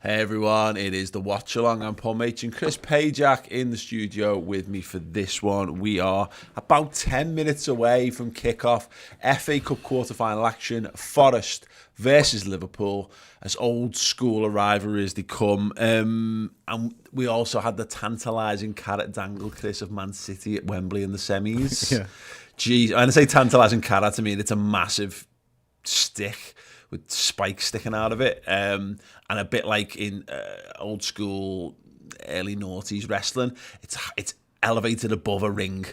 Hey everyone, it is the Watch Along. I'm Paul Machin, Chris Pajak in the studio with me for this one. We are about 10 minutes away from kickoff. FA Cup quarter-final action, Forest versus Liverpool, as old school a rivalry as they come. And we also had the tantalising carrot dangle, Chris, of Man City at Wembley in the semis. Yeah. Jeez, when I say tantalising carrot, I mean it's a massive stick with spikes sticking out of it, and a bit like in old school early noughties wrestling, it's elevated above a ring,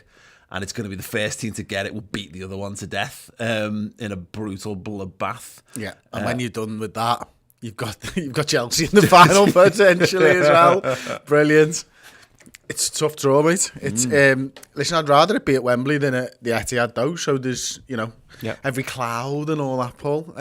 and it's going to be the first team to get it will beat the other one to death in a brutal bloodbath. Yeah, and when you're done with that, you've got Chelsea in the final potentially as well. Brilliant. It's a tough draw, mate. It's listen, I'd rather it be at Wembley than at the Etihad though. So there's every cloud and all that, Paul.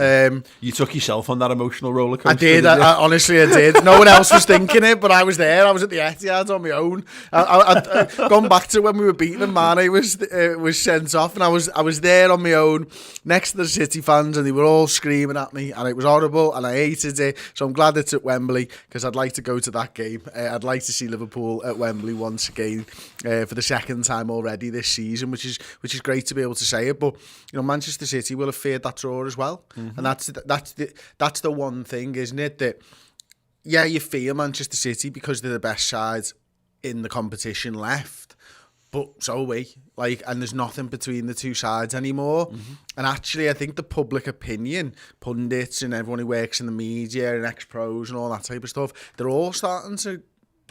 You took yourself on that emotional roller coaster. I did. I honestly, I did. No one else was thinking it, but I was there. I was at the Etihad on my own. I'd gone back to when we were beating them. Mane was sent off, and I was there on my own next to the City fans, and they were all screaming at me, and it was horrible, and I hated it. So I'm glad it's at Wembley because I'd like to go to that game. I'd like to see Liverpool at Wembley once again for the second time already this season, which is great to be able to say it. But Manchester City will have feared that draw as well, and that's the one thing, isn't it? That you fear Manchester City because they're the best side in the competition left, but so are we. And there's nothing between the two sides anymore. And actually, I think the public opinion, pundits and everyone who works in the media and ex-pros and all that type of stuff, they're all starting to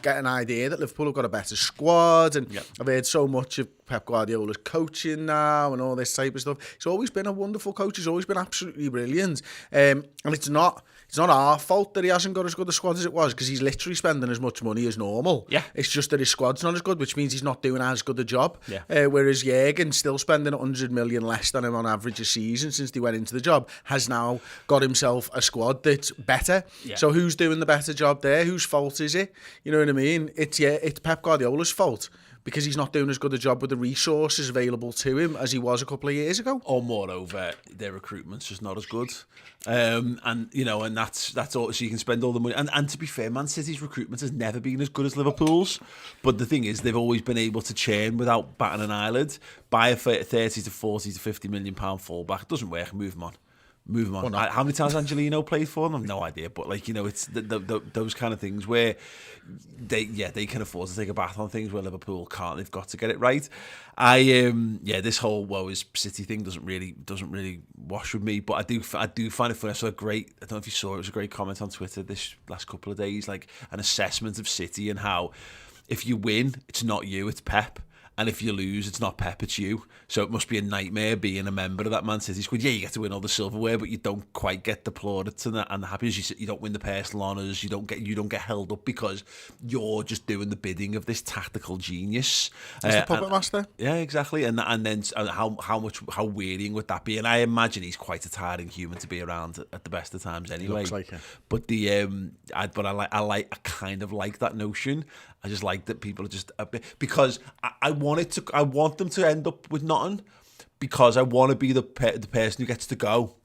get an idea that Liverpool have got a better squad, and I've heard so much of Pep Guardiola's coaching now and all this type of stuff. He's always been a wonderful coach. He's always been absolutely brilliant, and it's not our fault that he hasn't got as good a squad as it was, because he's literally spending as much money as normal. It's just that his squad's not as good, which means he's not doing as good a job. Whereas Jurgen's still spending 100 million less than him on average a season since they went into the job, has now got himself a squad that's better. So who's doing the better job there? Whose fault is it? You know what I mean? It's Pep Guardiola's fault, because he's not doing as good a job with the resources available to him as he was a couple of years ago. Or moreover, their recruitment's just not as good. And that's all. So you can spend all the money. And to be fair, Man City's recruitment has never been as good as Liverpool's. But the thing is, they've always been able to churn without batting an eyelid. Buy a 30 to 40 to 50 million pound fullback. It doesn't work. Move them on. Well, how many times Angelino played for them? No idea. But it's those kind of things where they can afford to take a bath on things where Liverpool can't. They've got to get it right. This whole woe is City thing doesn't really wash with me. But I do find it funny. I saw I don't know if you saw it. It was a great comment on Twitter this last couple of days, like an assessment of City and how if you win, it's not you, it's Pep. And if you lose, it's not Pep, it's you. So it must be a nightmare being a member of that Man City squad. Yeah, you get to win all the silverware, but you don't quite get the plaudits and the happiness. You don't win the personal honours. You don't get held up because you're just doing the bidding of this tactical genius. He's the puppet master. Yeah, exactly. And then how wearying would that be? And I imagine he's quite a tiring human to be around at the best of times anyway. Looks like it. But I kind of like that notion. I just like that people are just a bit, because I want them to end up with nothing, because I want to be the person who gets to go.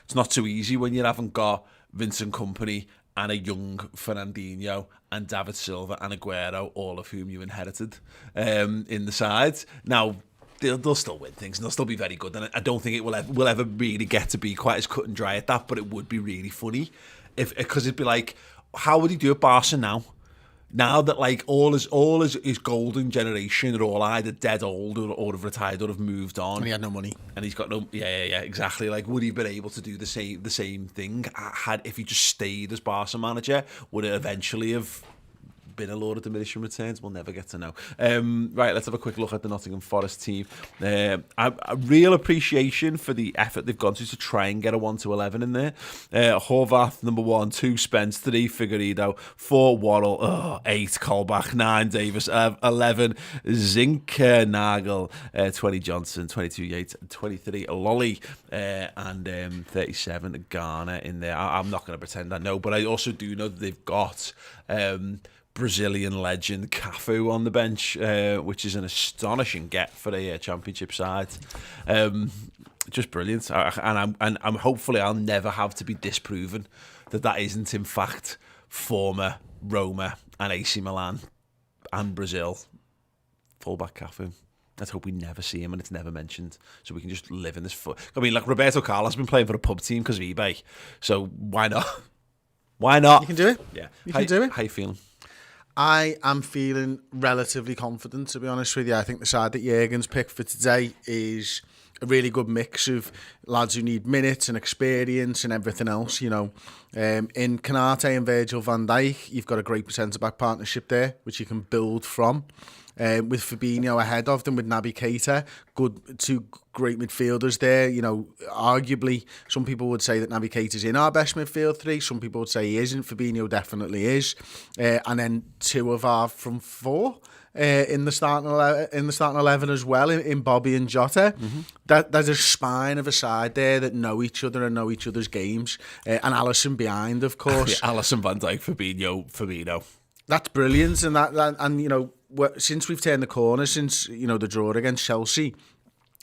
It's not too easy when you haven't got Vincent Kompany and a young Fernandinho and David Silva and Aguero, all of whom you inherited in the sides. Now, they'll still win things and they'll still be very good, and I don't think it will ever really get to be quite as cut and dry at that, but it would be really funny because it'd be like, how would he do at Barca now? Now that all his golden generation are all either dead old or have retired or have moved on, and he had no money, and he's got no exactly. Like, would he have been able to do the same thing if he just stayed as Barca manager? Would it eventually have been a load of diminishing returns? We'll never get to know. Right, let's have a quick look at the Nottingham Forest team. A real appreciation for the effort they've gone to try and get a 1-11 in there. Horvath, number 1, 2 Spence, 3 Figueiredo, 4 Worrell, 8 Colbach, 9 Davis, 11 Zinkernagel, 20 Johnson, 22 Yates, 23 Lolly, and 37 Garner in there. I'm not going to pretend I know, but I also do know that they've got Brazilian legend Cafu on the bench, which is an astonishing get for a championship side. Just brilliant, and I'm hopefully I'll never have to be disproven that isn't in fact former Roma and AC Milan and Brazil fullback Cafu. Let's hope we never see him and it's never mentioned, so we can just live in this. I mean, like Roberto Carlos has been playing for a pub team because of eBay, so why not? Why not? You can do it. Yeah, you can do it. How you feeling? I am feeling relatively confident, to be honest with you. I think the side that Jurgen's picked for today is a really good mix of lads who need minutes and experience and everything else, you know. In Canate and Virgil van Dijk, you've got a great centre-back partnership there, which you can build from. With Fabinho ahead of them, with Naby Keita, two great midfielders there. You know, arguably, some people would say that Naby Keita's in our best midfield three. Some people would say he isn't. Fabinho definitely is. And then two of our from four in the starting 11 as well, in Bobby and Jota. There's a spine of a side there that know each other and know each other's games. And Alisson behind, of course. Alisson, Van Dijk, Fabinho. That's brilliant, and you know, since we've turned the corner, since you know the draw against Chelsea,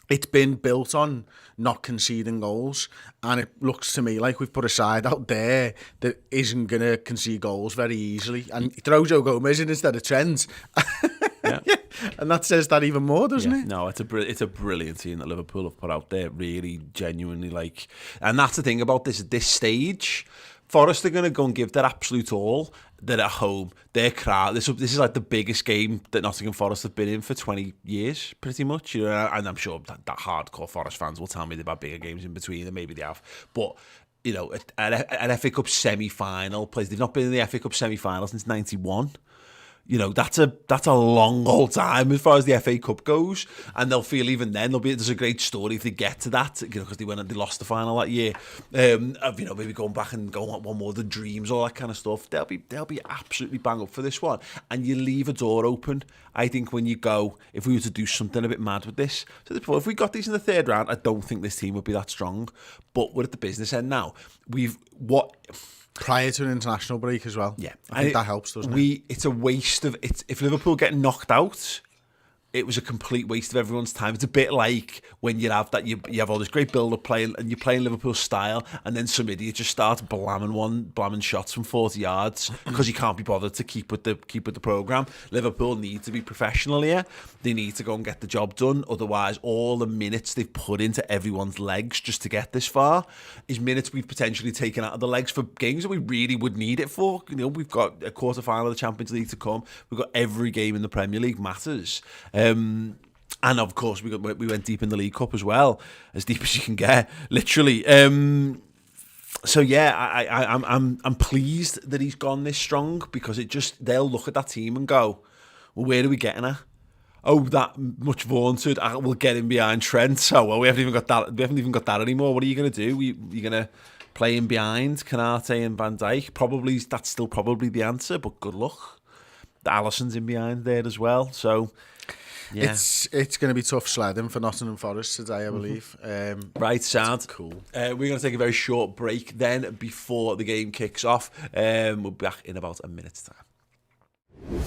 it's been built on not conceding goals, and it looks to me like we've put a side out there that isn't going to concede goals very easily, and throw Joe Gomez in instead of Trent. Yeah. And that says that even more, doesn't it? No, it's a brilliant team that Liverpool have put out there, really, genuinely, like, and that's the thing about this at this stage. Forest are going to go and give their absolute all. They're at home. They're crowd. This is like the biggest game that Nottingham Forest have been in for 20 years, pretty much. You know, and I'm sure that hardcore Forest fans will tell me they've had bigger games in between, and maybe they have. But you know, an FA Cup semi-final place. They've not been in the FA Cup semi-final since '91. You know, that's a long old time as far as the FA Cup goes, and they'll feel even then there's a great story if they get to that, you know, because they lost the final that year. Of, you know, maybe going back and going one more of the dreams, all that kind of stuff. They'll be absolutely bang up for this one, and you leave a door open. I think when you go, if we were to do something a bit mad with this, so if we got these in the third round, I don't think this team would be that strong. But we're at the business end now. Prior to an international break as well. Yeah. I think that helps, doesn't it? It's a waste of... If Liverpool get knocked out, it was a complete waste of everyone's time. It's a bit like when you have that, you have all this great build-up playing, and you're playing Liverpool style, and then some idiot just starts blamming shots from 40 yards because you can't be bothered to keep with the programme. Liverpool need to be professional here. They need to go and get the job done. Otherwise, all the minutes they've put into everyone's legs just to get this far is minutes we've potentially taken out of the legs for games that we really would need it for. You know, we've got a quarter-final of the Champions League to come. We've got every game in the Premier League matters. And of course, we went deep in the League Cup as well, as deep as you can get, literally. So yeah, I'm pleased that he's gone this strong, because they'll look at that team and go, well, where are we getting at? Oh, that much vaunted. We'll get him behind Trent. So well, we haven't even got that. We haven't even got that anymore. What are you going to do? You're going to play him behind Canate and Van Dijk? That's still probably the answer. But good luck. The Alisson's in behind there as well. So. Yeah. It's going to be tough sledding for Nottingham Forest today, I believe. Right, sound. Cool. We're going to take a very short break then before the game kicks off. We'll be back in about a minute's time.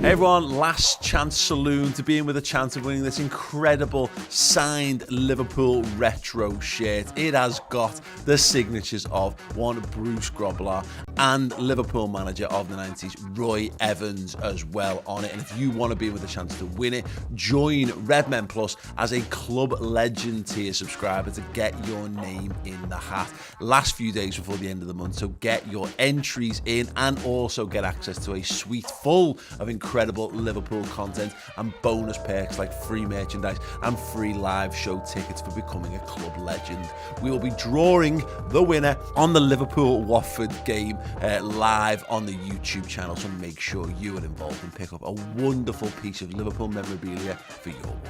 Hey everyone, Last Chance Saloon, to be in with a chance of winning this incredible signed Liverpool retro shirt. It has got the signatures of one Bruce Grobbelaar and Liverpool manager of the 90s, Roy Evans, as well on it. And if you want to be in with a chance to win it, join Redmen Plus as a Club Legend tier subscriber to get your name in the hat. Last few days before the end of the month, so get your entries in and also get access to a suite full of incredible Liverpool content and bonus perks like free merchandise and free live show tickets for becoming a club legend. We will be drawing the winner on the Liverpool-Watford game live on the YouTube channel, so make sure you are involved and pick up a wonderful piece of Liverpool memorabilia for your wall.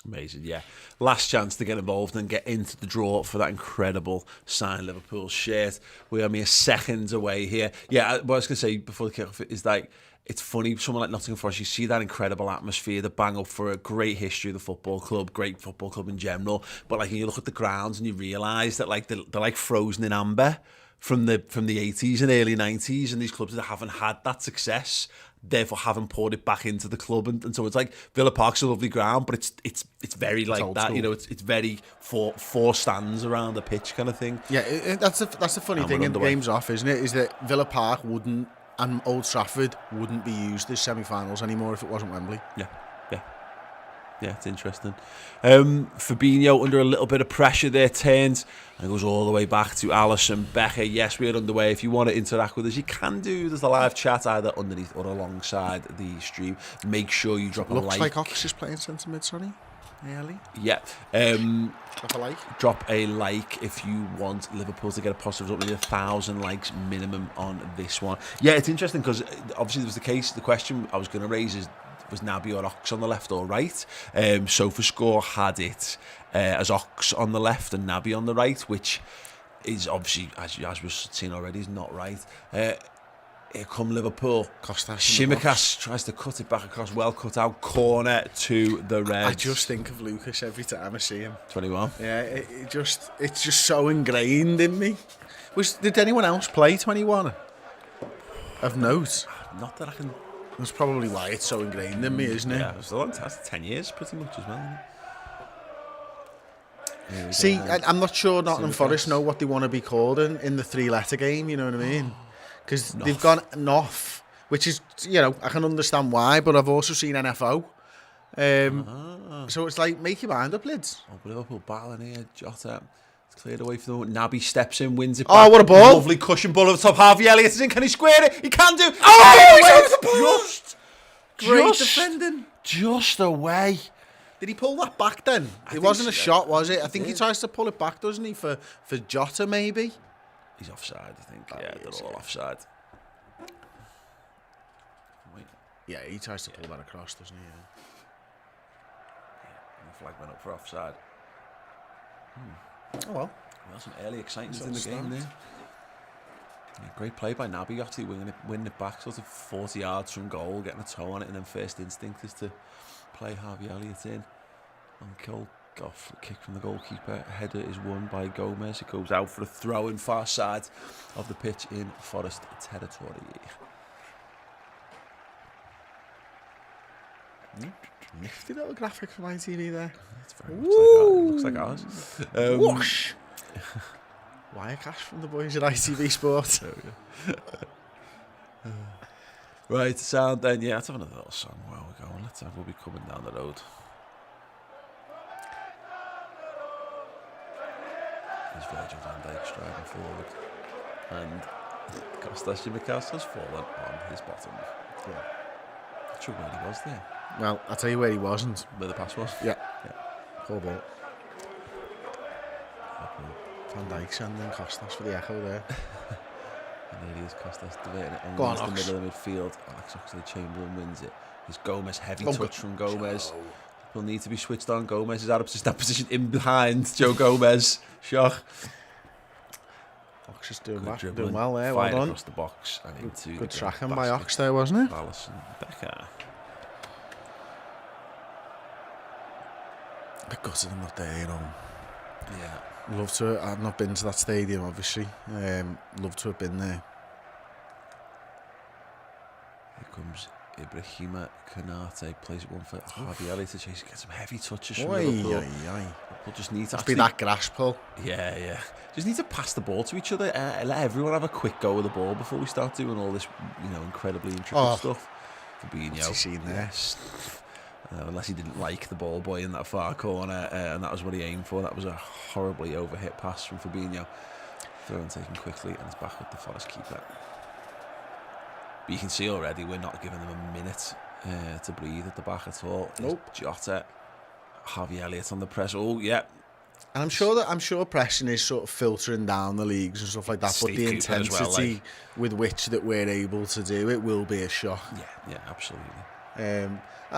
Amazing, yeah. Last chance to get involved and get into the draw for that incredible signed Liverpool shirt. We are mere seconds away here. Yeah, what I was going to say before the kick-off is like, it's funny, someone like Nottingham Forest, you see that incredible atmosphere, the bang up for a great history of the football club, great football club in general, but like you look at the grounds and you realise that like they're like frozen in amber from the 80s and early 90s, and these clubs that haven't had that success, therefore haven't poured it back into the club, and so it's like Villa Park's a lovely ground, but it's very like that, school. it's very four stands around the pitch kind of thing. Yeah, that's the funny thing in the game's off, isn't it? Is that Villa Park wouldn't and Old Trafford wouldn't be used as semi-finals anymore if it wasn't Wembley. Yeah, it's interesting. Fabinho under a little bit of pressure there, turns and goes all the way back to Alisson Becker. Yes, we're underway. If you want to interact with us, you can do. There's a live chat either underneath or alongside the stream. Make sure you drop a like. Looks like Ox is playing centre mid, sorry. Early. Yeah. Drop a like. Drop a like if you want Liverpool to get a positive result. We need 1,000 likes minimum on this one. Yeah, it's interesting because obviously there was the case. The question I was going to raise is, was Naby or Ox on the left or right? SofaScore had it as Ox on the left and Naby on the right, which is obviously, as we've seen already, is not right. Here come Liverpool. Tsimikas tries to cut it back across, well cut out, corner to the Reds. I just think of Lucas every time I see him. 21. Yeah, it's just so ingrained in me. Did anyone else play 21? Of note? Not that I can... That's probably why it's so ingrained in me, isn't it? Yeah, it's a long time. 10 years pretty much as well, isn't it? See, I'm not sure Nottingham Forest know what they want to be called in the three-letter game, you know what I mean? Because they've gone Noff, which is, I can understand why, but I've also seen NFO. So it's like, make your mind up, lids. Oh, Liverpool battling here, Jota. It's cleared away from the Naby steps in, wins it back. Oh, what a ball. Lovely cushion ball over the top. Harvey Elliott is in. Can he square it? He can do. Oh, he's over the post. Great defending. Just away. Did he pull that back then? It wasn't a shot, was it? I think he tries to pull it back, doesn't he, for Jota, maybe? He's offside, I think. Yeah, they're all offside. Wait. Yeah, he tries to pull that across, doesn't he? Yeah, and the flag went up for offside. Oh, well. Some early excitement in the game there. Yeah, great play by Naby, actually winning it back sort of 40 yards from goal, getting a toe on it, and then first instinct is to play Harvey Elliott in. And off kick from the goalkeeper. Header is won by Gomez. It goes out for a throw in far side of the pitch in Forest territory. Nifty little graphic for my TV there. It's very much like looks like ours. Whoosh! Wire cash from the boys at ITV Sport. Right, sound then. Yeah, let's have another little song while we're going. We'll be coming down the road. There's Virgil van Dijk striding forward, and Kostas Tsimikas has fallen on his bottom. Yeah. Not sure where he was there. Well, I'll tell you where he wasn't. Where the pass was? Yeah. Full ball. Van Dijk sending Kostas for the echo there. And there he is, Kostas diverting it Go on, the middle of the midfield. Alex Oxlade-Chamberlain wins it. It's Gomez, heavy touch from Gomez. Will need to be switched on. Gomez is out of that position in behind Joe Gomez. Shock. Ox is doing well there. Fire well done. Across the box and into good tracking by Ox there, wasn't it? Alisson Becker. I gutted him not there, Yeah. Love to. I've not been to that stadium, obviously. Love to have been there. Here comes Ibrahima Konate, plays it one for Harvey Elliott to chase. Get some heavy touches from Liverpool. Liverpool just need to be that grass pull. Yeah. Just need to pass the ball to each other. Let everyone have a quick go with the ball before we start doing all this, incredibly intricate stuff. Fabinho. What's he seen there? Yes. Unless he didn't like the ball boy in that far corner, and that was what he aimed for. That was a horribly overhit pass from Fabinho. Throw and taken quickly, and it's back with the Forest keeper. But you can see already we're not giving them a minute to breathe at the back at all. Nope. Jota, Harvey Elliott on the press. Oh yeah. And I'm sure pressing is sort of filtering down the leagues and stuff like that. Steve but the Cooper intensity with which that we're able to do it will be a shock. Yeah, absolutely.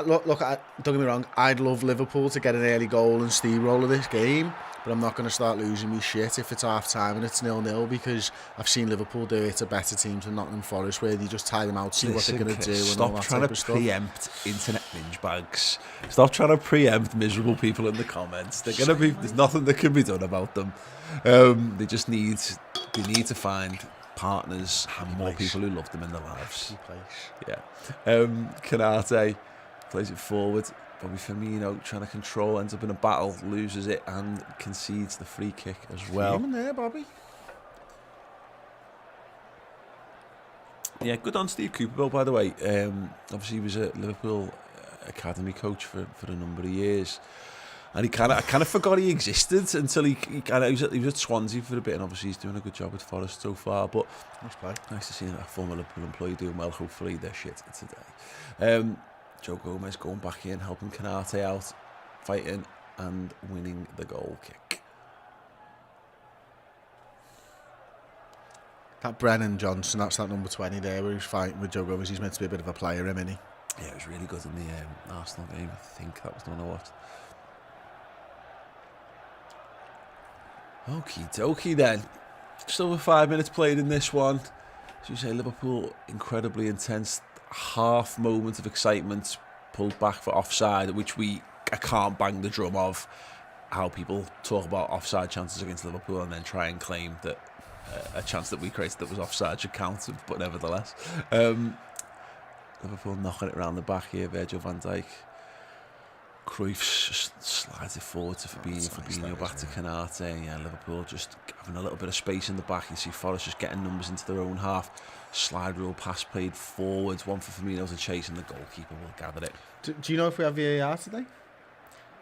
Look, don't get me wrong. I'd love Liverpool to get an early goal and steamroller this game, but I'm not going to start losing me shit if it's half time and it's 0-0 because I've seen Liverpool do it to better teams than Nottingham Forest, where they just tie them out, see what they're going to do. Stop and all that trying type to of stuff. preempt internet binge bags. Stop trying to preempt miserable people in the comments. They're gonna be. There's nothing that can be done about them. They just need they need to find partners and more people who love them in their lives. Yeah. Canate plays it forward. Bobby Firmino trying to control, ends up in a battle, loses it and concedes the free kick as well. In there, Bobby. Yeah, good on Steve Cooperville, by the way. Obviously, he was a Liverpool academy coach for a number of years, and I kind of forgot he existed until he was at Swansea for a bit, and obviously he's doing a good job with Forest so far. But nice to see that former Liverpool employee doing well. Hopefully, they're shit today. Joe Gomez going back in, helping Canate out, fighting and winning the goal kick. That Brennan Johnson, that's that number 20 there, where he's fighting with Joe Gomez. He's meant to be a bit of a player, isn't he? Yeah, it was really good in the Arsenal game. I think that was the one I watched. Okie dokie then. Just over 5 minutes played in this one. As you say, Liverpool incredibly intense. Half moment of excitement, pulled back for offside, which I can't bang the drum of how people talk about offside chances against Liverpool and then try and claim that a chance that we created that was offside should count, but nevertheless. Liverpool knocking it around the back here, Virgil van Dijk. Cruyff just slides it forward to Fabinho back to Canate. Yeah, Liverpool just having a little bit of space in the back. You see Forest just getting numbers into their own half. Slide rule pass played forwards, one for Firmino to chase, and the goalkeeper will gather it. Do you know if we have VAR today?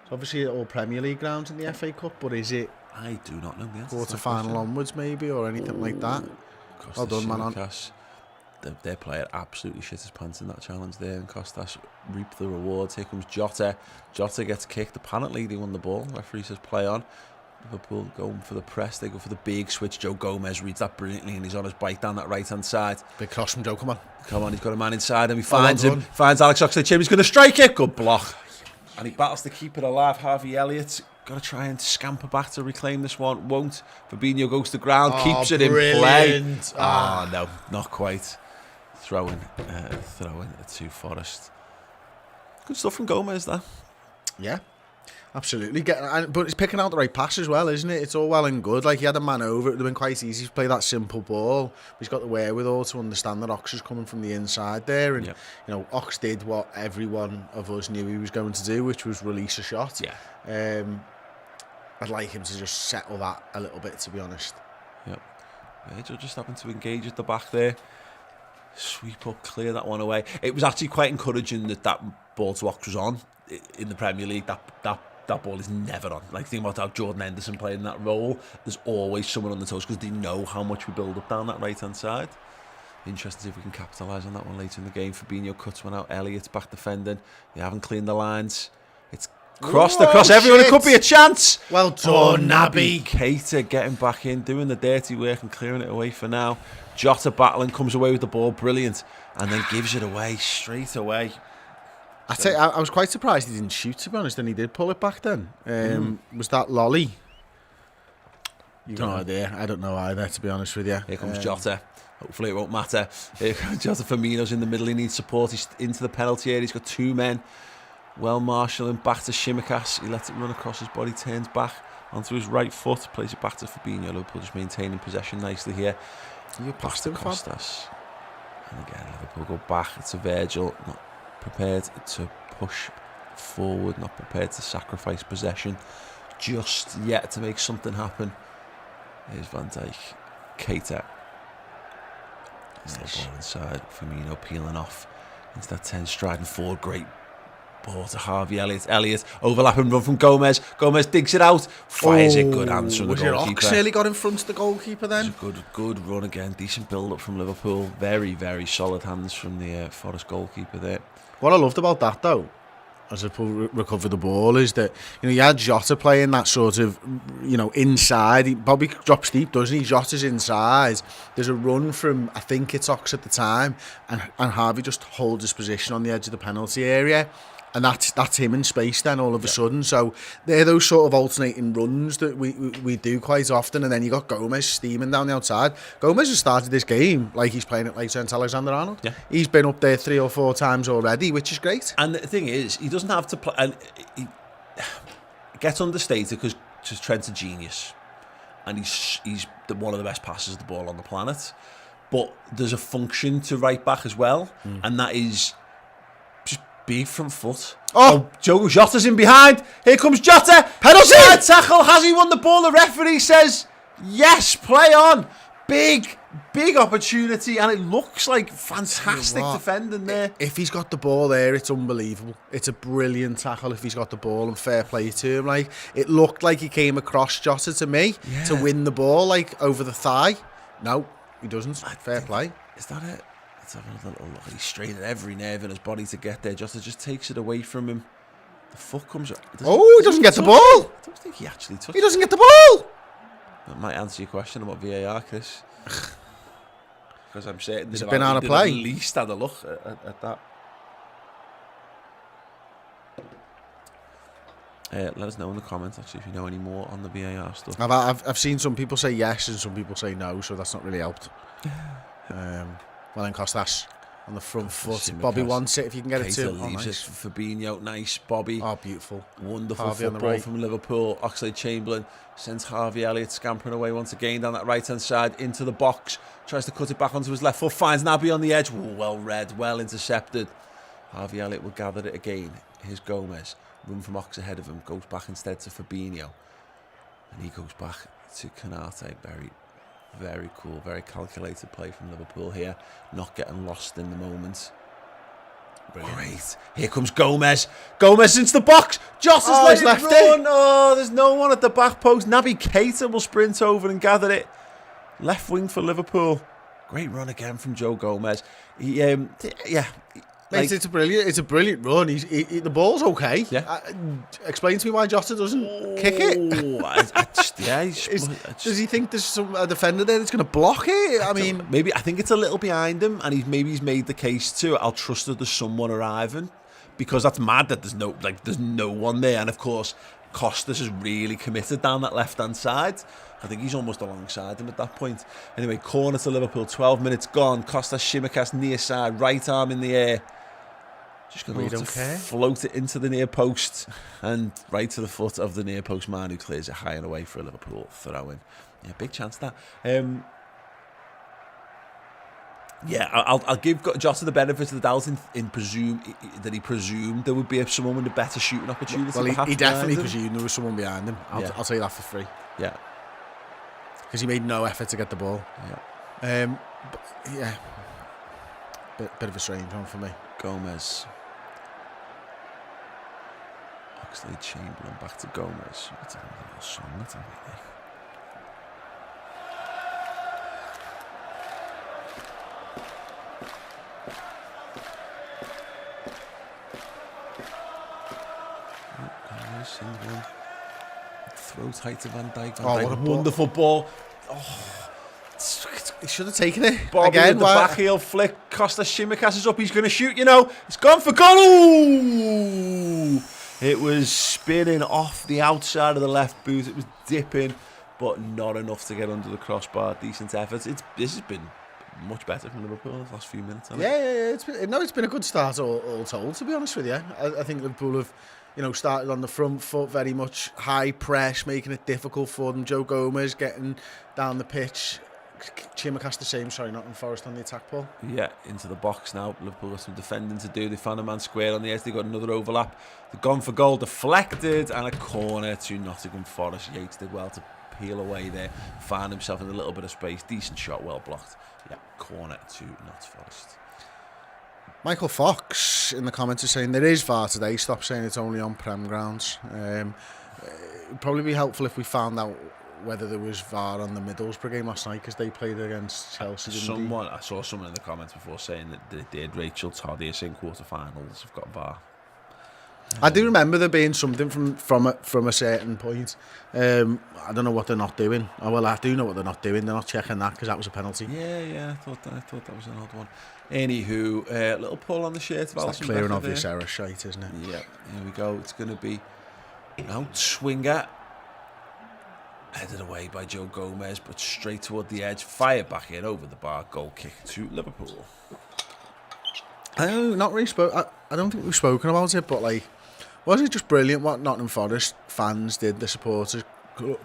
It's obviously all Premier League grounds in the FA Cup, but is it I do not know the answer. Quarter-final onwards maybe, or anything like that? Well done, man. Their player absolutely shit his pants in that challenge there, and Costas reaped the rewards. Here comes Jota. Jota gets kicked. Apparently they won the ball. The referee says play on. Liverpool going for the press. They go for the big switch. Joe Gomez reads that brilliantly, and he's on his bike down that right hand side. Big cross from Joe. Come on, he's got a man inside him. He finds him. Finds Alex Oxlade-Chamberlain. He's going to strike it. Good block. And he battles to keep it alive. Harvey Elliott got to try and scamper back to reclaim this one. Won't. Fabinho goes to ground. Keeps it in play. No, not quite. Throwing to Forest. Good stuff from Gomez there. Yeah, absolutely. But it's picking out the right pass as well, isn't it? It's all well and good. Like, he had a man over. It would have been quite easy to play that simple ball. He's got the wherewithal to understand that Ox is coming from the inside there. And, Ox did what every one of us knew he was going to do, which was release a shot. Yeah. I'd like him to just settle that a little bit, to be honest. Yep. Virgil just having to engage at the back there. Sweep up, clear that one away. It was actually quite encouraging that ball to Ox was on in the Premier League. That ball is never on. Like, think about how Jordan Henderson played in that role. There's always someone on the toes because they know how much we build up down that right hand side. Interesting to see if we can capitalise on that one later in the game. Fabinho cuts one out. Elliott's back defending. They haven't cleaned the lines. It's crossed across everyone. It could be a chance. Well done, Naby. Keita getting back in, doing the dirty work and clearing it away for now. Jota battling, comes away with the ball, brilliant, and then gives it away straight away. I was quite surprised he didn't shoot, to be honest, and he did pull it back then. Was that Lolly? No idea. I don't know either, to be honest with you. Here comes Jota. Hopefully it won't matter. Here comes Jota. Firmino's in the middle. He needs support. He's into the penalty area. He's got two men. Well marshalling back to Shimikas. He lets it run across his body, turns back onto his right foot, plays it back to Fabinho. Liverpool just maintaining possession nicely here. You passed him, Costas. And again, Liverpool go back to Virgil, not prepared to push forward, not prepared to sacrifice possession just yet to make something happen. Here's Van Dijk. Keita. Still ball inside. Firmino peeling off into that 10, striding forward. Great ball to Harvey Elliott. Elliott overlapping run from Gomez. Gomez digs it out. Fires it. Good answer from the goalkeeper. Was it Ox nearly got in front of the goalkeeper then? It was a good run again. Decent build up from Liverpool. Very, very solid hands from the Forest goalkeeper there. What I loved about that, though, as Liverpool recovered the ball, is that you had Jota playing that sort of inside. He probably drops deep, doesn't he? Jota's inside. There's a run from, I think it's Ox at the time, and Harvey just holds his position on the edge of the penalty area. And that's him in space then all of a sudden. So they're those sort of alternating runs that we do quite often. And then you got Gomez steaming down the outside. Gomez has started this game like he's playing it like Trent Alexander-Arnold. Yeah. He's been up there 3 or 4 times already, which is great. And the thing is, he doesn't have to play. And he gets understated because Trent's a genius. and he's one of the best passers of the ball on the planet. But there's a function to right back as well, and that is just big front foot. Oh, Joe Jota's in behind. Here comes Jota. Penalty! Tackle. Has he won the ball? The referee says yes. Play on. Big opportunity, and it looks like fantastic defending there. If he's got the ball there, it's unbelievable. It's a brilliant tackle if he's got the ball, and fair play to him. Like, it looked like he came across Jota to me to win the ball, like, over the thigh. No, he doesn't. Fair play. Is that it? Let's have a little look. He's straining every nerve in his body to get there. Jota just takes it away from him. The foot comes up. He doesn't get the ball. I don't think he actually touched it. He doesn't get the ball. That might answer your question about VAR, Chris. Because I'm certain it's been on a play. At least had a look at that. Let us know in the comments actually if you know any more on the VAR stuff. I've seen some people say yes and some people say no, so that's not really helped. Well then, Costas on the front foot. Bobby wants it if you can get it to him. Leaves it. Fabinho, nice. Bobby. Oh, beautiful. Wonderful Harvey football from Liverpool. Oxlade-Chamberlain sends Harvey Elliott scampering away once again down that right-hand side into the box. Tries to cut it back onto his left foot. Finds Naby on the edge. Ooh, well read. Well intercepted. Harvey Elliott will gather it again. Here's Gomez. Run from Ox ahead of him. Goes back instead to Fabinho. And he goes back to Canate. Very cool, very calculated play from Liverpool here. Not getting lost in the moment. Brilliant. Great. Here comes Gomez. Gomez into the box. Jota's left it. Oh, there's no one at the back post. Naby Keita will sprint over and gather it. Left wing for Liverpool. Great run again from Joe Gomez. Mate, it's a brilliant run. The ball's okay. Yeah. Explain to me why Jota doesn't kick it. Does he think there's a defender there that's going to block it? I think it's a little behind him, and he's made the case too. I'll trust that there's someone arriving, because that's mad that there's no one there, and of course Costas is really committed down that left hand side. I think he's almost alongside him at that point. Anyway, corner to Liverpool. 12 minutes gone. Costas Tsimikas near side, right arm in the air. Just going to float it into the near post and right to the foot of the near post man, who clears it high and away for a Liverpool throw-in. Yeah, big chance that. I'll give Jota the benefit of the doubt in presume that he presumed there would be someone with a better shooting opportunity. Well, he definitely presumed there was someone behind him. I'll tell you that for free. Yeah, because he made no effort to get the ball. Yeah, bit of a strange one for me. Gomez. Oxlade-Chamberlain back to Gomez. That's a little song, that's a really. Throw tight to Van Dijk. What a wonderful ball. He should have taken it. Bobby again. The back heel flick. Costas Tsimikas is up. He's going to shoot. It's gone for goal. Ooh! It was spinning off the outside of the left boot. It was dipping, but not enough to get under the crossbar. Decent effort. This has been much better from Liverpool in the last few minutes. It's been a good start all told, to be honest with you. I think Liverpool have started on the front foot, very much high press, making it difficult for them. Joe Gomez getting down the pitch. Tsimikas the same, Nottingham Forest on the attack ball. Yeah, into the box now. Liverpool got some defending to do. They found a man square on the edge. They got another overlap. They've gone for goal, deflected, and a corner to Nottingham Forest. Yates did well to peel away there. Found himself in a little bit of space. Decent shot, well blocked. Yeah, corner to Nottingham Forest. Michael Fox in the comments is saying there is VAR today. Stop saying it's only on Prem grounds. It would probably be helpful if we found out whether there was VAR on the Middlesbrough game last night, because they played against Chelsea. I saw someone in the comments before saying that they did. Rachel Todd in quarterfinals have got VAR. I do remember there being something from a certain point. I don't know what they're not doing. Oh, well, I do know what they're not doing. They're not checking that because that was a penalty. Yeah. I thought that was an odd one. Anywho, little pull on the shirt of Alisson. It's clear and obvious error shite, isn't it? Yeah. Here we go. It's going to be out swinger. Headed away by Joe Gomez, but straight toward the edge. Fired back in over the bar. Goal kick to Liverpool. I don't think we've spoken about it, but was it just brilliant what Nottingham Forest fans did, the supporters,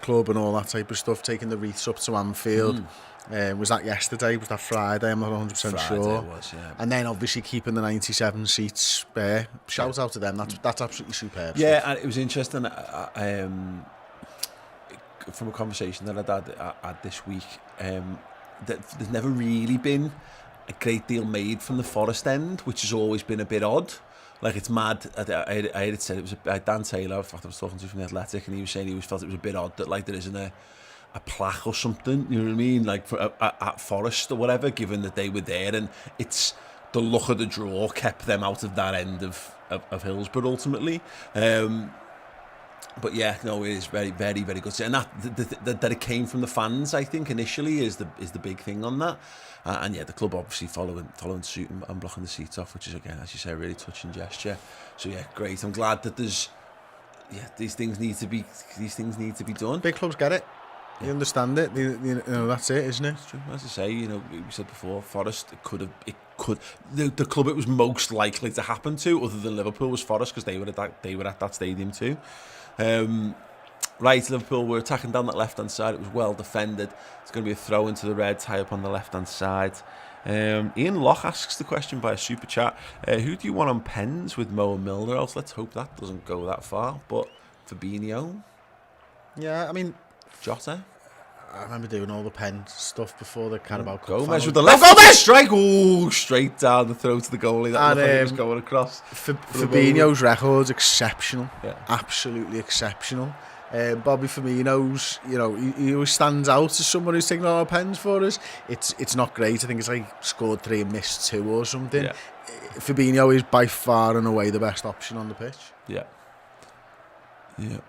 club and all that type of stuff, taking the wreaths up to Anfield. Was that yesterday? Was that Friday? I'm not 100% Friday sure. It was, yeah. And then obviously keeping the 97 seats spare. Shout out to them. That's absolutely superb. Yeah, stuff. and it was interesting. From a conversation that I had this week, that there's never really been a great deal made from the Forest end, which has always been a bit odd. Like, it's mad. I had said it was Dan Taylor, in fact, I was talking to from The Athletic, and he was saying he always felt it was a bit odd that, like, there isn't a plaque or something, you know what I mean, like at Forest or whatever, given that they were there, and it's the luck of the draw kept them out of that end of Hillsborough ultimately. But yeah, no, it is very, very, very good. And that it came from the fans, I think, initially is the big thing on that. And yeah, the club obviously following suit and blocking the seats off, which is, again, as you say, a really touching gesture. So yeah, great. I'm glad that these things need to be done. Big clubs get it. You understand it. You know, that's it, isn't it? It's true. As I say, you know, we said before, Forest, the club it was most likely to happen to, other than Liverpool, was Forest, because they were at that stadium too. Right, Liverpool were attacking down that left hand side. It was well defended. It's going to be a throw into the Reds, high up on the left hand side. Ian Loch asks the question via super chat: who do you want on pens with Mo and Milner? Else, let's hope that doesn't go that far. But Fabinho, Yeah, I mean, Jota. I remember doing all the pen stuff before the Carabao Cup. Gomez with the left. Gomez strike. Oh, straight down the throat to the goalie. That looked like he was going across. Fabinho's record's exceptional. Yeah. Absolutely exceptional. Bobby Firmino's, you know, he always stands out as someone who's taking a lot of pens for us. It's not great. I think it's like scored 3 and missed 2 or something. Yeah. Fabinho is by far and away the best option on the pitch. Yeah. Yeah.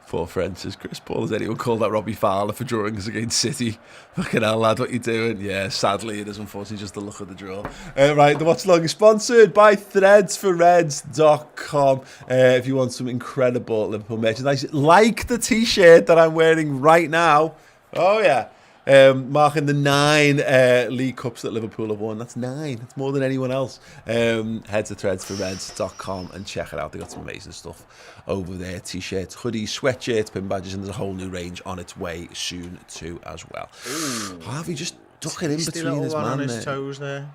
Poor friend says, Chris Paul, has anyone called that Robbie Fowler for drawing us against City? Fucking hell, lad, what you doing? Yeah, sadly it is unfortunately just the look of the draw. Right, the Watch Along is sponsored by threadsforreds.com. If you want some incredible Liverpool merchandise, like the t-shirt that I'm wearing right now. Oh yeah. Marking the 9 League Cups that Liverpool have won. That's 9. That's more than anyone else. Head to threadsforreds.com and check it out. They got some amazing stuff over there. T-shirts, hoodies, sweatshirts, pin badges, and there's a whole new range on its way soon too as well. Harvey just ducking in between his man on his there. toes there.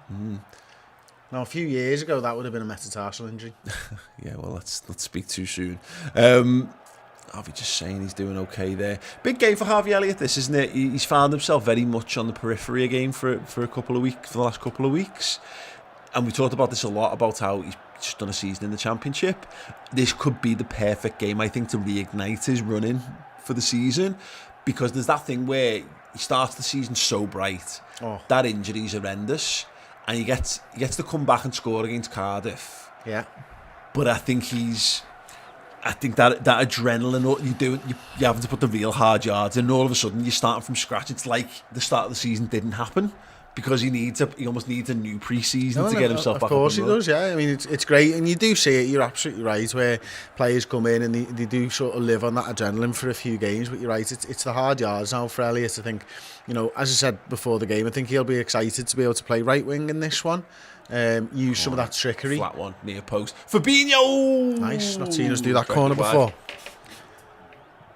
Now, a few years ago, that would have been a metatarsal injury. Yeah, well, let's not speak too soon. Harvey just saying he's doing okay there. Big game for Harvey Elliott, this, isn't it? He's found himself very much on the periphery again for a couple of weeks, for the last couple of weeks. And we talked about this a lot, about how he's just done a season in the Championship. This could be the perfect game, I think, to reignite his running for the season, because there's that thing where he starts the season so bright, that injury's horrendous, and he gets to come back and score against Cardiff. Yeah. But I think that adrenaline, you having to put the real hard yards in, and all of a sudden you're starting from scratch. It's like the start of the season didn't happen, because he almost needs a new pre-season to get himself back up. Of course he does, yeah. I mean, it's great, and you do see it, you're absolutely right, where players come in and they do sort of live on that adrenaline for a few games, but you're right, it's the hard yards now for Elliott. I think, you know, as I said before the game, I think he'll be excited to be able to play right wing in this one. Use some of that trickery. Flat one, near post. Fabinho! Nice, not seen us do that corner before.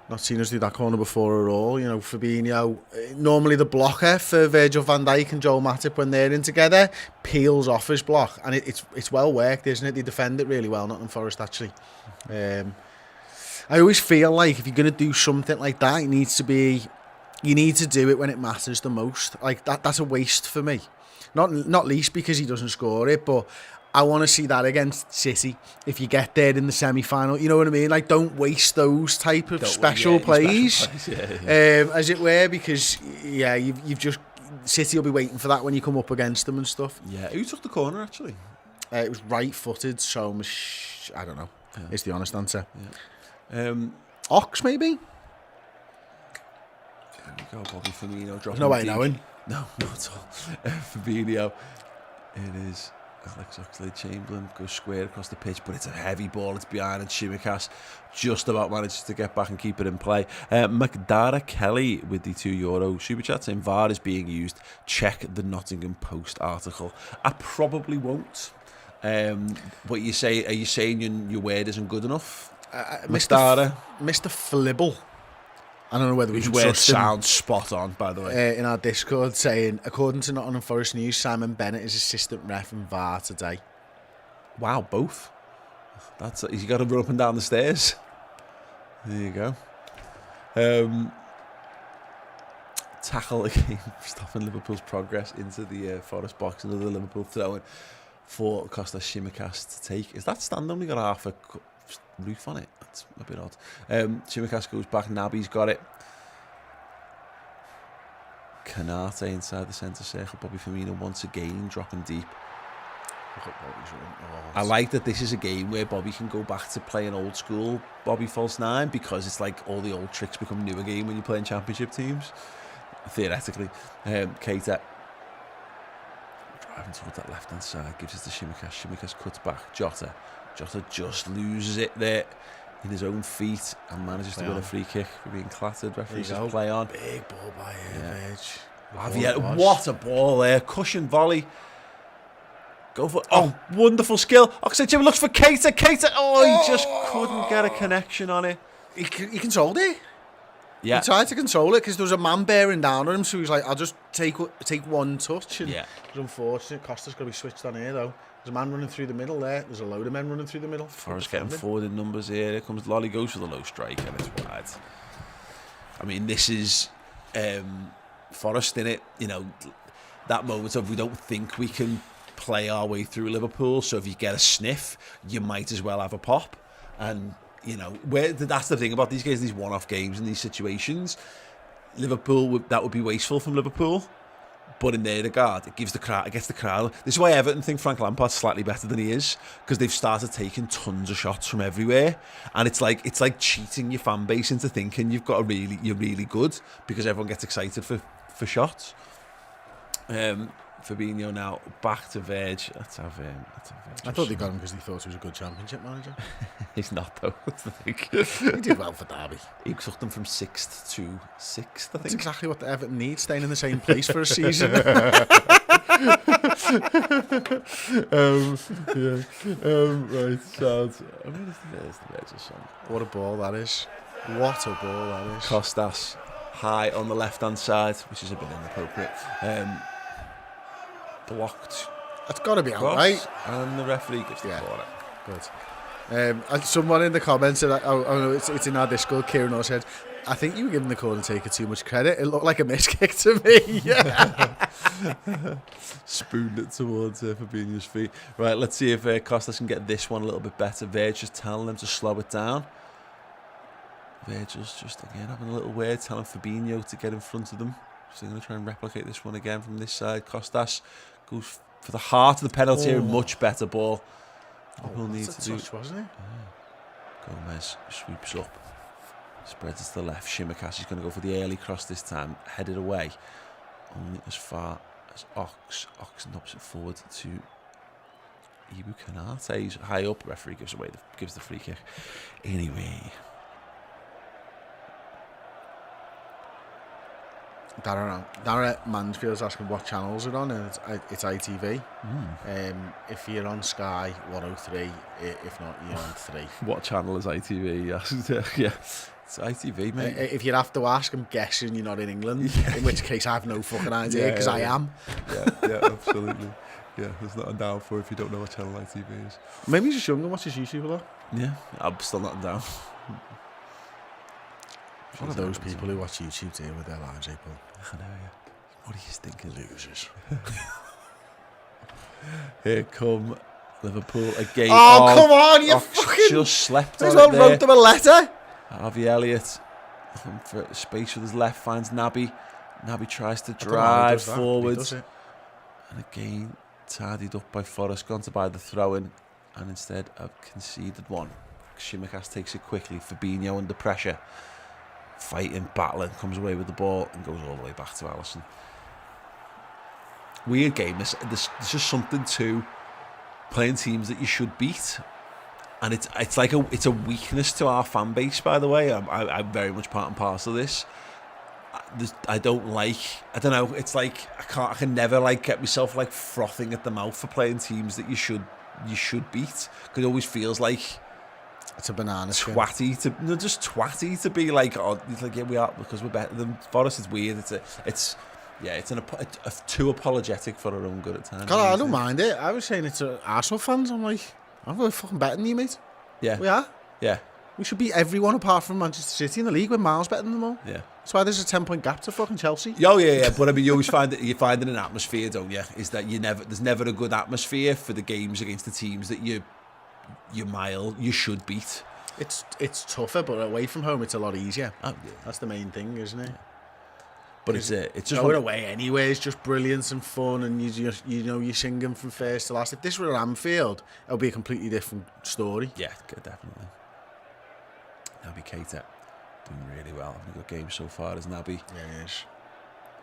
Not seen us do that corner before at all. You know, Fabinho, normally the blocker for Virgil van Dijk and Joel Matip when they're in together, peels off his block, and it's well worked, isn't it? They defend it really well, Nottingham Forest, actually. I always feel like if you're going to do something like that, you need to do it when it matters the most. Like that's a waste for me. Not least because he doesn't score it, but I want to see that against City if you get there in the semi-final. You know what I mean? Like, don't waste those type of special plays, as it were, because you've just, City will be waiting for that when you come up against them and stuff. Yeah, who took the corner actually? It was right-footed, so I don't know. Yeah. It's the honest answer. Yeah. Ox maybe. There we go, Bobby Firmino dropping. No way knowing. No, not at all. Fabinho. It is Alex Oxlade-Chamberlain goes square across the pitch, but it's a heavy ball. It's behind, and Shimikas just about manages to get back and keep it in play. McDara Kelly with the €2 super chat saying VAR is being used. Check the Nottingham Post article. I probably won't. But are you saying your word isn't good enough? Mr. Mr. Flibble. I don't know whether we His can word trust him. sounds spot on, by the way. In our Discord, saying, according to Nottingham Forest News, Simon Bennett is assistant ref and VAR today. Wow, both. He's got to run up and down the stairs. There you go. Tackle again, stopping Liverpool's progress into the Forest box. Another Liverpool throw-in for Kostas Tsimikas to take. Is that stand only got half a roof on it? That's a bit odd. Tsimikas goes back. Naby's got it. Kanate inside the centre circle. Bobby Firmino once again dropping deep. I like that this is a game where Bobby can go back to playing old school Bobby false nine, because it's like all the old tricks become new again when you're playing championship teams, theoretically. Keita driving towards that left hand side, gives it to Tsimikas. Tsimikas cuts back. Jota just loses it there in his own feet and manages to win a free kick for being clattered. Referee says play on. Big ball by Edge. What a ball there. Cushion volley. Go for wonderful skill. Jim looks for Keita. He just couldn't get a connection on it. He controlled it. Yeah. He tried to control it because there was a man bearing down on him, so he was like, I'll just take one touch. And it's unfortunate. Costa's got to be switched on here, though. There's a man running through the middle there. There's a load of men running through the middle. Forest getting forward in numbers here. Here comes Lolly, goes for the low strike, and it's wide. I mean, this is Forest in it. You know, that moment of we don't think we can play our way through Liverpool, so if you get a sniff, you might as well have a pop. And you know, that's the thing about these games, these one-off games and these situations. Liverpool, that would be wasteful from Liverpool, but in their regard, it gets the crowd. This is why Everton think Frank Lampard's slightly better than he is, because they've started taking tons of shots from everywhere, and it's like cheating your fan base into thinking you're really good, because everyone gets excited for shots. Fabinho now back to Verge. Let's have him. I thought they got him because they thought he was a good championship manager. He's not, though. That's the thing. He did well for Derby. He took them from 6th to 6th, I think. That's exactly what the Everton needs, staying in the same place for a season. Right, sounds. I mean, there's the Verge song. What a ball that is. What a ball that is. Kostas high on the left-hand side, which is a bit inappropriate. Blocked. That's got to be out, right? And the referee gives the corner. Good. And someone in the comments said, no, it's in our Discord, Kieran said, I think you were giving the corner taker too much credit. It looked like a miss kick to me. Spooned it towards Fabinho's feet. Right, let's see if Kostas can get this one a little bit better. Verge just telling them to slow it down. Verge's just again having a little word, telling Fabinho to get in front of them. So they're going to try and replicate this one again from this side. Kostas goes for the heart of the penalty area. Much better ball. We'll need to do. Wasn't it? Gomez sweeps up, spreads it to the left. Tsimikas is going to go for the early cross this time, headed away only as far as Ox. Ox knobs it forward to Ibu Kanate. He's high up. Referee gives the free kick. Anyway. Dara Mansfield's asking what channels are on, and it's ITV. If you're on Sky, 103. If not, you're on 3. What channel is ITV? Yeah, it's ITV, mate. If you have to ask, I'm guessing you're not in England, in which case I have no fucking idea, because I am. Yeah, absolutely. Yeah, there's not a down for if you don't know what channel ITV is. Maybe he's just young and watches YouTube a lot. Yeah, I'm still not down. One of those people who watch YouTube deal with their lives, April. I know, yeah. What are you thinking? Losers. Here come Liverpool again. Oh, come on, you fucking... just slept on it Someone wrote them a letter. Harvey Elliott, looking for space with his left, finds Naby. Naby tries to drive forwards. And again, tidied up by Forest, gone to buy the throw-in, and instead have conceded one. Tsimikas takes it quickly. Fabinho under pressure. Fighting, battling, comes away with the ball and goes all the way back to Alisson. Weird game. There's just something to playing teams that you should beat, and it's like it's a weakness to our fan base. By the way, I'm very much part and parcel of this. I don't know. It's like I can never like get myself like frothing at the mouth for playing teams that you should beat, because it always feels like It's a banana skin. twatty to be like, oh, it's like, yeah, we are, because we're better than Forest. It's weird. It's too apologetic for our own good at times. God, I don't mind it. I was saying it to Arsenal fans. I'm like, we're fucking better than you, mate. Yeah. We are. Yeah. We should beat everyone apart from Manchester City in the league. We're miles better than them all. Yeah. That's why there's a 10-point gap to fucking Chelsea. Oh, yeah. But I mean, you always find it an atmosphere, don't you? Is that there's never a good atmosphere for the games against the teams that you should beat. It's tougher, but away from home, it's a lot easier. Oh, yeah. That's the main thing, isn't it? But it's just going away anyway. It's just brilliance and fun, and you're singing from first to last. If this were at Anfield, it would be a completely different story. Yeah, definitely. Naby Keita doing really well. Having a good game so far, isn't Naby? Yeah, he is.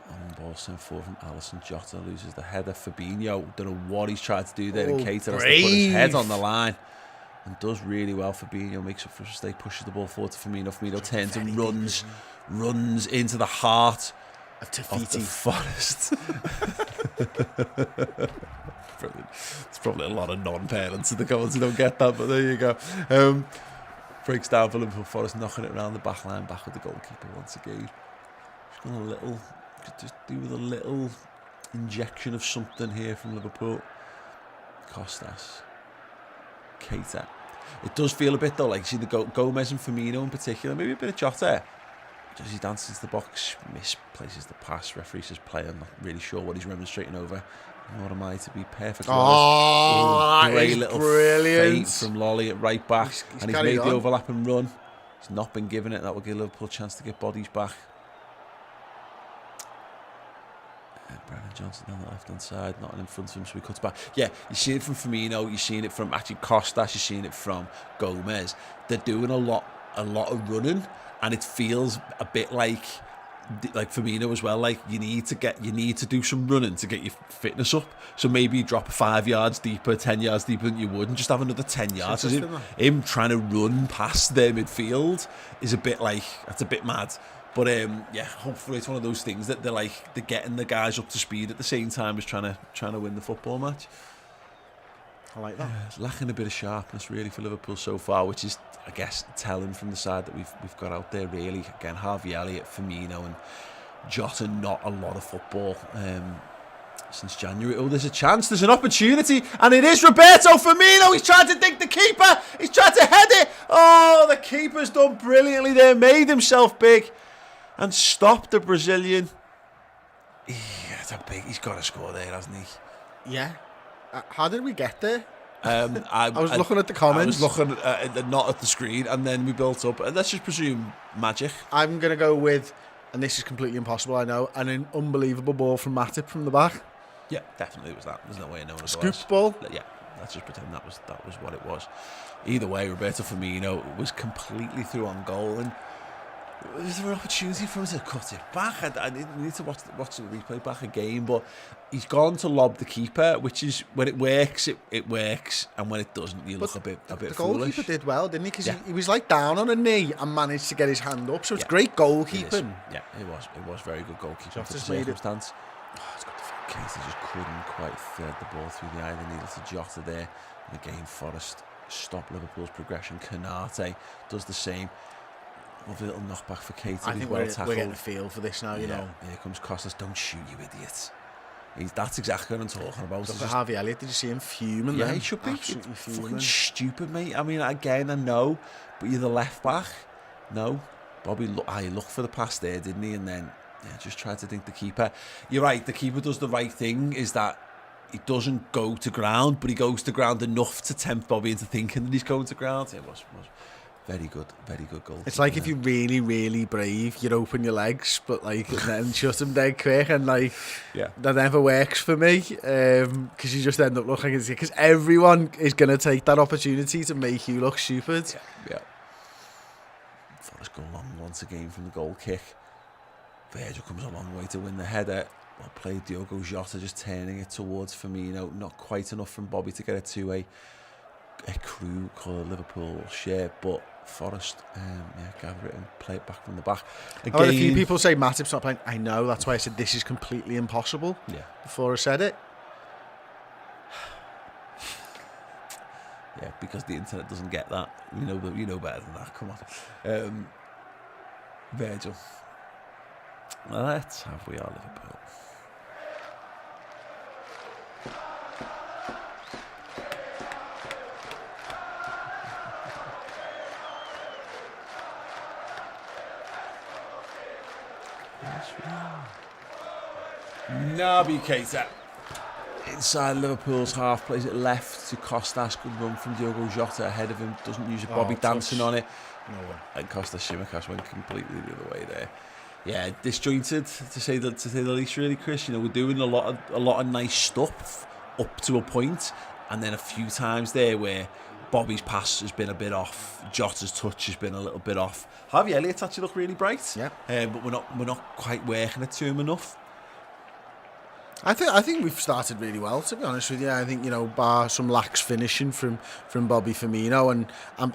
On ball sent forward from Alisson. Jota loses the header. Fabinho, don't know what he's tried to do there. And Keita has to put his head on the line and does really well. Fabinho makes up for a mistake, pushes the ball forward to Firmino. Firmino turns and runs into the heart of the Forest. Brilliant. It's probably a lot of non-parents in the comments who don't get that, but there you go. Breaks down for Liverpool. Forest, knocking it around the back line, back with the goalkeeper once again. Just do with a little injection of something here from Liverpool. Costas, Keita. It does feel a bit though, like see the Gomez and Firmino in particular, maybe a bit of Jota. As he dances into the box, misplaces the pass. Referee says play. I'm not really sure what he's remonstrating over. Nor am I, to be perfectly honest. Great little brilliant feint from Lolly at right back, and he's made the overlap and run. He's not been given it. That will give Liverpool a chance to get bodies back. Brennan Johnson down the left-hand side, not in front of him, so he cuts back. Yeah, you're seeing it from Firmino, you're seeing it from actually Costas, you're seeing it from Gomez. They're doing a lot of running, and it feels a bit like Firmino as well. Like you need to do some running to get your fitness up. So maybe you drop 5 yards deeper, 10 yards deeper than you would, and just have another 10 yards. Him trying to run past their midfield is a bit like, that's a bit mad. But yeah, hopefully it's one of those things that they're getting the guys up to speed at the same time as trying to win the football match. I like that. It's lacking a bit of sharpness really for Liverpool so far, which is, I guess, telling from the side that we've got out there really. Again, Harvey Elliott, Firmino and Jota, not a lot of football since January. Oh, there's a chance, there's an opportunity, and it is Roberto Firmino. He's trying to dig the keeper, he's trying to head it. Oh, the keeper's done brilliantly there, made himself big and stopped the Brazilian. He's got to score there, hasn't he? Yeah. How did we get there? I was looking at the comments. I was looking not at the screen, and then we built up. Let's just presume magic. I'm going to go with, and this is completely impossible, I know, an unbelievable ball from Matip from the back. Yeah, definitely it was that. There's no way of knowing it was. Scoop ball. Yeah, let's just pretend that was what it was. Either way, Roberto Firmino was completely through on goal, and is there an opportunity for him to cut it back? I need to watch the replay back again, but he's gone to lob the keeper, which is, when it works, it works, and when it doesn't, you look a bit foolish. The goalkeeper did well, didn't he? Because he was like down on a knee and managed to get his hand up, so it's great goalkeeping. Yeah, it was very good goalkeeping for the circumstance. It's got the Keita just couldn't quite thread the ball through the eye of the needle to Jota there. And again, Forest stop Liverpool's progression. Kanate does the same. Lovely little knockback for Keita. I think we're getting a feel for this now, you know. Here comes Costas. Don't shoot, you idiot. That's exactly what I'm talking about. Look at Harvey Elliott. Did you see him fuming? Yeah, he should be. Absolutely fuming. Fucking stupid, mate. I mean, again, I know, but you're the left back. No. Bobby looked for the pass there, didn't he? And then just tried to think the keeper. You're right, the keeper does the right thing, is that he doesn't go to ground, but he goes to ground enough to tempt Bobby into thinking that he's going to ground. It was very good goal. It's like if you're really, really brave, you open your legs, but like and then shut them dead quick, and like that never works for me, because you just end up looking like, because everyone is going to take that opportunity to make you look stupid. Yeah. Forest go long once again from the goal kick. Virgil comes a long way to win the header. Well played, Diogo Jota just turning it towards Firmino. Not quite enough from Bobby to get it to a crew called Liverpool share, but Forest gather it and play it back from the back. Again, a few people say Matip's not playing. I know, that's why I said this is completely impossible before I said it. Yeah, because the internet doesn't get that. You know better than that. Come on, Virgil. Let's have we are Liverpool. Naby Keita inside Liverpool's half, plays it left to Costas. Good run from Diogo Jota ahead of him. Doesn't use a Bobby dancing on it. No way. And Costas Tsimikas went completely the other way there. Yeah, disjointed to say the least, really, Chris. We're doing a lot of nice stuff up to a point, and then a few times there where Bobby's pass has been a bit off, Jota's touch has been a little bit off. Harvey Elliott's actually looked really bright. Yeah. But we're not quite working it to him enough. I think we've started really well, to be honest with you. I think, bar some lax finishing from Bobby Firmino, and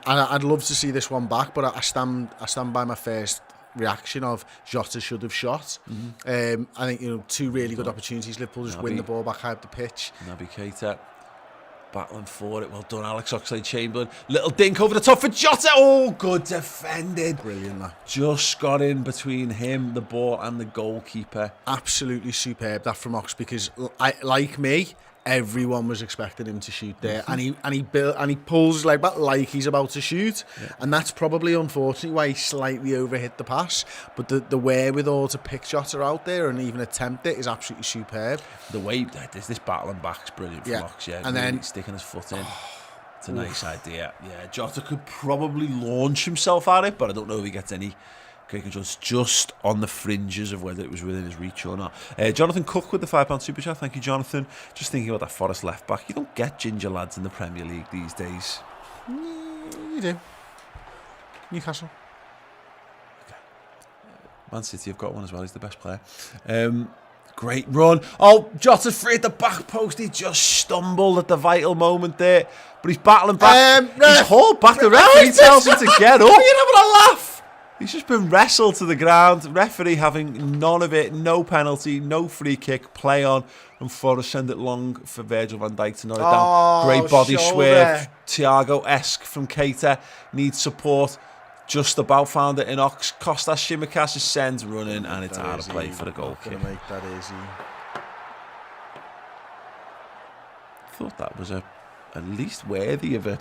I'd love to see this one back, but I stand by my first reaction of Jota should have shot. I think, two really good opportunities. Liverpool just win the ball back high up the pitch. Naby Keita battling for it. Well done, Alex Oxlade-Chamberlain. Little dink over the top for Jota. Oh, good defended. Brilliant, that. Just got in between him, the ball, and the goalkeeper. Absolutely superb, that from Ox, because like me, everyone was expecting him to shoot there, and he pulls his leg back like he's about to shoot, and that's probably unfortunately why he slightly overhit the pass. But the wherewithal to pick Jota out there and even attempt it is absolutely superb. The way this battling back's brilliant from Ox, and really then sticking his foot in. It's a nice idea. Yeah, Jota could probably launch himself at it, but I don't know if he gets any great control. It's just on the fringes of whether it was within his reach or not. Jonathan Cook with the £5 super chat. Thank you, Jonathan. Just thinking about that Forest left back. You don't get ginger lads in the Premier League these days. You do. Newcastle. Okay. Man City have got one as well. He's the best player. Great run. Oh, Jota's free at the back post. He just stumbled at the vital moment there, but he's battling back. He's hauled back. The referee tells him to get up. You're having a laugh. He's just been wrestled to the ground. Referee having none of it. No penalty, no free kick. Play on. And Forest send it long for Virgil van Dijk to knock it down. Great body swerve. Thiago-esque from Keita. Needs support. Just about found it in Ox. Costas Tsimikas is sent running, and it's out of play for the goal kick. Make that easy. Thought that was at least worthy of a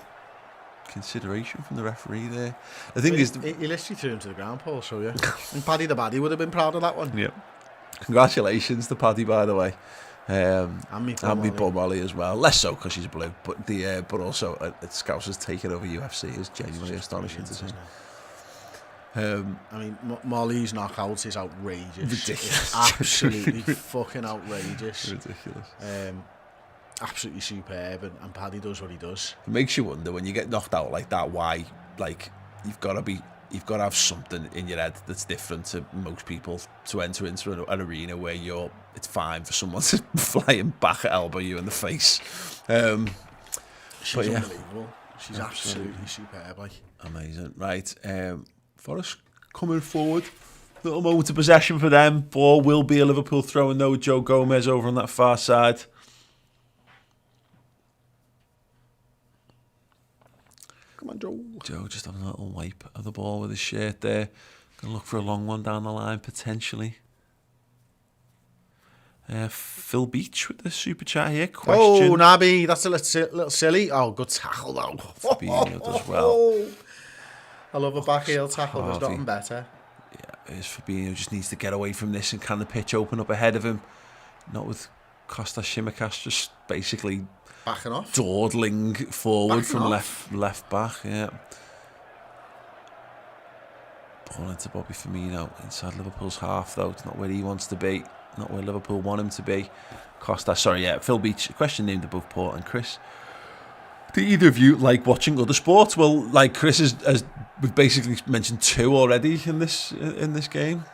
consideration from the referee there. The thing is, he literally threw him to the ground, Paul. So yeah, and Paddy the Baddy would have been proud of that one. Yeah. Congratulations to Paddy, by the way, and me Bum Ollie as well. Less so because she's blue, but also Scousers taking over UFC is genuinely astonishing to see. Molly's knockout is outrageous. Ridiculous. It's absolutely fucking outrageous. Ridiculous. Absolutely superb, and Paddy does what he does. It makes you wonder when you get knocked out like that, why? Like you've got to have something in your head that's different to most people to enter into an arena where it's fine for someone to fly and back elbow you in the face. She's unbelievable. She's absolutely superb. Like amazing, right? Forest coming forward. Little moment of possession for them. Ball will be a Liverpool throw, and no Joe Gomez over on that far side. Come on, Joe. Joe just having a little wipe of the ball with his shirt there. Gonna look for a long one down the line potentially. Phil Beach with the super chat here. Question. Oh, Naby, that's a little silly. Oh, good tackle though. Fabinho does well. I love a back heel tackle. There's nothing better. Yeah, Fabinho just needs to get away from this, and can the pitch open up ahead of him? Not with Costas Tsimikas just basically backing off, dawdling forward backing from off. left back. Yeah. Ball into Bobby Firmino inside Liverpool's half, though. It's not where he wants to be. Not where Liverpool want him to be. Phil Beach. A question named above Port and Chris. Do either of you like watching other sports? Well, like Chris has we've basically mentioned two already in this game.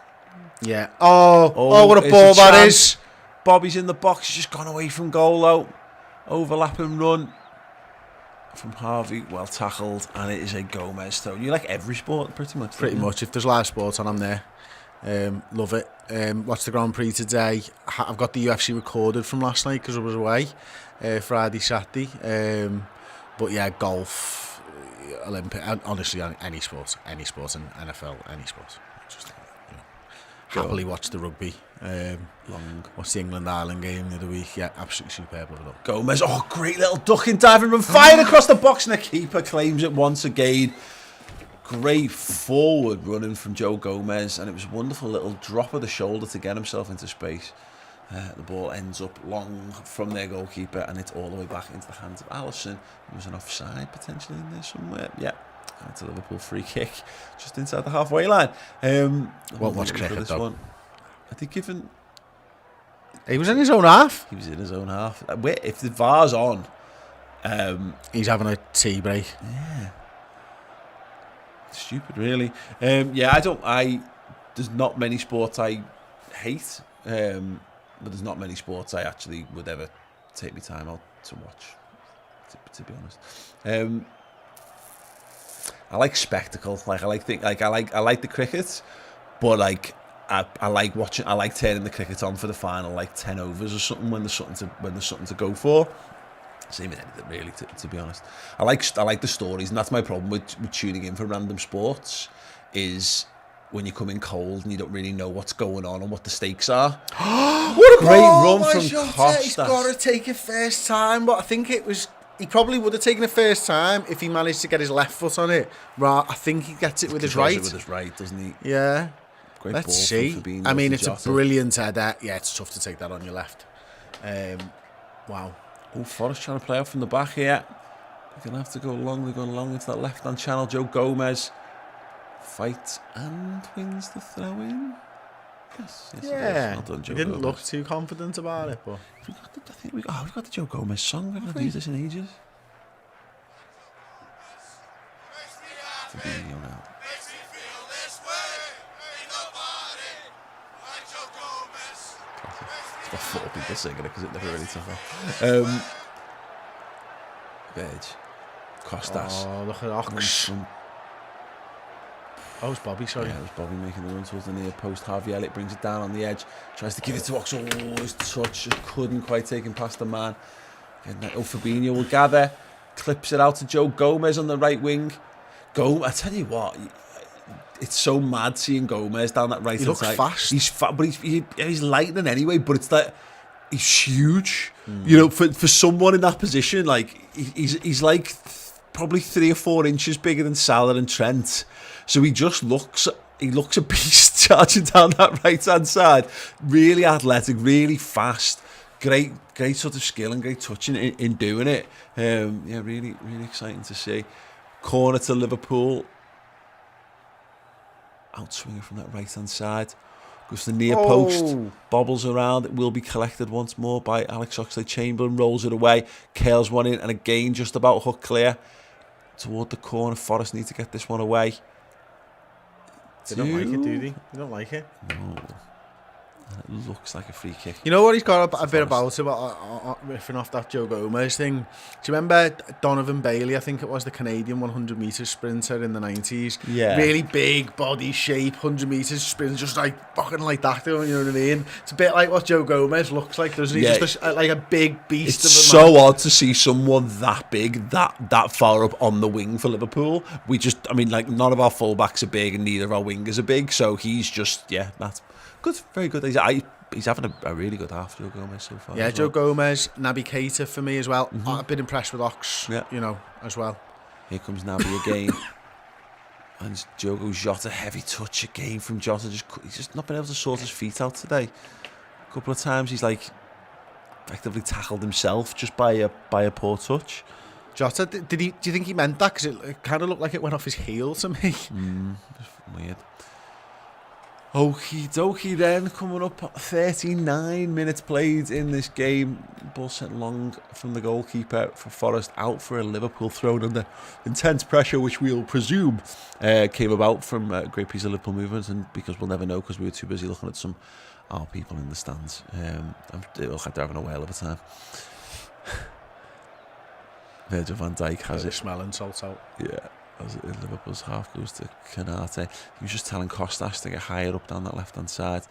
Yeah. Oh, what a ball that is! Bobby's in the box. He's just gone away from goal though. Overlapping run from Harvey, well tackled, and it is a Gomez throw. You like every sport pretty much. Pretty much. If there's live sports on, I'm there. Love it. Watched the Grand Prix today. I've got the UFC recorded from last night because I was away Friday, Saturday. But yeah, golf, Olympic, honestly, any sport, and NFL, any sport. Just, happily watch the rugby. Watch the England-Ireland game the other week. Yeah, absolutely superb. Love it all. Gomez, great little ducking, diving run, fired across the box, and the keeper claims it once again. Great forward running from Joe Gomez, and it was a wonderful little drop of the shoulder to get himself into space. The ball ends up long from their goalkeeper, and it's all the way back into the hands of Alisson. There was an offside potentially in there somewhere. Yeah, it's a Liverpool free kick just inside the halfway line. Won't watch cricket this though. one. I think given he was in his own half. He was in his own half. If the VAR's on, he's having a tea break. Yeah. Stupid, really. There's not many sports I hate. But there's not many sports I actually would ever take my time out to watch, to be honest. I like spectacle. I like the cricket, but I like watching. I like turning the cricket on for the final, like 10 overs or something when there's something to go for. Same with anything, really. To be honest, I like the stories, and that's my problem with tuning in for random sports. Is when you come in cold and you don't really know what's going on and what the stakes are. What a great ball run from Costa. He's got to take it first time, but I think he probably would have taken it first time if he managed to get his left foot on it. Right, I think he gets it with his right. With his right, doesn't he? Yeah. Great Let's ball see. from Fabinho. I mean, it's a brilliant header. Yeah, it's tough to take that on your left. Wow. Forest trying to play out from the back here. They're going to have to go long. They're going long into that left-hand channel. Joe Gomez fights and wins the throw-in. Yes, yeah. Well done, Joe He didn't Gomez. look too confident about it, but we've got the Joe Gomez song. We've not used this in ages. Fabinho now. It's got 4 people singing it because it never really took off. Veg. Costas. oh, look at Ox. Oh, it's Bobby, sorry. Yeah, it was Bobby making the run towards the near post. Harvey Elliott brings it down on the edge. Tries to give it to Ox. His touch just couldn't quite take him past the man. And Fabinho will gather. Clips it out to Joe Gomez on the right wing. I tell you what, it's so mad seeing Gomez down that right hand side. He looks fast. He's fat, but he's lightning anyway. But it's like he's huge. You know, for someone in that position, like he's like probably 3 or 4 inches bigger than Salah and Trent. So he looks a beast charging down that right hand side. Really athletic, really fast. Great sort of skill and great touch in doing it. Really exciting to see. Corner to Liverpool. Outswinging from that right hand side. Goes to the near post. Bobbles around. It will be collected once more by Alex Oxlade-Chamberlain. Rolls it away. Curls one in, and again just about hook clear. Toward the corner. Forest need to get this one away. They don't like it, do they? They don't like it. No. It looks like a free kick. You know what he's got a bit about him, riffing off that Joe Gomez thing. Do you remember Donovan Bailey? I think it was the Canadian 100 metre sprinter in the 90s. Yeah. Really big body shape, 100 metres sprint, just like fucking like that. You know what I mean? It's a bit like what Joe Gomez looks like, doesn't he? Yeah. Just like a big beast. It's of a man. so odd to see someone that big, that far up on the wing for Liverpool. None of our fullbacks are big and neither of our wingers are big. So he's just, that's good, very good. He's having a really good half, Joe Gomez, so far. Yeah, Joe Gomez, Naby Keita for me as well. I've been impressed with Ox, as well. Here comes Naby again. And Diogo Jota, heavy touch again from Jota. He's just not been able to sort his feet out today. A couple of times he's effectively tackled himself just by a poor touch. Jota, do you think he meant that? Because it kind of looked like it went off his heel to me. Weird. Okie dokie then, coming up 39 minutes played in this game. Ball sent long from the goalkeeper for Forest, out for a Liverpool thrown under intense pressure, which we'll presume came about from a great piece of Liverpool movement, and because we'll never know because we were too busy looking at our people in the stands. They look like they're having a whale of a time. Virgil van Dijk has it. Smelling salt out. Yeah. As Liverpool's half goes to Canate. He was just telling Costas to get higher up down that left-hand side.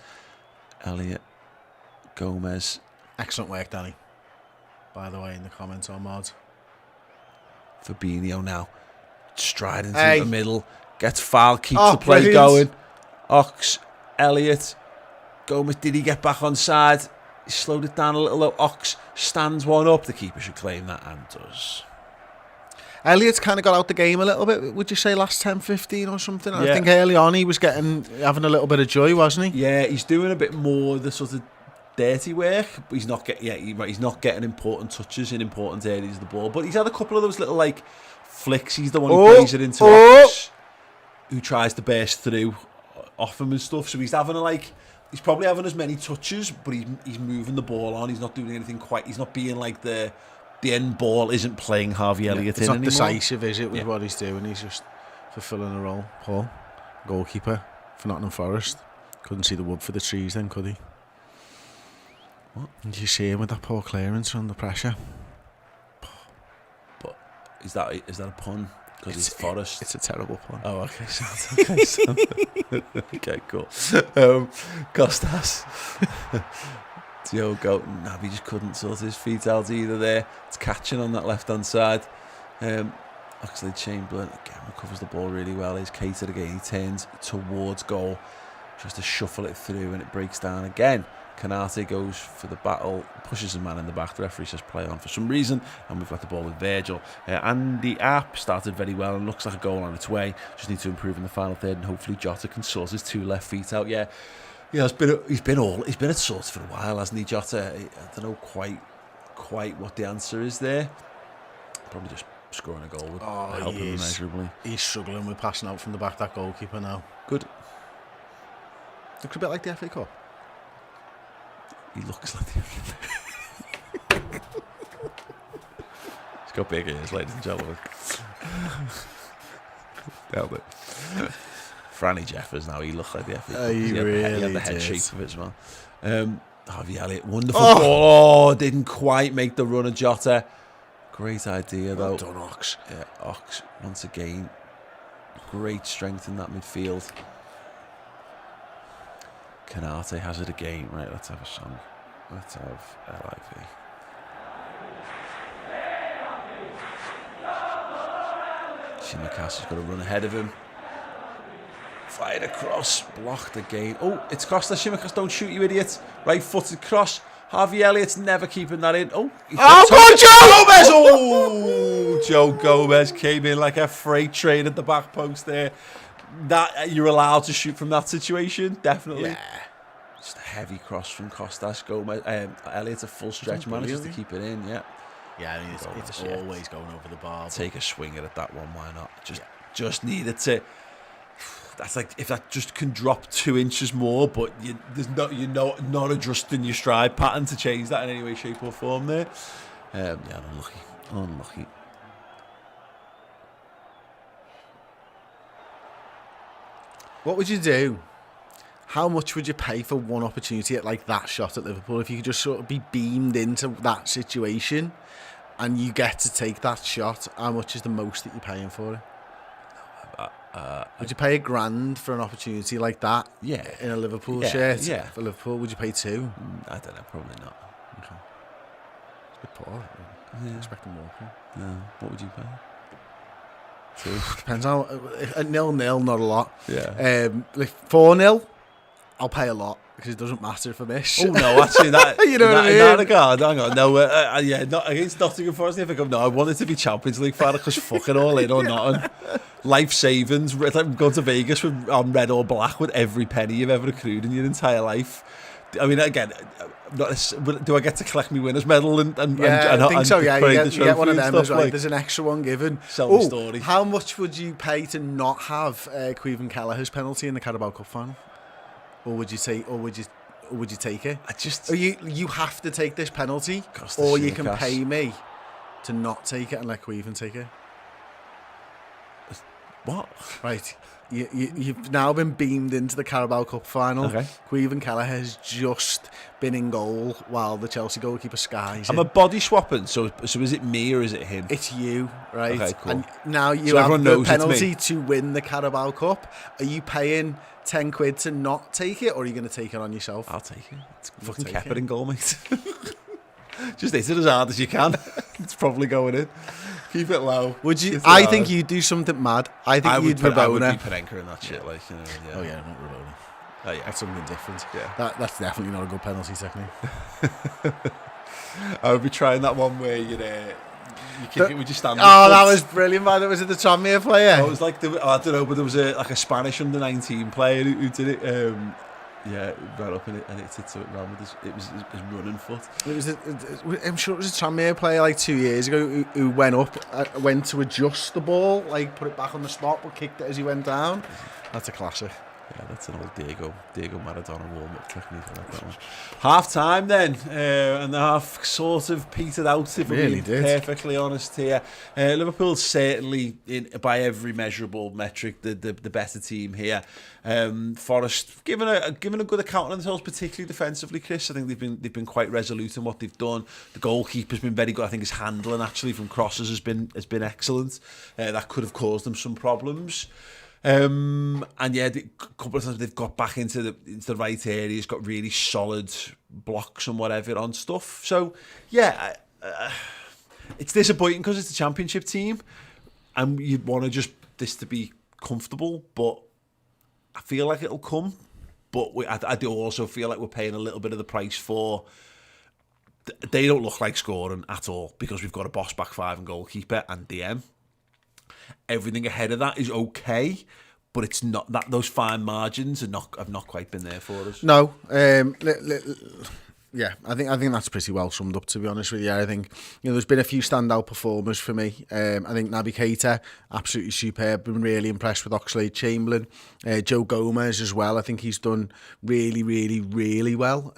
Elliott, Gomez. Excellent work, Danny. By the way, in the comments on Mod. Fabinho now. Striding through the middle. Gets fouled, keeps the play brilliant. going. Ox, Elliott. Gomez, did he get back on side? He slowed it down a little though. Ox stands one up. The keeper should claim that and does. Elliott's kind of got out the game a little bit, would you say, last 10, 15 or something? Yeah. I think early on he was having a little bit of joy, wasn't he? Yeah, he's doing a bit more the sort of dirty work, but he's not getting important touches in important areas of the ball. But he's had a couple of those little like flicks. He's the one who plays it into Ox, who tries to burst through off him and stuff. So he's probably having as many touches, but he's moving the ball on. He's not doing anything quite. He's not being like the end ball isn't playing Harvey Elliott in anymore. It's not decisive, is it, with what he's doing? He's just fulfilling a role. Paul, goalkeeper for Nottingham Forest. Couldn't see the wood for the trees then, could he? What? Did you see him with that poor clearance under pressure? But is that a pun? Because it's Forest. It's a terrible pun. Oh, okay. Okay, cool. Costas. Diogo, Naby just couldn't sort his feet out either there. It's catching on that left-hand side. Oxlade-Chamberlain, again, recovers the ball really well. He's catered again. He turns towards goal. Tries to shuffle it through and it breaks down again. Canate goes for the battle, pushes a man in the back. The referee says play on for some reason, and we've got the ball with Virgil. And the app started very well and looks like a goal on its way. Just need to improve in the final third, and hopefully Jota can sort his two left feet out. Yeah, he's been at sorts for a while, hasn't he, Jota? I don't know quite what the answer is there. Probably just scoring a goal would help him immeasurably. He's struggling with passing out from the back, that goalkeeper now. Good. Looks a bit like the FA Cup. He looks like the He's got big ears, ladies and gentlemen. Nailed it. Franny Jeffers now, he looked like the FA Cup. He had the head shape of it as well. Harvey Elliott, wonderful ball. Oh, didn't quite make the run of Jota. Great idea though. Well done, Ox. Yeah, Ox once again. Great strength in that midfield. Canate has it again. Right, let's have a song. Let's have LIV. Shimaka's got to run ahead of him. Fired across, blocked again. Oh, it's Costa. Shimikas, don't shoot, you idiot. Right-footed cross. Harvey Elliott's never keeping that in. Oh, Joe Gomez! Oh, Joe Gomez came in like a freight train at the back post there. That you're allowed to shoot from that situation, definitely. Yeah. Just a heavy cross from Costas. Gomez, Elliott's a full stretch, manages to keep it in. Yeah. Yeah, I mean, it's always going over the bar. Take a swing at that one. Why not? Just needed to. That's like if that just can drop 2 inches more, but you're not adjusting your stride pattern to change that in any way, shape, or form. There. Yeah, unlucky. What would you do? How much would you pay for one opportunity at like that shot at Liverpool if you could just sort of be beamed into that situation and you get to take that shot? How much is the most that you're paying for it? Would you pay £1,000 for an opportunity like that? Yeah. In a Liverpool shirt? Yeah. For Liverpool, would you pay 2? I don't know, probably not. Okay. It's a bit poor. Yeah. Expecting more. No. What would you pay? 2. Depends how. At 0-0, not a lot. Yeah. Like 4-0, I'll pay a lot because it doesn't matter if I miss. Oh no, actually that you know what I mean? In that regard, hang on, no, not against Nottingham Forest. If I go, no, I wanted to be Champions League final because fucking all in or nothing. Life savings. Like going to Vegas with red or black with every penny you've ever accrued in your entire life. I mean, again, do I get to collect my winners medal and I think so. Yeah, you get one of them as well. Like, there's an extra one given. Sell me story. How much would you pay to not have Caoimhin Kelleher's penalty in the Carabao Cup final? Or would you take? Or would you take it? Or you have to take this penalty, or you can pay me to not take it and let Caoimhin take it. What? Right. You've now been beamed into the Carabao Cup final. Okay. Caoimhin Kelleher has just been in goal while the Chelsea goalkeeper skies. I'm a body swapping, so is it me or is it him? It's you, right? Okay, cool. And now you so have the penalty to win the Carabao Cup. Are you paying £10 to not take it, or are you going to take it on yourself? I'll take it. It's fucking kept it in goal, mate. Just hit it as hard as you can. It's probably going in. Keep it low. Would you? I think you'd do something mad. I think you'd Rabona. I would be Panenka in that shit. Like, you know, yeah. Oh yeah, not Rabona. Oh yeah, That's something different. Yeah, That's definitely not a good penalty technique. I would be trying that one where you kick it with your standing. Oh, that was brilliant, man. That was the Tranmere player. Oh, it was like I don't know, but there was a Spanish under-19 player who did it. Yeah, right up in it, and it hit it round with his running foot. I'm sure it was a Tranmere player like 2 years ago who went up, went to adjust the ball, like put it back on the spot, but kicked it as he went down. That's a classic. Yeah, that's an old Diego Maradona warm-up technique. I like that one. Half time then, and the half sort of petered out, if really we're being perfectly honest here. Liverpool's certainly, by every measurable metric, the better team here. Forest given a good account of themselves, particularly defensively, Chris. I think they've been quite resolute in what they've done. The goalkeeper's been very good. I think his handling actually from crosses has been excellent. That could have caused them some problems. And yeah, a couple of times they've got back into the right areas, got really solid blocks and whatever on stuff. So yeah, it's disappointing because it's a championship team, and you'd want to just this to be comfortable. But I feel like it'll come. But I do also feel like we're paying a little bit of the price for. They don't look like scoring at all because we've got a boss back five and goalkeeper and DM. Everything ahead of that is okay, but it's not that those fine margins have not quite been there for us. No, yeah, I think that's pretty well summed up, to be honest with you. I think there's been a few standout performers for me. I think Naby Keita, absolutely superb. Been really impressed with Oxlade-Chamberlain, Joe Gomez as well. I think he's done really, really, really well.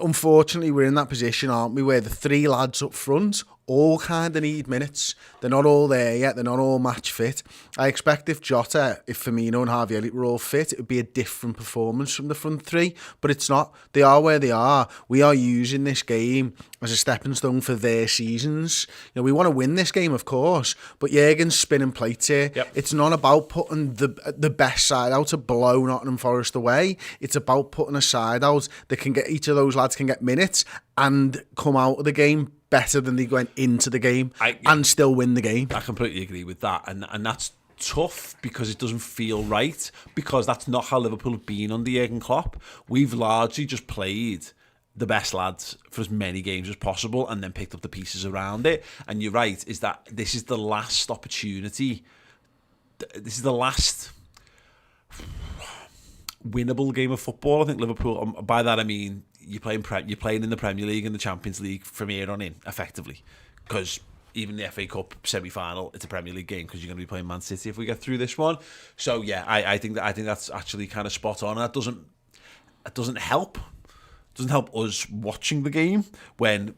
Unfortunately, we're in that position, aren't we, where the three lads up front all kind of need minutes. They're not all there yet. They're not all match fit. I expect if Jota, if Firmino and Harvey Elliott were all fit, it would be a different performance from the front three. But it's not. They are where they are. We are using this game as a stepping stone for their seasons. We want to win this game, of course, but Jurgen's spinning plates here. Yep. It's not about putting the best side out to blow Nottingham Forest away. It's about putting a side out that can get each of those lads can get minutes and come out of the game better than they went into the game and still win the game. I completely agree with that, and that's tough because it doesn't feel right, because that's not how Liverpool have been under Jurgen Klopp. We've largely just played the best lads for as many games as possible and then picked up the pieces around it. And you're right, is that this is the last opportunity. This is the last winnable game of football. I think Liverpool, by that I mean you're playing in the Premier League and the Champions League from here on in, effectively, because even the FA Cup semi-final, it's a Premier League game because you're going to be playing Man City if we get through this one. So yeah, I think that's actually kind of spot on. And that doesn't help. It doesn't help us watching the game when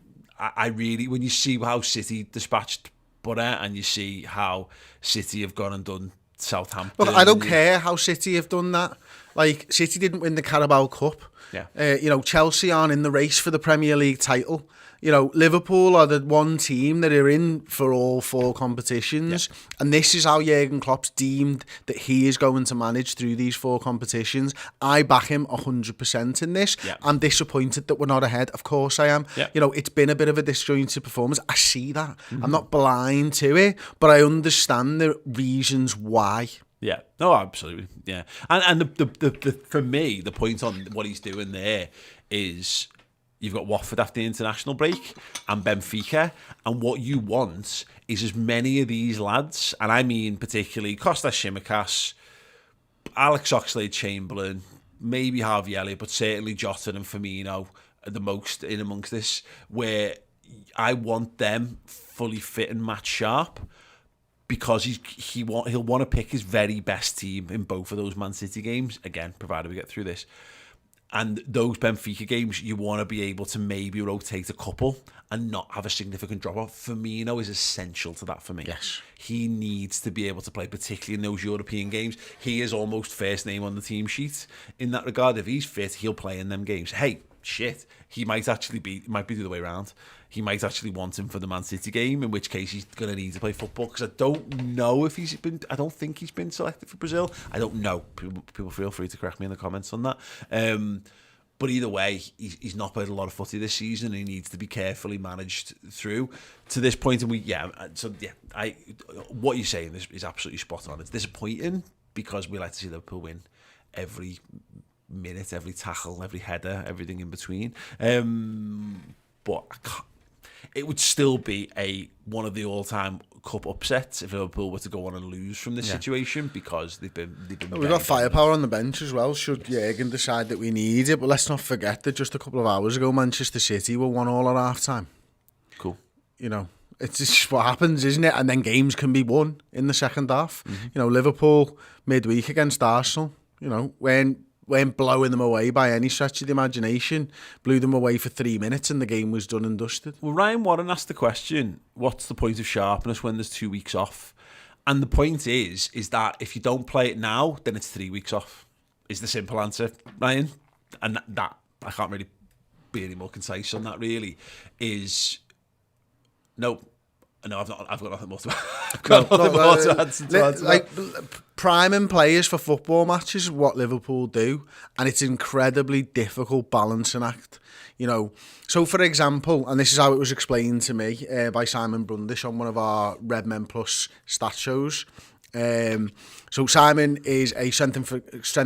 when you see how City dispatched Butter and you see how City have gone and done Southampton. Look, I don't care how City have done that. Like, City didn't win the Carabao Cup. Yeah. Chelsea aren't in the race for the Premier League title. Liverpool are the one team that are in for all four competitions. Yeah. And this is how Jurgen Klopp's deemed that he is going to manage through these four competitions. I back him 100% in this. Yeah. I'm disappointed that we're not ahead. Of course I am. Yeah. It's been a bit of a disjointed performance. I see that. Mm-hmm. I'm not blind to it, but I understand the reasons why. Yeah, no, absolutely, yeah, and the for me, the point on what he's doing there is you've got Watford after the international break and Benfica, and what you want is as many of these lads, and I mean particularly Kostas Tsimikas, Alex Oxlade-Chamberlain, maybe Harvey Elliott, but certainly Jota and Firmino are the most in amongst this, where I want them fully fit and match sharp. Because he'll want to pick his very best team in both of those Man City games, again, provided we get through this. And those Benfica games, you want to be able to maybe rotate a couple and not have a significant drop-off. Firmino is essential to that for me. Yes. He needs to be able to play, particularly in those European games. He is almost first name on the team sheet in that regard. If he's fit, he'll play in them games. Hey, shit, he might be the other way around. He might actually want him for the Man City game, in which case he's going to need to play football, because I don't know if I don't think he's been selected for Brazil. I don't know. People feel free to correct me in the comments on that. But either way, he's not played a lot of footy this season. He needs to be carefully managed through to this point. And what you're saying is absolutely spot on. It's disappointing because we like to see Liverpool win every minute, every tackle, every header, everything in between. But it would still be one of the all-time cup upsets if Liverpool were to go on and lose from this situation, because they've been. We've got firepower on the bench as well. Should Jurgen decide that we need it, but let's not forget that just a couple of hours ago, Manchester City were 1-1 at half-time. Cool. It's just what happens, isn't it? And then games can be won in the second half. Liverpool midweek against Arsenal. Weren't blowing them away by any stretch of the imagination. Blew them away for 3 minutes and the game was done and dusted. Well, Ryan Warren asked the question, what's the point of sharpness when there's 2 weeks off? And the point is that if you don't play it now, then it's 3 weeks off, is the simple answer, Ryan. And that I can't really be any more concise on that, really, is no, I've got nothing more to add. Priming players for football matches is what Liverpool do, and it's an incredibly difficult balancing act. So for example, and this is how it was explained to me by Simon Brundish on one of our Redmen Plus stat shows. So Simon is a strength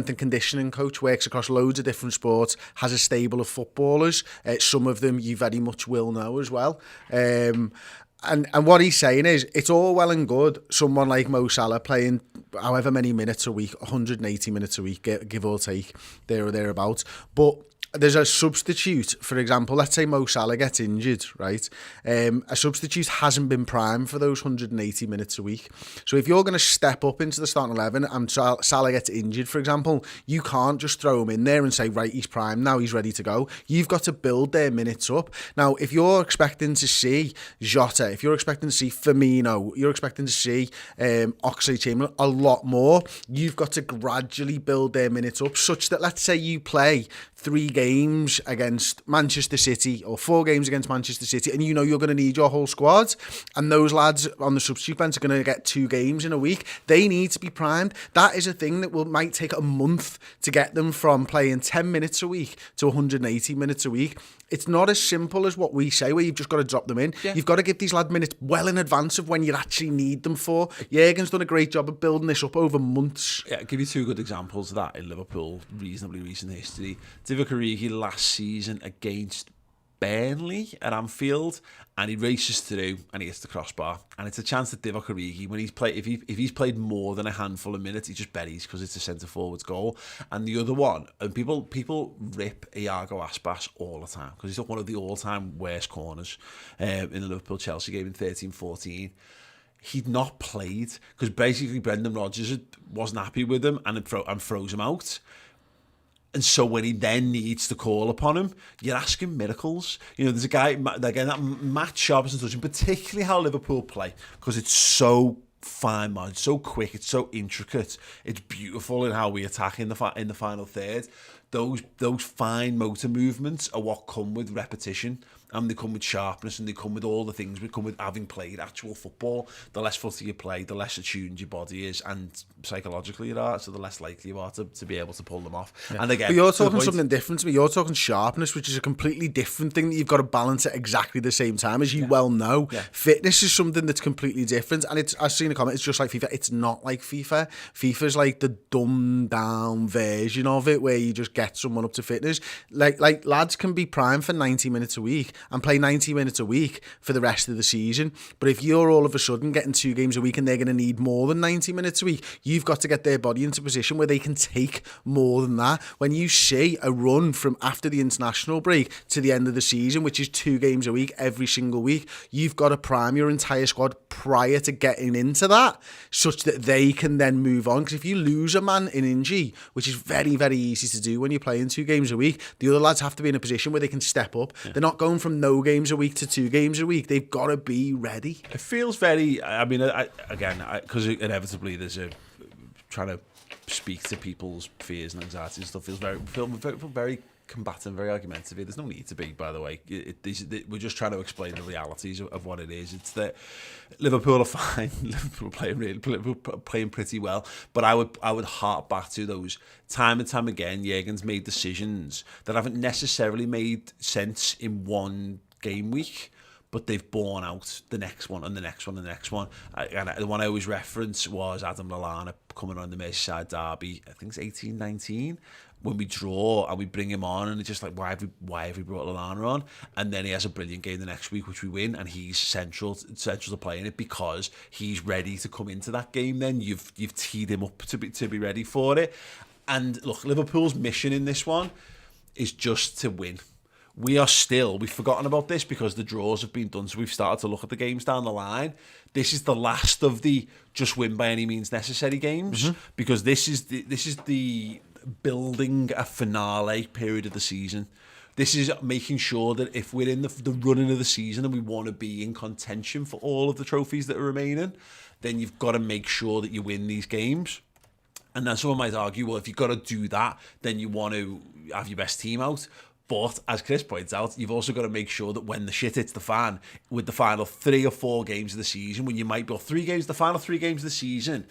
and conditioning coach, works across loads of different sports, has a stable of footballers. Some of them you very much will know as well. And what he's saying is, it's all well and good someone like Mo Salah playing however many minutes a week, 180 minutes a week, give or take, there or thereabouts. But there's a substitute, for example, let's say Mo Salah gets injured, right? A substitute hasn't been primed for those 180 minutes a week. So if you're going to step up into the starting 11 and Salah gets injured, for example, you can't just throw him in there and say, right, he's primed, now he's ready to go. You've got to build their minutes up. Now, if you're expecting to see Jota, if you're expecting to see Firmino, you're expecting to see Oxlade-Chamberlain a lot more, you've got to gradually build their minutes up such that, let's say you play 3 games against Manchester City or 4 games against Manchester City, and you're going to need your whole squad, and those lads on the substitute bench are going to get 2 games in a week. They need to be primed. That is a thing that might take a month to get them from playing 10 minutes a week to 180 minutes a week. It's not as simple as what we say, where you've just got to drop them in. Yeah. You've got to give these lads minutes well in advance of when you actually need them for. Jurgen's done a great job of building this up over months. Yeah, I'll give you 2 good examples of that in Liverpool reasonably recent history. Divock Origi last season against Burnley at Anfield, and he races through and he hits the crossbar, and it's a chance that Divock Origi, when if he's played more than a handful of minutes, he just buries because it's a centre forward's goal. And the other one, and people rip Iago Aspas all the time because he's one of the all-time worst corners in the Liverpool-Chelsea game in 13-14. He'd not played because basically Brendan Rodgers wasn't happy with him and froze him out. And so when he then needs to call upon him, you're asking miracles. There's a guy, again, that Matt Sharp's and touching, particularly how Liverpool play, because it's so fine, man. It's so quick. It's so intricate. It's beautiful in how we attack in the final third. Those fine motor movements are what come with repetition, and they come with sharpness, and they come with all the things that come with having played actual football. The less footy you play, the less attuned your body is, and psychologically you are, so the less likely you are to be able to pull them off. Yeah. And again, but you're talking something different to me. You're talking sharpness, which is a completely different thing that you've got to balance at exactly the same time, as you well know. Yeah. Fitness is something that's completely different, and I've seen a comment, it's just like FIFA. It's not like FIFA. FIFA's like the dumbed down version of it, where you just get someone up to fitness. Like lads can be primed for 90 minutes a week and play 90 minutes a week for the rest of the season. But if you're all of a sudden getting 2 games a week and they're going to need more than 90 minutes a week, you've got to get their body into a position where they can take more than that. When you see a run from after the international break to the end of the season, which is 2 games a week every single week, you've got to prime your entire squad prior to getting into that, such that they can then move on. Because if you lose a man in injury, which is very, very easy to do when you're playing 2 games a week, the other lads have to be in a position where they can step up. Yeah. They're not going from no games a week to 2 games a week. They've got to be ready. It feels very, because inevitably there's trying to speak to people's fears and anxieties and stuff, feel very combating, very argumentative here. There's no need to be, by the way. We're just trying to explain the realities of what it is. It's that Liverpool are fine. Liverpool playing pretty well, but I would hark back to those time and time again. Jurgen's made decisions that haven't necessarily made sense in one game week, but they've borne out the next one and the next one and the next one. And the one I always reference was Adam Lallana coming on the Merseyside derby, I think it's 18-19, when we draw and we bring him on, and it's just like, why have we brought Lallana on? And then he has a brilliant game the next week, which we win, and he's central to playing it because he's ready to come into that game. Then you've teed him up to be ready for it. And look, Liverpool's mission in this one is just to win. We've forgotten about this because the draws have been done, so we've started to look at the games down the line. This is the last of the just win by any means necessary games, because this is the building a finale period of the season. This is making sure that if we're in the running of the season and we want to be in contention for all of the trophies that are remaining, then you've got to make sure that you win these games. And then someone might argue, well, if you've got to do that, then you want to have your best team out. But as Chris points out, you've also got to make sure that when the shit hits the fan with the final 3 or 4 games of the season, when you might be the final 3 games of the season,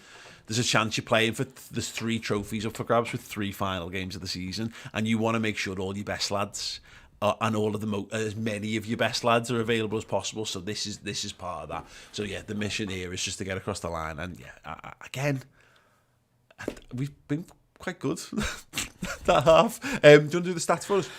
there's a chance you're playing for there's 3 trophies up for grabs with 3 final games of the season, and you want to make sure all your best lads and all of as many of your best lads are available as possible. So this is part of that. So yeah, the mission here is just to get across the line, and yeah, again, we've been quite good that half. Do you want to do the stats for us?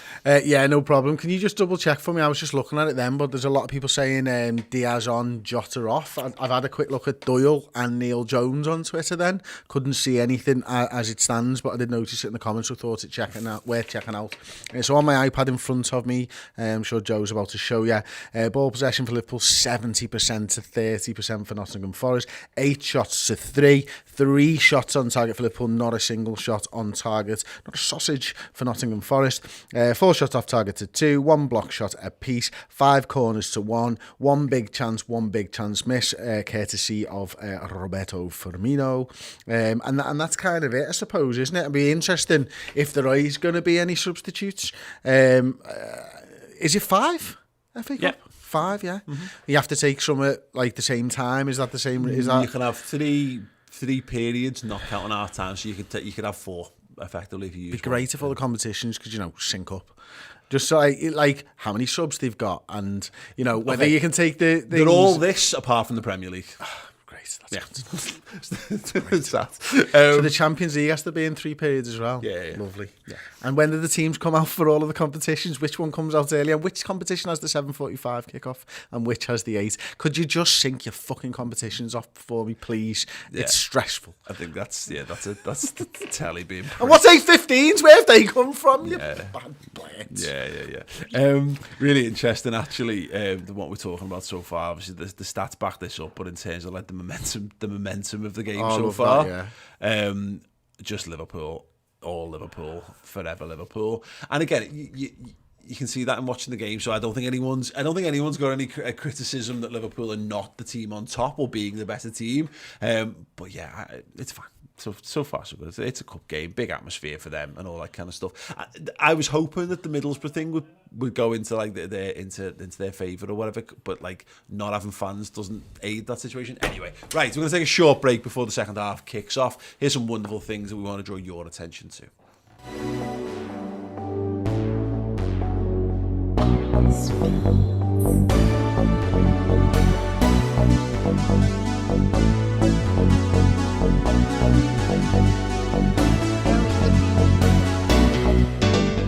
Yeah, no problem. Can you just double check for me? I was just looking at it then, but there's a lot of people saying Diaz on, Jota off. I've had a quick look at Doyle and Neil Jones on Twitter then. Couldn't see anything as it stands, but I did notice it in the comments, so thought worth checking out. So on my iPad in front of me, I'm sure Joe's about to show you, ball possession for Liverpool 70% to 30% for Nottingham Forest, 8 shots to 3 shots on target for Liverpool, not a single shot on target, not a sausage for Nottingham Forest, 4 shots off target to 2, 1 block shot apiece, 5 corners to 1 big chance miss, courtesy of Roberto Firmino, and that's kind of it, I suppose, isn't it? It'd be interesting if there is going to be any substitutes. Is it 5? I think. Yeah. 5, yeah. Mm-hmm. You have to take some at like the same time. Is that the same? Is that? You can have three periods, not counting half time, so you could have 4 effectively if you use. It'd be great if all the competitions could, sync up. Just so like how many subs they've got, and whether you can take the. They're all this apart from the Premier League. Great. That's so the Champions League has to be in 3 periods as well. Yeah. Lovely. Yeah. And when do the teams come out for all of the competitions? Which one comes out earlier? Which competition has the 7:45 kickoff and which has the 8? Could you just sync your fucking competitions off for me, please? Yeah. It's stressful. I think that's the telly being. And what's 8:15s? Where have they come from? Yeah. You bad blades. Yeah. Really interesting, actually. What we're talking about so far. Obviously, the stats back this up, but in terms of like the momentum of the game so far, just Liverpool. All Liverpool, forever Liverpool. And again, you can see that in watching the game. So I don't think anyone's got any criticism that Liverpool are not the team on top or being the better team. But yeah, it's fine. So far so good. It's a cup game, big atmosphere for them, and all that kind of stuff. I was hoping that the Middlesbrough thing would go into like into their favour or whatever, but like not having fans doesn't aid that situation. Anyway, right, we're going to take a short break before the second half kicks off. Here's some wonderful things that we want to draw your attention to.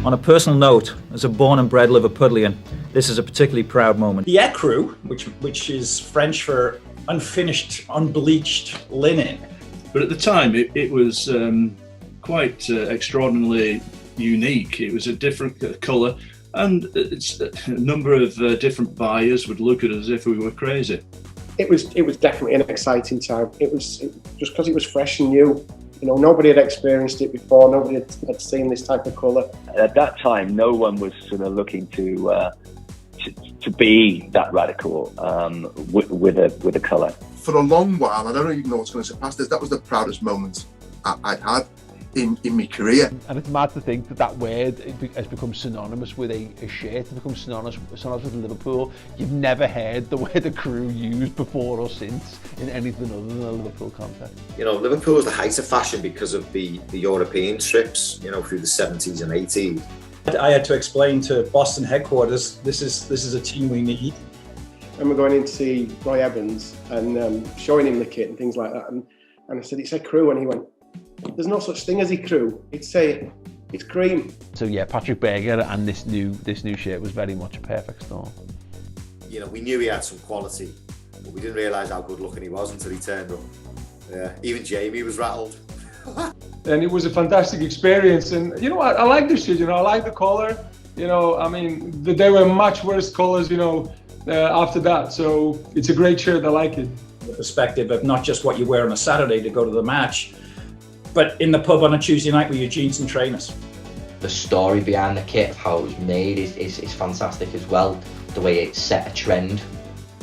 On a personal note, as a born and bred Liverpudlian, this is a particularly proud moment. The écru, which is French for unfinished, unbleached linen. But at the time, it was quite extraordinarily unique. It was a different colour, and a number of different buyers would look at us as if we were crazy. It was definitely an exciting time. It was just because it was fresh and new. Nobody had experienced it before. Nobody had seen this type of colour. At that time, no one was sort of looking to be that radical with a colour. For a long while, I don't even know what's going to surpass this. That was the proudest moment I'd had. in my career. And it's mad to think that word has become synonymous with a shirt. It's become synonymous with Liverpool. You've never heard the word the crew used before or since in anything other than a Liverpool context. You know, Liverpool was the height of fashion because of the European trips, you know, through the 70s and 80s. I had to explain to Boston headquarters, this is a team we need. And we're going in to see Roy Evans and showing him the kit and things like that. And I said, it's a crew. And he went, there's no such thing as a crew. It's cream. So yeah, Patrick Berger and this new shirt was very much a perfect storm. You know, we knew he had some quality, but we didn't realise how good looking he was until he turned up. Yeah, even Jamie was rattled. And it was a fantastic experience. And, you know, I like this shit, you know, I like the colour. You know, I mean, there were much worse colours, you know, after that. So it's a great shirt, I like it. The perspective of not just what you wear on a Saturday to go to the match, but in the pub on a Tuesday night with your jeans and trainers. The story behind the kit, how it was made, is fantastic as well. The way it set a trend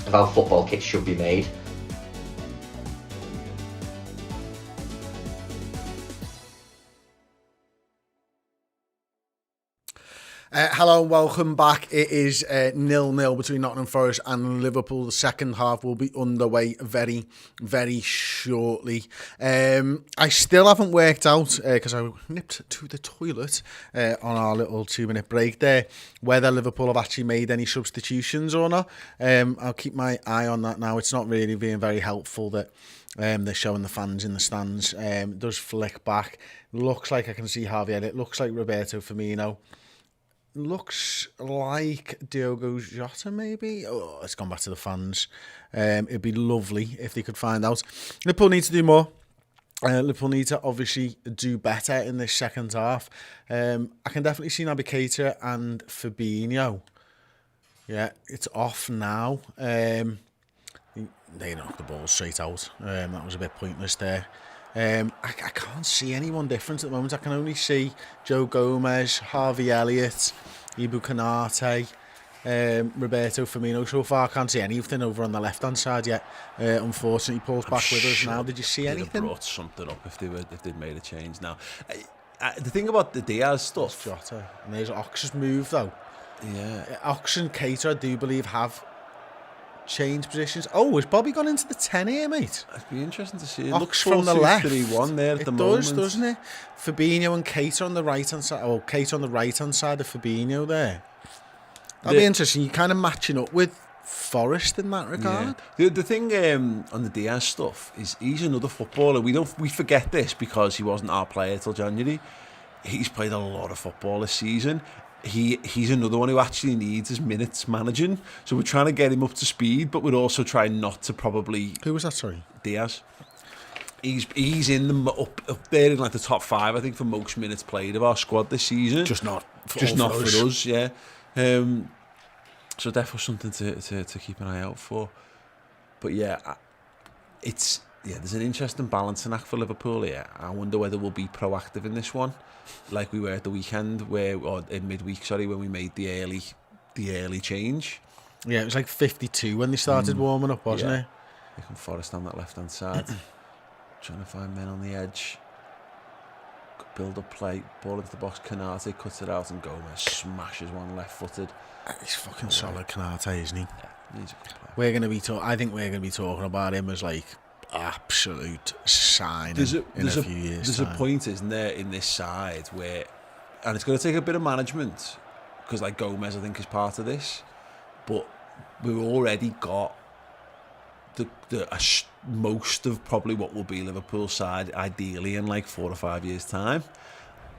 of how football kits should be made. Hello and welcome back. It is 0-0 between Nottingham Forest and Liverpool. The second half will be underway very, very shortly. I still haven't worked out, because I nipped to the toilet on our little 2-minute break there, whether Liverpool have actually made any substitutions or not. I'll keep my eye on that now. It's not really being very helpful that they're showing the fans in the stands. It does flick back. Looks like I can see Harvey Elliott. Looks like Roberto Firmino. Looks like Diogo Jota, maybe. Oh, it's gone back to the fans. It'd be lovely if they could find out. Liverpool need to do more. Liverpool need to obviously do better in this second half. I can definitely see Naby Keita and Fabinho. Yeah, it's off now. They knocked the ball straight out. That was a bit pointless there. I can't see anyone different at the moment. I can only see Joe Gomez, Harvey Elliott, Ibu Konate, Roberto Firmino. So far, I can't see anything over on the left-hand side yet. Unfortunately, Paul's back with us now. Did you see anything? They'd have brought something up if they'd made a change now. The thing about the Diaz stuff... Jota. And there's Ox's move, though. Yeah. Ox and Keita, I do believe, have... change positions. Oh, has Bobby gone into the 10 here, mate? It'd be interesting to see. It Ox looks from the left. 4-2-3-1 there at the moment. It does, doesn't it? Fabinho and Keita on the right-hand side. Oh, Keita on the right-hand side of Fabinho there. That'd be interesting. You're kind of matching up with Forest in that regard. Yeah. The thing on the Diaz stuff is he's another footballer. We forget this because he wasn't our player till January. He's played a lot of football this season. He's another one who actually needs his minutes managing. So we're trying to get him up to speed, but we're also trying not to probably... Who was that, sorry? Diaz. He's in the up there in like the top 5, I think, for most minutes played of our squad this season. Just not for us, yeah. So definitely something to keep an eye out for. But yeah, there's an interesting balancing act for Liverpool here. I wonder whether we'll be proactive in this one, like we were at the weekend, or in midweek, when we made the early change. Yeah, it was like 52 when they started warming up, wasn't it? They can Forest on that left-hand side, trying to find men on the edge. Build up play, ball into the box, Konate cuts it out and Gomez smashes one left-footed. He's fucking solid, Konate, isn't he? Yeah, he's a good player. I think we're going to be talking about him as like absolute sign in a few years. There's a point, isn't there, in this side where, and it's going to take a bit of management because like Gomez, I think, is part of this, but we've already got most of probably what will be Liverpool's side ideally in like 4 or 5 years' time,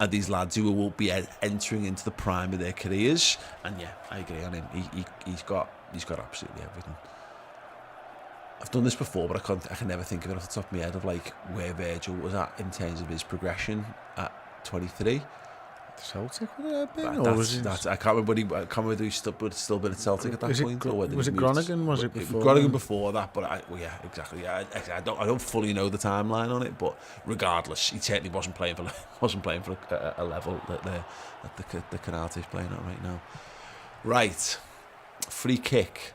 and these lads who will be entering into the prime of their careers. And yeah, I agree on him. He's got absolutely everything. I've done this before, but I can never think of it off the top of my head of like where Virgil was at in terms of his progression at 23. Celtic would it have been? I can't remember whether he's still been at Celtic at that point. Was it Groningen? Was it before? Groningen before that, but yeah, exactly. Yeah, I don't fully know the timeline on it, but regardless, he certainly wasn't playing for a level that the Konate's playing at right now. Right, free kick.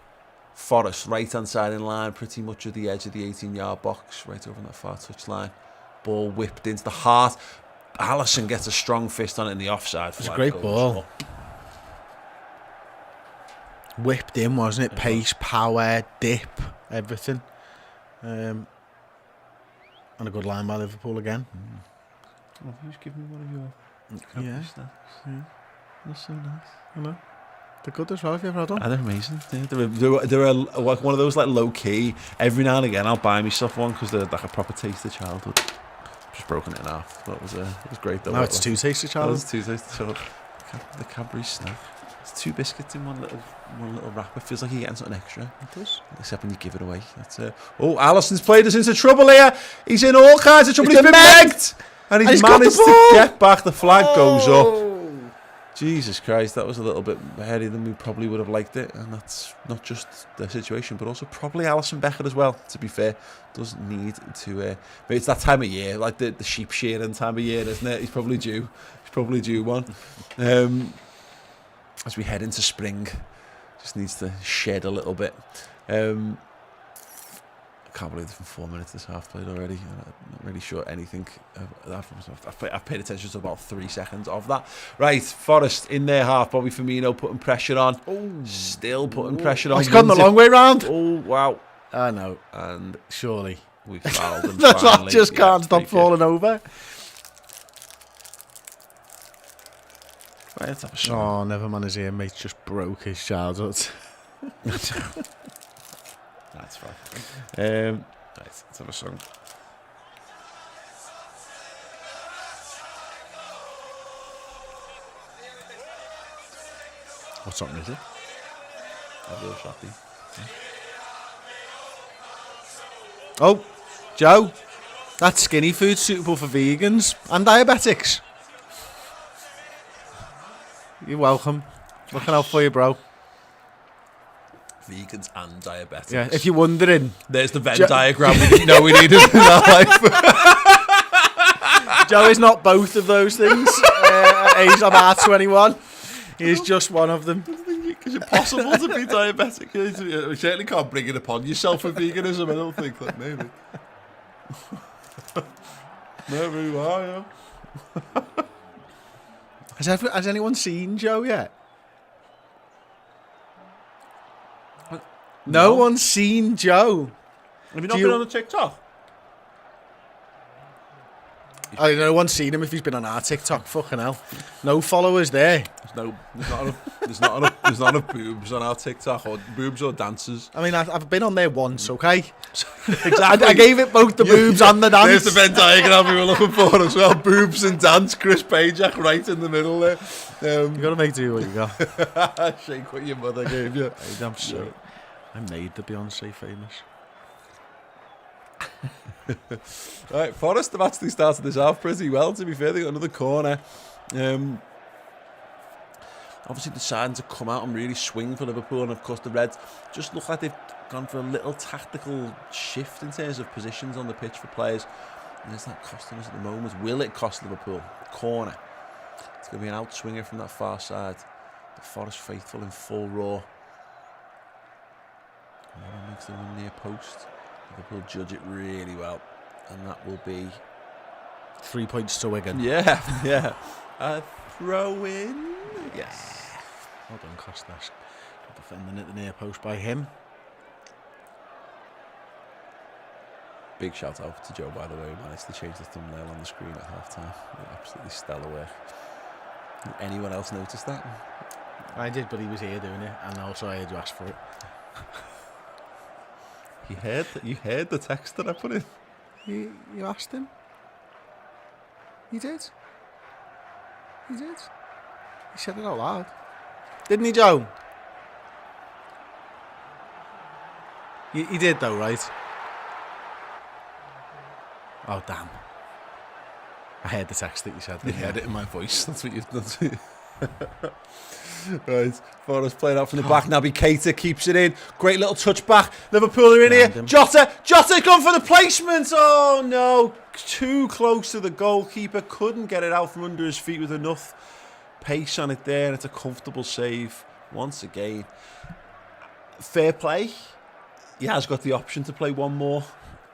Forest, right hand side in line, pretty much at the edge of the 18-yard box, right over on that far touch line. Ball whipped into the heart. Alisson gets a strong fist on it in the offside. It's a great ball. Whipped in, wasn't it? Pace, power, dip, everything. And a good line by Liverpool again. Oh, who's giving me one of your snacks? Yeah. That's so nice. I know. They're good as well, if you ever had one. They're amazing. They're like one of those like low key. Every now and again, I'll buy myself one because they're like a proper taste of childhood. Just broken it in half. But it was great though. Now it's two tastes of childhood. It's two tastes of childhood. The Cadbury snack. It's 2 biscuits in one little wrapper. Feels like you're getting something extra. It does. Except when you give it away. That's Oh, Alisson's played us into trouble here. He's in all kinds of trouble. He's been megged. And he's managed to get back. The flag goes up. Jesus Christ, that was a little bit headier than we probably would have liked it. And that's not just the situation, but also probably Alisson Becker as well, to be fair. Doesn't need to... but it's that time of year, like the sheep shearing time of year, isn't it? He's probably due. He's probably due one. As we head into spring, just needs to shed a little bit. I can't believe it's been 4 minutes this half played already. I'm not really sure anything. I've paid attention to about 3 seconds of that. Right, Forest in their half. Bobby Firmino putting pressure on. Still putting pressure on. He's gone the long way round. Oh, wow. I know. And surely. We fouled him. That's why I just can't stop falling over. Right, let's have a shot. Oh, never mind, his earmate just broke his childhood. That's fine. Right, let's have a song. What song is it? A real shoppy. Oh, Joe, that's skinny food suitable for vegans and diabetics. You're welcome. Looking out for you, bro. Vegans and diabetics. Yeah, if you're wondering. There's the Venn diagram we didn't know we needed in our life. Joe is not both of those things. He's about 21. He's just one of them. Is it possible to be diabetic? You certainly can't bring it upon yourself for veganism, I don't think. That maybe. Maybe you are, yeah. Has anyone seen Joe yet? No one's seen Joe. Have you not been on the TikTok? No one's seen him if he's been on our TikTok. Fucking hell. No followers there. There's not enough boobs on our TikTok, or boobs or dancers. I mean, I've been on there once, okay? Exactly. I gave it both the boobs and the dance. There's the Venn diagram we were looking for as well. Boobs and dance. Chris Pajak right in the middle there. You got to make do what you got. Shake what your mother gave you. I'm sure. I made the Beyonce famous. Right, Forest have actually started this half pretty well, to be fair. They got another corner. Obviously deciding to come out and really swing for Liverpool, and of course the Reds just look like they've gone for a little tactical shift in terms of positions on the pitch for players. And is that costing us at the moment? Will it cost Liverpool? Corner. It's going to be an outswinger from that far side. The Forest faithful in full roar. And makes the one near post. Liverpool judge it really well, and that will be 3 points to Wigan. Yeah. A throw in. Yes. Well done, Costas. Defending at the near post by him. Big shout out to Joe, by the way, who managed to change the thumbnail on the screen at half time. Absolutely stellar work. Did anyone else notice that? I did, but he was here doing it, and also I had to ask for it. You heard the text that I put in? You asked him? You did? He did? He said it out loud. Didn't he, Joe? He did though, right? Oh, damn. I heard the text that you said. You heard it in my voice. That's what you've done. Right, Forest playing out from the back. Naby Keita keeps it in. Great little touch back. Liverpool are in here. Jota's gone for the placement. Oh no, too close to the goalkeeper. Couldn't get it out from under his feet with enough pace on it there, and it's a comfortable save once again. Fair play. He has got the option to play one more.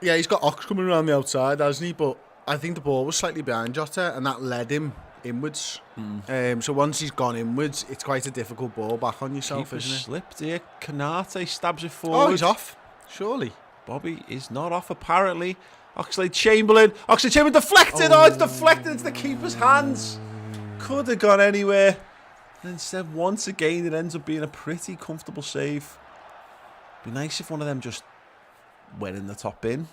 Yeah, he's got Ox coming around the outside, hasn't he? But I think the ball was slightly behind Jota, and that led him inwards. So once he's gone inwards, it's quite a difficult ball back on yourself, Keeper isn't it? slipped here. Canate stabs it forward. Oh, he's off. Surely. Bobby is not off, apparently. Oxlade-Chamberlain deflected. Oh, it's deflected into the keeper's hands. Could have gone anywhere. And instead, once again, it ends up being a pretty comfortable save. Be nice if one of them just went in the top bin.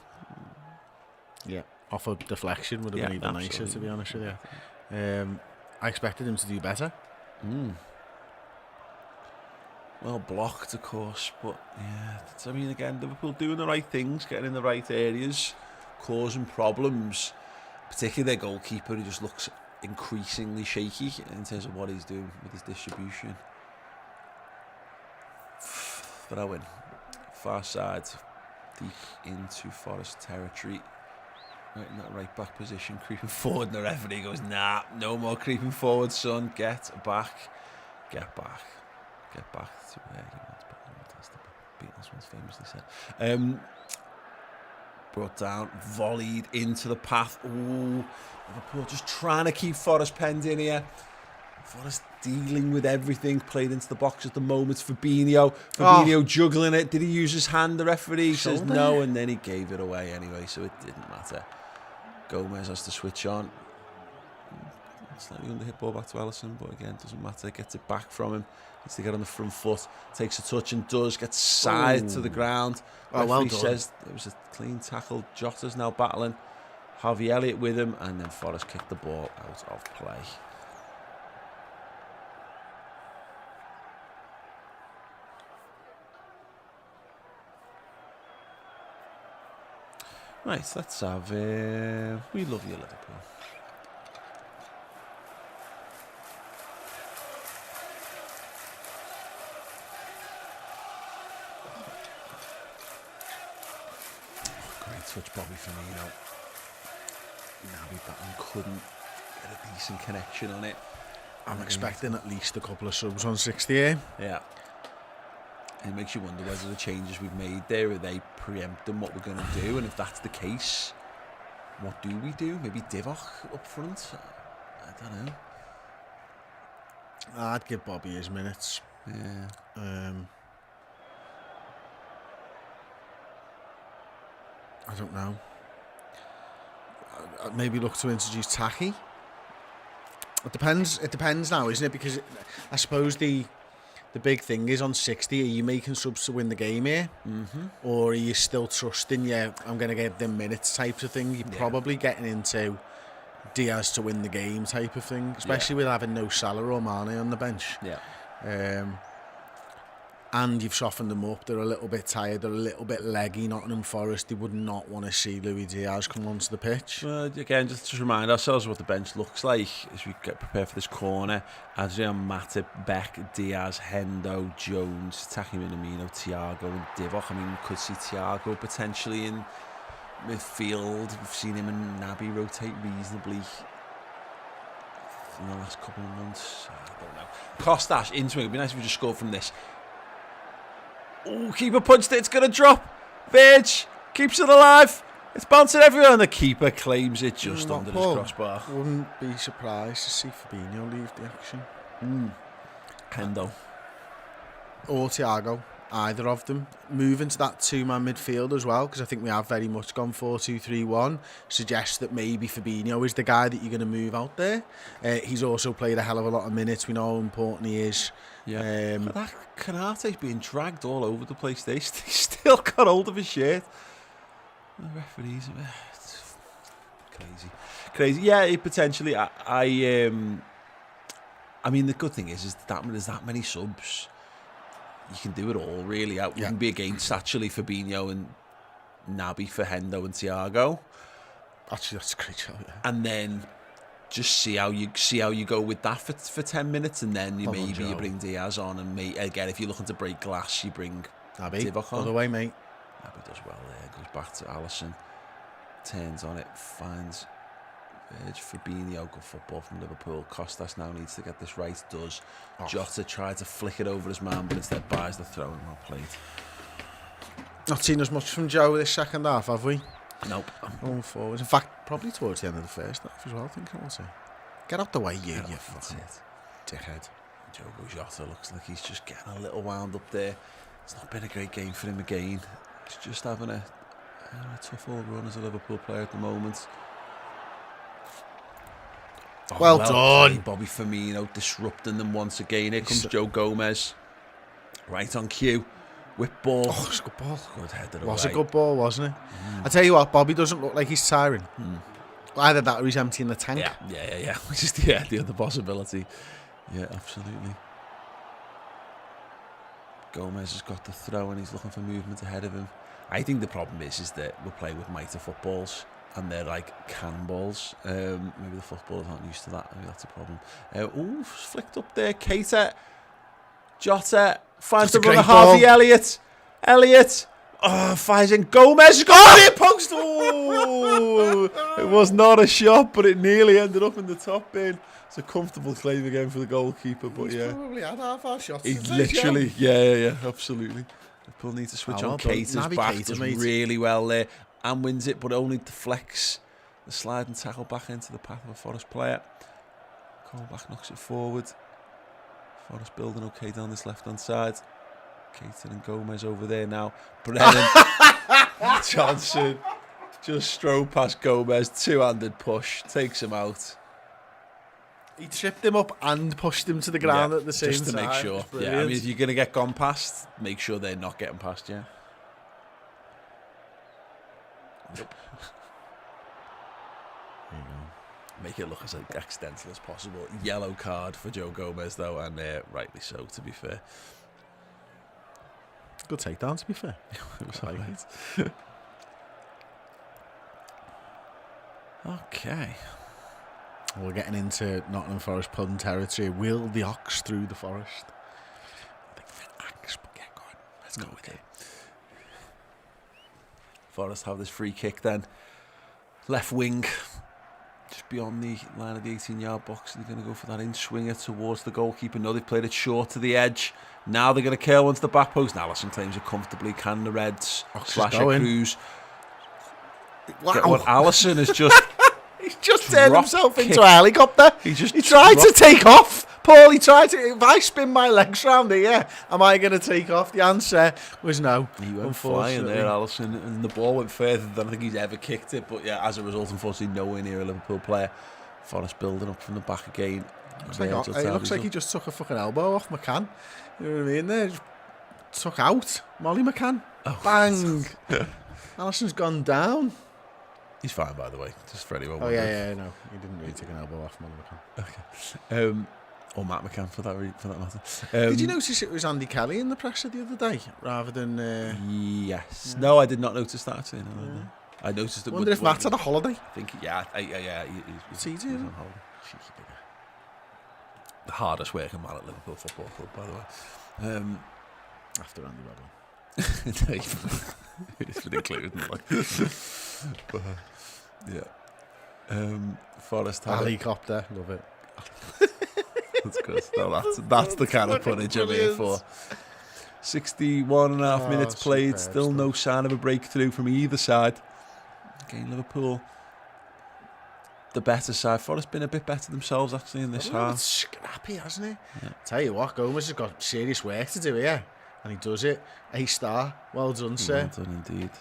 Yeah, off a deflection would have been even nicer, to be honest with you. I expected him to do better. Well blocked, of course, but yeah, I mean, again, Liverpool doing the right things, getting in the right areas, causing problems, particularly their goalkeeper, who just looks increasingly shaky in terms of what he's doing with his distribution. Throw in, far side, deep into Forest territory, right in that right back position, creeping forward, and the referee goes, nah, no more creeping forward, son, get back. Get back to where you want to be. That's the Beatles once famously said. Brought down, volleyed into the path. Ooh, Liverpool just trying to keep Forest penned in here. Forest dealing with everything, played into the box at the moment. Fabinho juggling it. Did he use his hand? The referee says no, and then he gave it away anyway, so it didn't matter. Gomez has to switch on. Slightly under hit ball back to Alisson, but again, doesn't matter. Gets it back from him. Needs to get on the front foot. Takes a touch and does. Gets side to the ground. Oh, well done. Says it was a clean tackle. Jota's now battling. Harvey Elliott with him, and then Forrest kicked the ball out of play. Right, let's have We Love You, Liverpool. Touch Bobby Firmino. Naby Batten couldn't get a decent connection on it. I'm expecting at least a couple of subs on 60 here. Yeah. It makes you wonder whether the changes we've made there, are they preempting what we're going to do? And if that's the case, what do we do? Maybe Divock up front? I don't know. I'd give Bobby his minutes. Yeah. I don't know. I'd maybe look to introduce Taki. It depends now, isn't it? Because I suppose the big thing is on 60, are you making subs to win the game here? Or are you still trusting, I'm going to get them minutes type of thing? You're probably getting into Diaz to win the game type of thing, especially with having no Salah or Mane on the bench. Yeah. And you've softened them up. They're a little bit tired. They're a little bit leggy. Nottingham Forest, they would not want to see Luis Diaz come onto the pitch. Again, just to remind ourselves what the bench looks like as we get prepared for this corner. Adrian, Matip, Beck, Diaz, Hendo, Jones, Taki Minamino, Thiago and Divock. I mean, we could see Thiago potentially in midfield. We've seen him and Naby rotate reasonably in the last couple of months. I don't know. Kostas into it. It'd be nice if we just scored from this. Oh, keeper punched it. It's going to drop. Verge keeps it alive. It's bouncing everywhere, and the keeper claims it just under his crossbar. Wouldn't be surprised to see Fabinho leave the action. Hendo. Or Thiago. Either of them. Move into that two-man midfield as well, because I think we have very much gone 4-2-3-1. Suggests that maybe Fabinho is the guy that you're going to move out there. He's also played a hell of a lot of minutes. We know how important he is. Yeah. That Kanate's being dragged all over the place. They still got hold of his shirt. The referees, it's crazy. Yeah, potentially. I mean, the good thing is that there's that many subs. You can do it all, really. It wouldn't be against actually Fabinho and Naby for Hendo and Thiago. Actually, that's a great show. Yeah. And then just see how you go with that for 10 minutes, and then you bring Diaz on, and again, if you're looking to break glass, you bring Divock on. Other way, mate. Naby does well there. Goes back to Alisson, turns on it, finds Fabinho. Good football from Liverpool. Kostas now needs to get this right. Does. Jota tried to flick it over his man, but instead buys the throw and well played. Not seen as much from Joe this second half, have we? Nope. Going forwards. In fact, probably towards the end of the first half as well, I think I will say. Get out the way, you fucking dickhead. Diogo Jota looks like he's just getting a little wound up there. It's not been a great game for him again. He's just having a tough old run as a Liverpool player at the moment. Well done. Played. Bobby Firmino disrupting them once again. Here comes Joe Gomez. Right on cue. Whip ball. Oh, it's a good ball. Good header away. Was a good ball, wasn't it? I tell you what, Bobby doesn't look like he's tiring. Either that or he's emptying the tank. Yeah. Which is the other possibility. Yeah, absolutely. Gomez has got the throw and he's looking for movement ahead of him. I think the problem is that we're playing with mitre footballs and they're like cannonballs. Maybe the footballers aren't used to that. Maybe that's a problem. Flicked up there. Keita. Jota finds the runner. Harvey Elliott. Fires in. Gomez has got it. Post. Oh, it was not a shot, but it nearly ended up in the top bin. It's a comfortable claim again for the goalkeeper, but He's probably had half our shots. He's literally, yeah, absolutely. Liverpool need to switch on. Keita's back, does really well there, and wins it, but only deflects the slide and tackle back into the path of a Forest player. Colback knocks it forward. Forest building okay down this left-hand side. Keita and Gomez over there now. Brennan Johnson just strode past Gomez, two-handed push, takes him out. He tripped him up and pushed him to the ground at the same time. Just to make sure. Yeah, I mean, if you're going to get gone past, make sure they're not getting past you. Make it look as accidental as possible. Yellow card for Joe Gomez, though, and rightly so, to be fair. Good takedown, to be fair. It was all right. Okay. We're getting into Nottingham Forest pun territory. Wheel the ox through the forest. I think the axe, but get going. Let's go with it. Forest have this free kick then. Left wing. Just beyond the line of the 18-yard box. They're going to go for that in-swinger towards the goalkeeper. No, they've played it short to the edge. Now they're going to curl onto the back post. Now Alisson claims it comfortably. Can the Reds slash a Cruz? Wow. Get what Alisson has just... He's just turned himself into a helicopter. He tried to take off. Paul, he tried to... If I spin my legs round here, am I going to take off? The answer was no. He went flying there, Alisson, and the ball went further than I think he's ever kicked it. But yeah, as a result, unfortunately, nowhere near a Liverpool player. Forest building up from the back again. It looks like he just took a fucking elbow off McCann. You know what I mean? There, took out Molly McCann. Oh, bang! Alisson's gone down. He's fine, by the way. Just for anyone. Oh yeah, no, he didn't really take an elbow off Molly McCann. Okay. Or Matt McCann for that matter. Did you notice it was Andy Kelly in the presser the other day rather than? Yes. Yeah. No, I did not notice that. Actually, no. I noticed it. Wonder if Matt's on a holiday. I think. Yeah. He's on holiday. The hardest working man at Liverpool Football Club, by the way. After Andy Robbie. It's been included, but, yeah. Forest had helicopter, love it. That's good. No, that's the kind of footage I'm here for. 61.5 minutes played. Still no sign of a breakthrough from either side. Again, Liverpool, the better side. Forest been a bit better themselves actually in this half. It's scrappy, hasn't he? Yeah. Tell you what, Gomez has got serious work to do here, and he does it. A-star. Well done, sir. Well done indeed.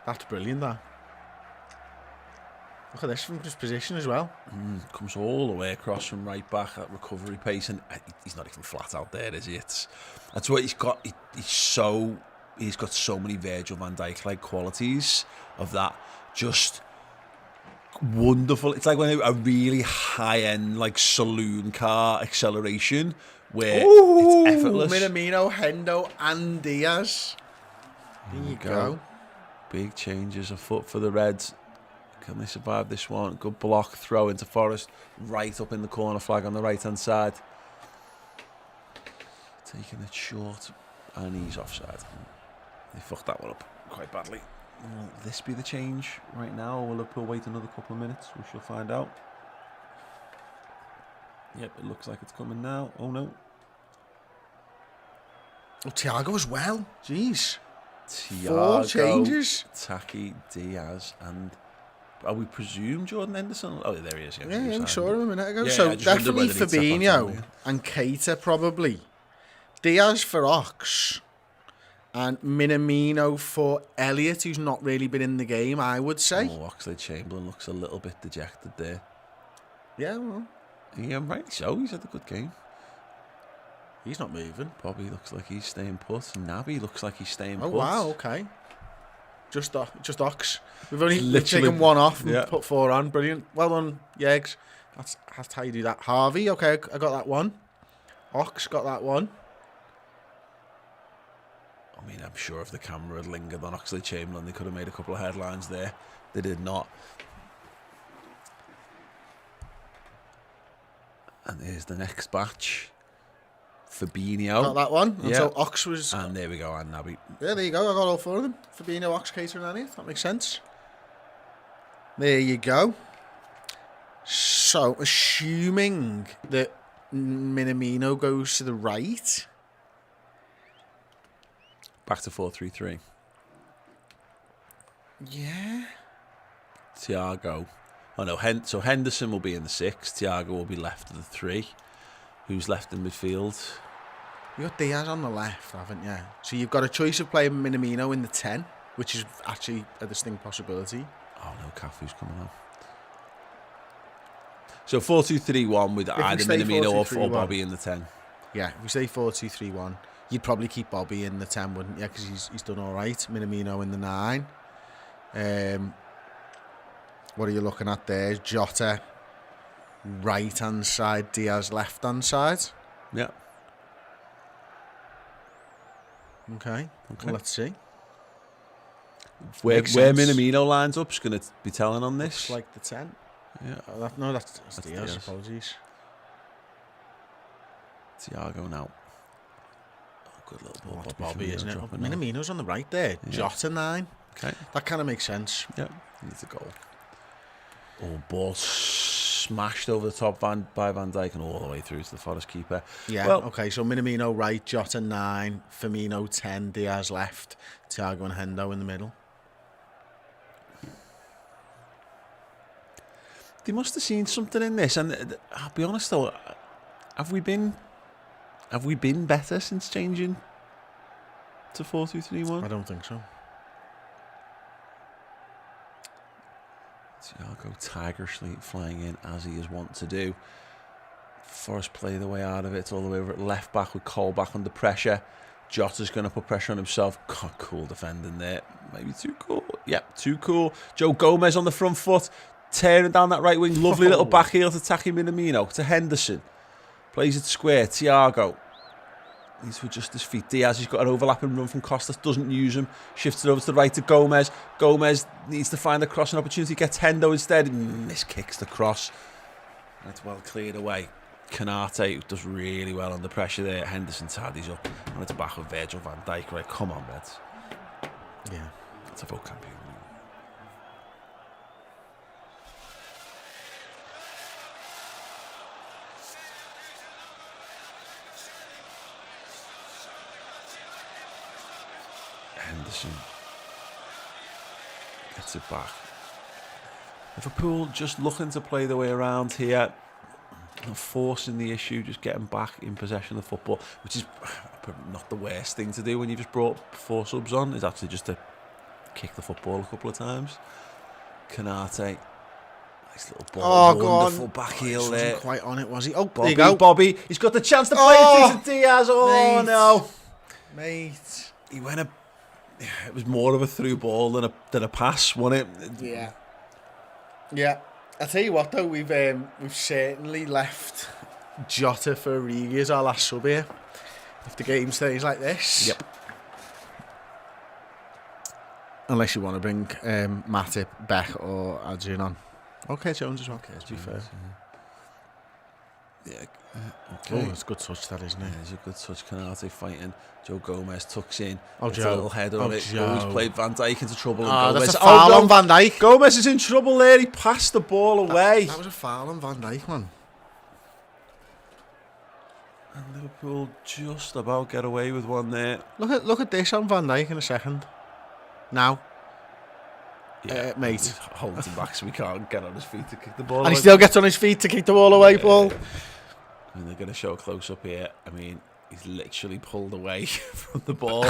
That's brilliant, that. Look at this from his position as well. Comes all the way across from right back at recovery pace, and he's not even flat out there, is he? That's what he's got. He's got so many Virgil van Dijk like qualities of that. Just wonderful. It's like when a really high end like saloon car acceleration where it's effortless. Minamino, Hendo, and Diaz. There you go. Big changes afoot for the Reds. Can they survive this one? Good block, throw into Forest, right up in the corner flag on the right-hand side. Taking it short, and he's offside. They fucked that one up quite badly. Will this be the change right now, or will Liverpool wait another couple of minutes? We shall find out. Yep, it looks like it's coming now. Oh no. Oh, Thiago as well. Jeez. Thiago, 4 changes. Taki, Diaz, and we presume Jordan Henderson. Oh, there he is. Yeah, we saw him a minute ago. Yeah, So I just wondered definitely whether he'd step on Fabinho something. and Keita probably. Diaz for Ox. And Minamino for Elliott, who's not really been in the game, I would say. Oh, Oxlade-Chamberlain looks a little bit dejected there. Yeah, well, Yeah, right. So he's had a good game. he's not moving. Bobby looks like he's staying put. Naby looks like he's staying Oh, put. wow, okay. Just Ox. We've only Literally, taken 1 off and yeah. put 4 on. Brilliant. Well done, Yegs. That's how you do that. Harvey, okay, I got that one. Ox got that one. I mean, I'm sure if the camera had lingered on Oxlade-Chamberlain, they could have made a couple of headlines there. They did not. And here's the next batch. Fabinho. Got that one. And Yeah. so Ox was... And there we go, and Naby. Yeah, there you go. I got all 4 of them. Fabinho, Ox, Keita and Elliott. That makes sense. There you go. So, assuming that Minamino goes to the right... Back to 4-3-3. Yeah. Thiago. Oh no, so Henderson will be in the 6. Thiago will be left of the 3. Who's left in midfield? You've got Diaz on the left, haven't you? So you've got a choice of playing Minamino in the 10, which is actually a distinct possibility. Oh no, Cafu's coming on. So 4-2-3-1 with If we either stay Minamino or 4-2-3-1. Bobby in the 10. Yeah, if we say 4-2-3-1, you'd probably keep Bobby in the 10, wouldn't you? Because he's done all right. Minamino in the 9. What are you looking at there? Jota, right-hand side. Diaz, left-hand side. Yeah. Okay. Well, let's see. Where Makes sense. Minamino lines up is going to be telling on this. Looks like the 10. Yeah. No, that's Diaz. Diaz. Apologies. Thiago now. Oh, good little ball. That's Bobby Bobby, isn't it? dropping on. Minamino's on the right there. Yeah. Jota 9. Okay. That kind of makes sense. Yeah. Needs a goal. Oh, ball smashed over the top by Van Dijk and all the way through to the Forest keeper. Yeah, Well, okay, so Minamino right, Jota 9, Firmino 10, Diaz left, Thiago and Hendo in the middle. they must have seen something in this, and I'll be honest though, have we been better since changing to 4-2-3-1? I don't think so. Thiago tigerishly flying in as he is wont to do. Forest play the way out of it. It's all the way over at left back with Cole back under pressure. Jota's going to put pressure on himself. God, cool defending there. Maybe too cool. Yep, too cool. Joe Gomez on the front foot, tearing down that right wing. Lovely little back heel to Taki Minamino. To Henderson. Plays it square. Thiago needs to adjust his feet. Diaz, he's got an overlapping run from Costas, doesn't use him. Shifts it over to the right to Gomez. Gomez needs to find a crossing opportunity. Gets Hendo instead. Miskicks the cross. That's well cleared away. Canate does really well under pressure there. Henderson tidies up. And it's back with Virgil van Dijk. Right, come on, Reds. Yeah. It's a vote campione. Henderson gets it back. Liverpool just looking to play the way around here, not forcing the issue, just getting back in possession of the football, which is not the worst thing to do when you just brought 4 subs on, is actually just to kick the football a couple of times. Canate, nice little ball, wonderful back heel he there. wasn't quite on it, was he? Oh, Bobby, there you go. Bobby, he's got the chance to play it through to Diaz. Oh, mate. no. Mate. He went it was more of a through ball than a pass, wasn't it? Yeah. Yeah. I tell you what though, we've certainly left Jota for Origi as our last sub here. If the game stays like this. Yep. Unless you want to bring Matip, Beck or Adrian on. Okay, Jones as well. Okay, to be fair. Yeah. Oh, it's a good touch that, isn't it? Yeah, it's a good touch. Canate fighting. Joe Gomez tucks in. Oh, It's Joe. a little head on Oh, it. Joe. He's played Van Dijk into trouble. Oh, And Gomez, that's a foul on Van Dijk. Gomez is in trouble there. He passed the ball away. That was a foul on Van Dijk, man. And Liverpool just about get away with one there. Look at this on Van Dijk in a second. now. Yeah, mate. He's holding him back so he can't get on his feet to kick the ball. And he still gets on his feet to kick the ball away, Paul. I mean, they're going to show a close-up here. I mean, he's literally pulled away from the ball.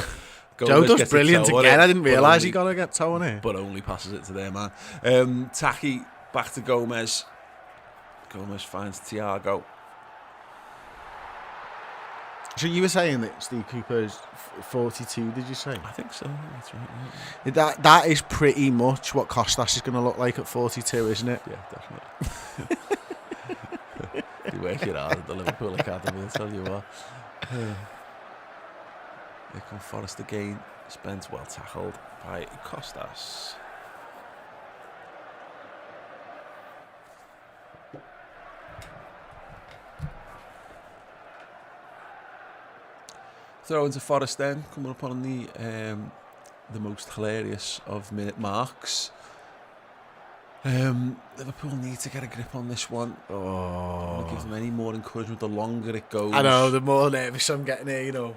Joe does brilliant again. I didn't realise he got to get toe on it. But only passes it to their man. Taki back to Gomez. Gomez finds Thiago. So you were saying that Steve Cooper is 42, did you say? I think so. That's right. Yeah. That is pretty much what Kostas is going to look like at 42, isn't it? Yeah, definitely. You're working hard at the Liverpool Academy, I'll tell you what. Here comes Forest again. Spence well tackled by Kostas. Throw into Forest then, coming up on the most hilarious of minute marks. Liverpool need to get a grip on this one. Oh, give them any more encouragement the longer it goes. I know, the more nervous I'm getting here, you know.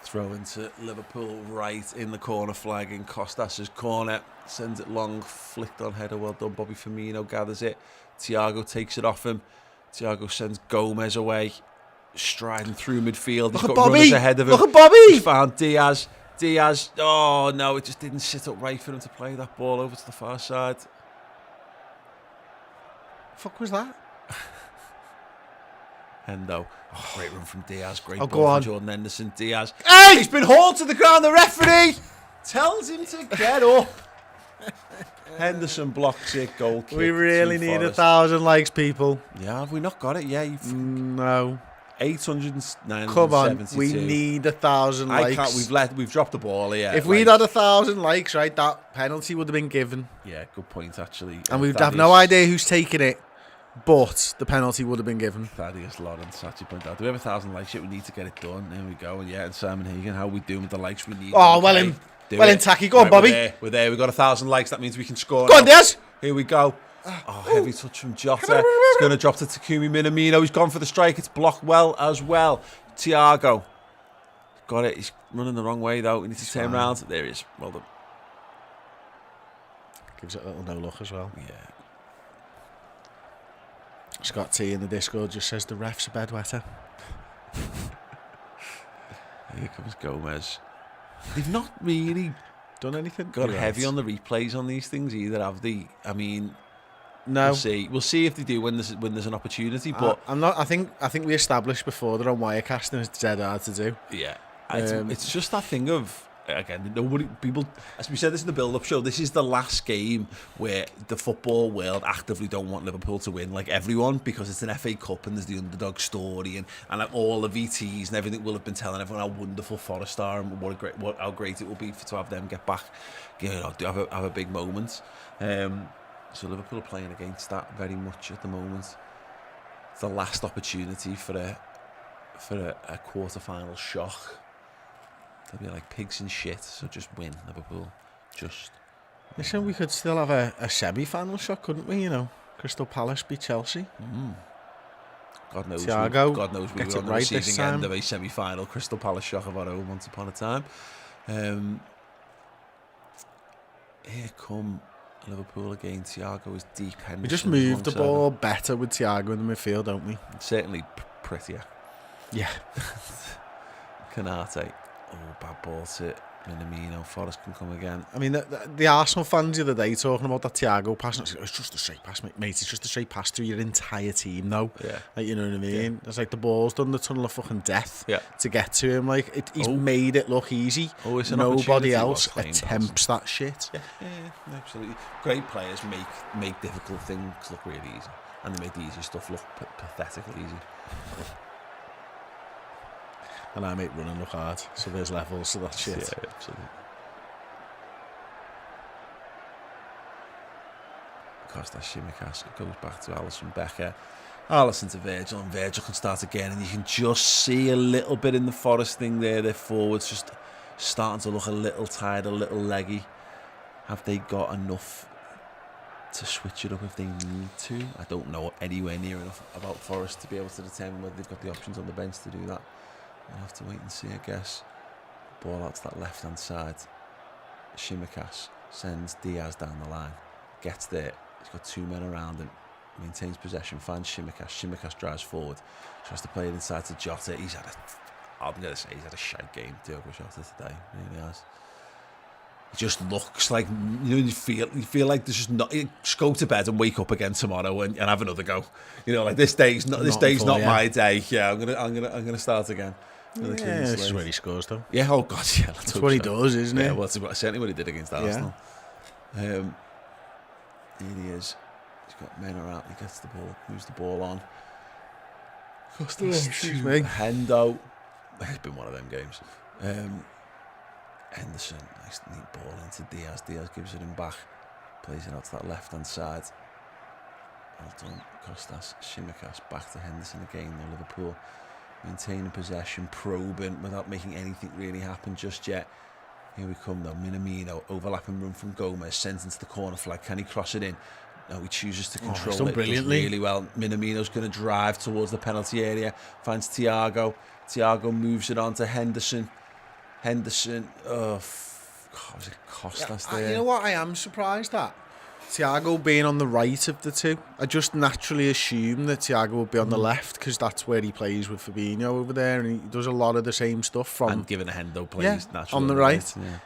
Throw into Liverpool right in the corner, flagging Kostas' corner. Sends it long, flicked on header. Well done, Bobby Firmino gathers it. Thiago takes it off him. Thiago sends Gomez away, striding through midfield. He's got runners ahead of him. Look at Bobby! He's found Diaz. Oh no, it just didn't sit up right for him to play that ball over to the far side. Fuck was that? Hendo. Oh, great run from Diaz. Great go ball on. from Jordan Henderson. Diaz. Hey! He's been hauled to the ground. The referee tells him to get up. Henderson blocks it. Goal kick. We really to need Forest. 1,000 likes, people. Yeah, have we not got it? Yeah, no. 809. Come on, we need 1,000 likes. I can't. We've dropped the ball here. If we'd had 1,000 likes, right, that penalty would have been given. Yeah, good point actually. And we'd have no idea who's taking it, but the penalty would have been given. Thaddeus Lawrence actually pointed out. Do we have 1,000 likes yet? We need to get it done. There we go. And yeah, and Simon Hagan, how are we doing with the likes we need? Oh, well in Tacky. Go on, Bobby. We're there. We've got 1,000 likes. That means we can score. Go on, Diaz. Here we go. Oh, heavy touch from Jota. It's going to drop to Takumi Minamino. He's gone for the strike. It's blocked well as well. Thiago. Got it. He's running the wrong way, though. We need to turn around. There he is. Well done. Gives it a little no look as well. Yeah. Scott T in the Discord just says the ref's a bedwetter. Here comes Gomez. They've not really done anything. Got heavy on the replays on these things either, have they? I mean, no. We'll see if they do when there's an opportunity. But I'm not. I think we established before they're on Wirecast and it's dead hard to do. Yeah, it's just that thing of. Again, people, as we said this in the build-up show, this is the last game where the football world actively don't want Liverpool to win, like everyone, because it's an FA Cup and there's the underdog story and all the VTs and everything will have been telling everyone how wonderful Forest are and how great it will be to have them get back, have a big moment. So Liverpool are playing against that very much at the moment. It's the last opportunity for a quarter-final shock. They'll be like pigs in shit, so just win, Liverpool. Just. Listen, we could still have a semi-final shot, couldn't we? Crystal Palace beat Chelsea. God knows. Thiago God knows we were on the receiving end of a semi-final Crystal Palace shock of our own once upon a time. Here come Liverpool again. Thiago is deep. Henderson we just moved the ball better with Thiago in the midfield, don't we? Certainly prettier. Yeah. Canate. Oh, bad ball to Minamino. Forest can come again. I mean, the Arsenal fans the other day talking about that Thiago pass. It's just a straight pass, mate. It's just a straight pass through your entire team, though. Yeah. Like, you know what I mean? Yeah. It's like the ball's done the tunnel of fucking death to get to him. Like, he's made it look easy. It's an Nobody else attempts that shit. Yeah, absolutely. Great players make difficult things look really easy. And they make the easy stuff look pathetically easy. And I make running look hard, so there's levels to that shit. Yeah, absolutely. Costa Shimikas goes back to Alisson Becker. Alisson to Virgil, and Virgil can start again, and you can just see a little bit in the Forest thing there. Their forwards just starting to look a little tired, a little leggy. Have they got enough to switch it up if they need to. I don't know anywhere near enough about Forest to be able to determine whether they've got the options on the bench to do that. We'll have to wait and see, I guess. Ball out to that left-hand side. Shimikas sends Diaz down the line. Gets there. He's got 2 men around him. Maintains possession. Finds Shimikas. Shimikas drives forward. Tries to play it inside to Jota. I'm going to say he's had a shite game, Diogo Jota, today. He really has. It just looks like, you feel like there's just not. Just go to bed and wake up again tomorrow and have another go. Like this day's not my day. Yeah, I'm gonna start again. Yeah, this is where he scores though. Yeah, oh god, yeah, that's what he does, isn't it? Yeah, well, it's certainly what he did against Arsenal. Here he is. He's got men around. He gets the ball, moves the ball on. Excuse me. Hendo. It's been one of them games. Henderson, nice neat ball into Diaz. Diaz gives it him back. Plays it out to that left-hand side. Well done, Costas. Shimikas back to Henderson again. No Liverpool maintaining possession, probing without making anything really happen just yet. Here we come though. Minamino, overlapping run from Gomez, sent into the corner flag. Can he cross it in? No, he chooses to control it brilliantly. Really well. Minamino's going to drive towards the penalty area. Finds Thiago. Thiago moves it on to Henderson. Henderson, was it Costas there? You know what I am surprised at? Thiago being on the right of the two. I just naturally assume that Thiago would be on the left because that's where he plays with Fabinho over there, and he does a lot of the same stuff from. And given Hendo plays naturally on the right. Yeah.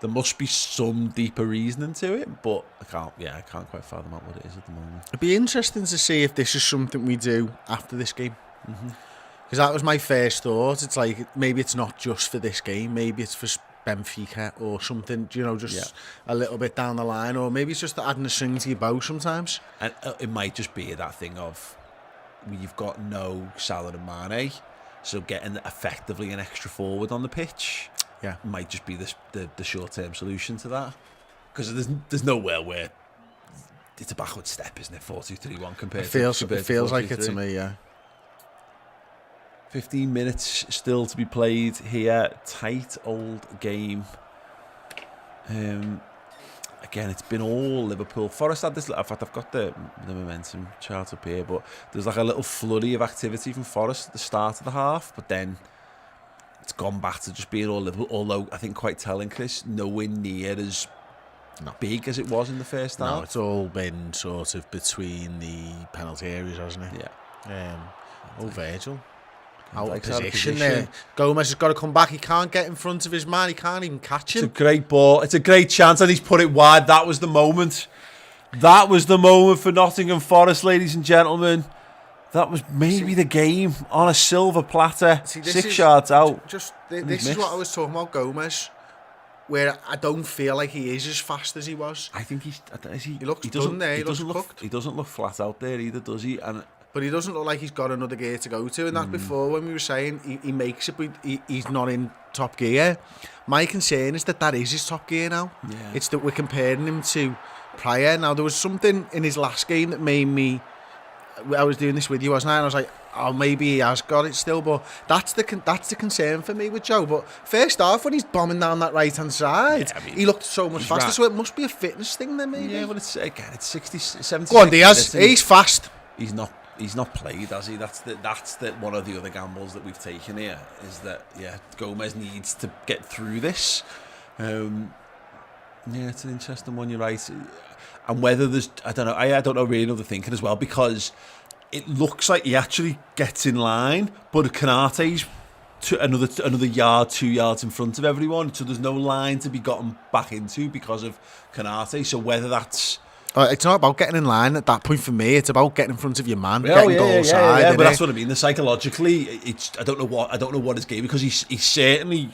There must be some deeper reasoning to it, but I can't quite fathom out what it is at the moment. It'd be interesting to see if this is something we do after this game. Because that was my first thought. It's like, maybe it's not just for this game. Maybe it's for Benfica or something, just a little bit down the line. Or maybe it's just adding a string to your bow sometimes. And it might just be that thing of, you've got no Salah and Mane, so getting effectively an extra forward on the pitch might just be the short-term solution to that. Because there's nowhere where it's a backward step, isn't it? 4-2-3-1 compared to 4-2-3-1. It feels like it to me, yeah. 15 minutes still to be played here. Tight old game. Again, it's been all Liverpool. Forest had this. In fact, I've got the momentum chart up here, but there's like a little flurry of activity from Forest at the start of the half, but then it's gone back to just being all Liverpool. Although I think quite telling, Chris, nowhere near as big as it was in the first half. No, it's all been sort of between the penalty areas, hasn't it? Yeah. Virgil. Out of position there. Gomez has got to come back. He can't get in front of his man. He can't even catch him. It's a great ball. It's a great chance, and he's put it wide. That was the moment. That was the moment for Nottingham Forest, ladies and gentlemen. That was maybe the game on a silver platter. 6 yards out. This is what I was talking about, Gomez, where I don't feel like he is as fast as he was. I think he looks done there. He looks cooked. He doesn't look flat out there either, does he? But he doesn't look like he's got another gear to go to. And that's before when we were saying he makes it, but he's not in top gear. My concern is that is his top gear now. Yeah. It's that we're comparing him to prior. Now, there was something in his last game that made me... I was doing this with you, wasn't I? And I was like, oh, maybe he has got it still. But that's the concern for me with Joe. But first off, when he's bombing down that right-hand side, he looked so much faster. So it must be a fitness thing then, maybe. Yeah, well, it's 60, 70... Go on, Diaz. He's fast. He's not played, has he? That's one of the other gambles that we've taken here, is that Gomez needs to get through this. It's an interesting one. You're right, and whether there's I don't know really know the thinking as well, because it looks like he actually gets in line, but Konate's another yard, 2 yards in front of everyone, so there's no line to be gotten back into because of Konate. So whether that's it's not about getting in line at that point for me. It's about getting in front of your man, getting goal side. Yeah, but that's what I mean. Psychologically, I don't know what his game, because he certainly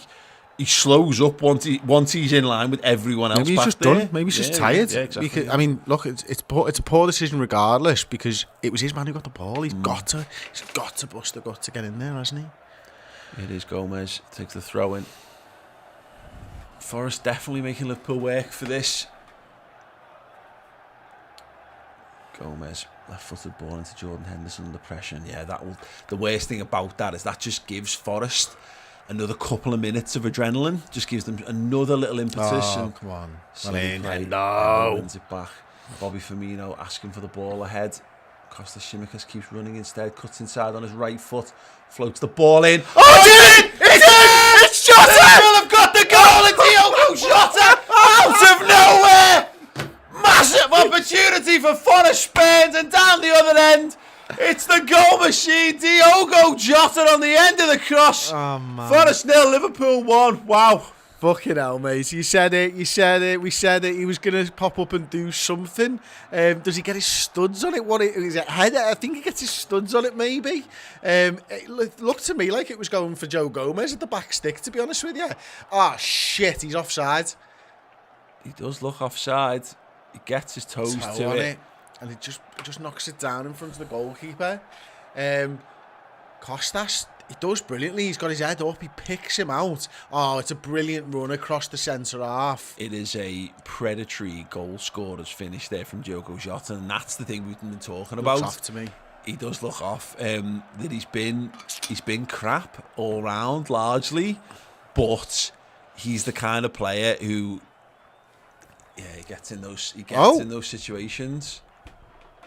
slows up once he's in line with everyone else. Maybe he's just done. Maybe he's just tired. Yeah, exactly. Because, I mean, look, it's a poor decision regardless, because it was his man who got the ball. He's got to bust the gut to get in there, hasn't he? It is Gomez takes the throw in. Forest definitely making Liverpool work for this. Gomez, left-footed ball into Jordan Henderson under pressure. Yeah, the worst thing about that is that just gives Forest another couple of minutes of adrenaline. Just gives them another little impetus. Oh, come on. Wins it back. Bobby Firmino asking for the ball ahead. Costa Tsimikas keeps running instead, cuts inside on his right foot, floats the ball in. Oh, did it! It's Jota! Liverpool have got the goal, and Diogo Jota out of nowhere! Massive opportunity for Forest Spain, and down the other end, it's the goal machine, Diogo Jota on the end of the cross. Oh, man. Forest 0, Liverpool 1. Wow. Fucking hell, mate. You said it. We said it. He was going to pop up and do something. Does he get his studs on it? Is it head? I think he gets his studs on it, maybe. It looked to me like it was going for Joe Gomez at the back stick, to be honest with you. Oh, shit. He's offside. He does look offside. He gets his toes to it. And he just knocks it down in front of the goalkeeper. Costas, he does brilliantly. He's got his head up. He picks him out. Oh, it's a brilliant run across the centre half. It is a predatory goal scorer's finish there from Diogo Jota, and that's the thing we've been talking about. Looks off to me. He does look off. That he's been crap all round largely, but he's the kind of player who, he gets in those situations.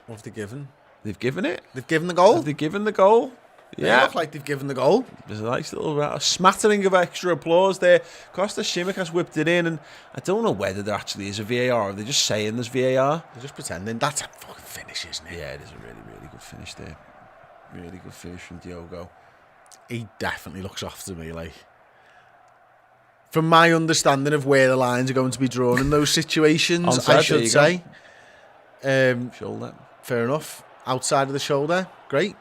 What have they given? They've given it. They've given the goal. Have they given the goal? Yeah, they look like they've given the goal. There's a nice little smattering of extra applause there. Costa Tsimikas whipped it in, and I don't know whether there actually is a VAR, or they're just saying there's VAR. They're just pretending. That's a fucking finish, isn't it? Yeah, it is a really, really good finish there. Really good finish from Diogo. He definitely looks off to me, like. From my understanding of where the lines are going to be drawn in those situations, Onside, I should say. Shoulder. Fair enough. Outside of the shoulder. Great.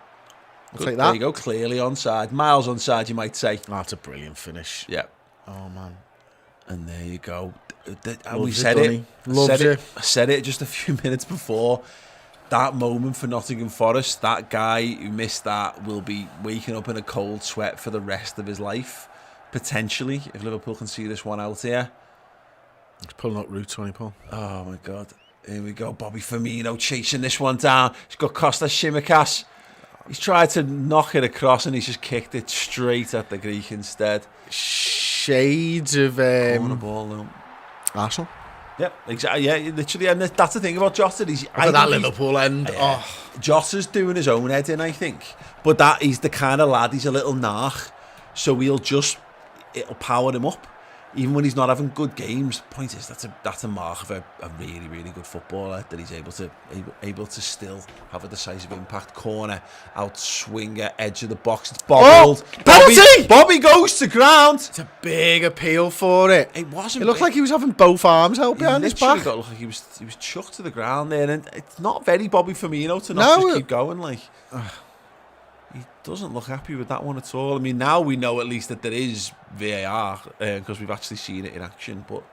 I'll take that. There you go, clearly onside. Miles onside, you might say. Oh, that's a brilliant finish. Yeah. Oh, man. And there you go. We said it. I said it just a few minutes before. That moment for Nottingham Forest, that guy who missed that will be waking up in a cold sweat for the rest of his life, potentially, if Liverpool can see this one out here. He's pulling up route 20, Paul. Oh, my God. Here we go. Bobby Firmino chasing this one down. He's got Costa Tsimikas. He's tried to knock it across, and he's just kicked it straight at the Greek instead. Shades of corner ball now. Arsenal. Yep, exactly. Yeah, literally, and that's the thing about Jota. That Liverpool end. Jota's doing his own head in, I think, but he's the kind of lad. He's a little narc, so it'll power him up. Even when he's not having good games, point is that's a mark of a really, really good footballer, that he's able to still have a decisive impact. Corner, out swinger, edge of the box. It's bobbled. Penalty! Bobby goes to ground. It's a big appeal for it. It wasn't. It looked like he was having both arms held behind his back. Got look like he was chucked to the ground there, and it's not very Bobby Firmino to not just keep going like. He doesn't look happy with that one at all. I mean, now we know at least that there is VAR because we've actually seen it in action. But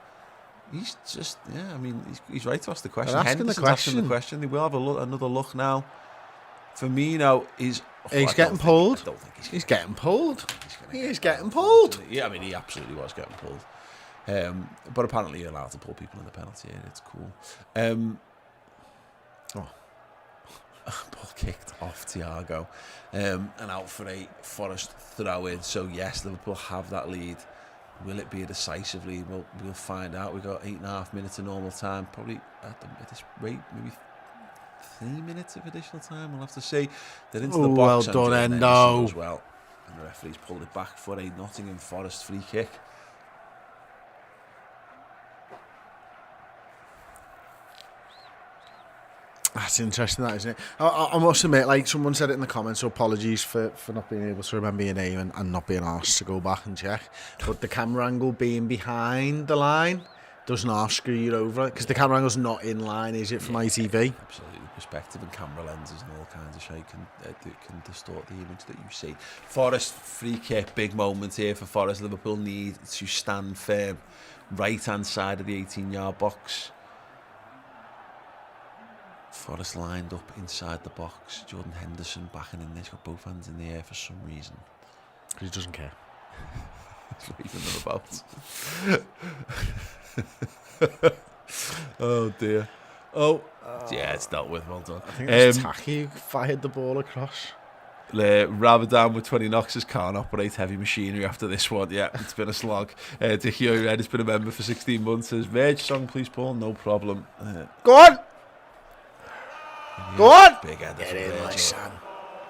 he's just, I mean, he's right to ask the question. Henderson's asking the question. They will have another look now. Firmino is... He's getting pulled. I don't think he's getting pulled. He is getting pulled. Yeah, I mean, he absolutely was getting pulled. But apparently you're allowed to pull people in the penalty area. It's cool. Ball kicked off Thiago and out for a Forest throw-in. So yes, Liverpool have that lead. Will it be a decisive lead? We'll find out. We've got 8.5 minutes of normal time. Probably at this rate, maybe 3 minutes of additional time. We'll have to see. They're into the box. Well done, Endo. As well. And the referee's pulled it back for a Nottingham Forest free kick. That's interesting, that, isn't it? I must admit, like someone said it in the comments, so apologies for not being able to remember your name and not being asked to go back and check. But the camera angle being behind the line doesn't screw you over, because the camera angle's not in line, is it, from ITV? Absolutely. Perspective and camera lenses and all kinds of shit can distort the image that you see. Forest free kick, big moment here for Forest. Liverpool need to stand firm. Right-hand side of the 18-yard box. Forest lined up inside the box. Jordan Henderson backing in there. He's got both hands in the air for some reason. Because he doesn't care. He's waving them about. Oh dear. Oh. Yeah, it's dealt with. Well done. I think it was Taki who fired the ball across. Ramadan with 20 knocks can't operate heavy machinery after this one. Yeah, it's been a slog. Dickie O'Red has been a member for 16 months. Says, Veg song, please, Paul. No problem. Go on! Go on! Big header Get from in, my Virgil. son.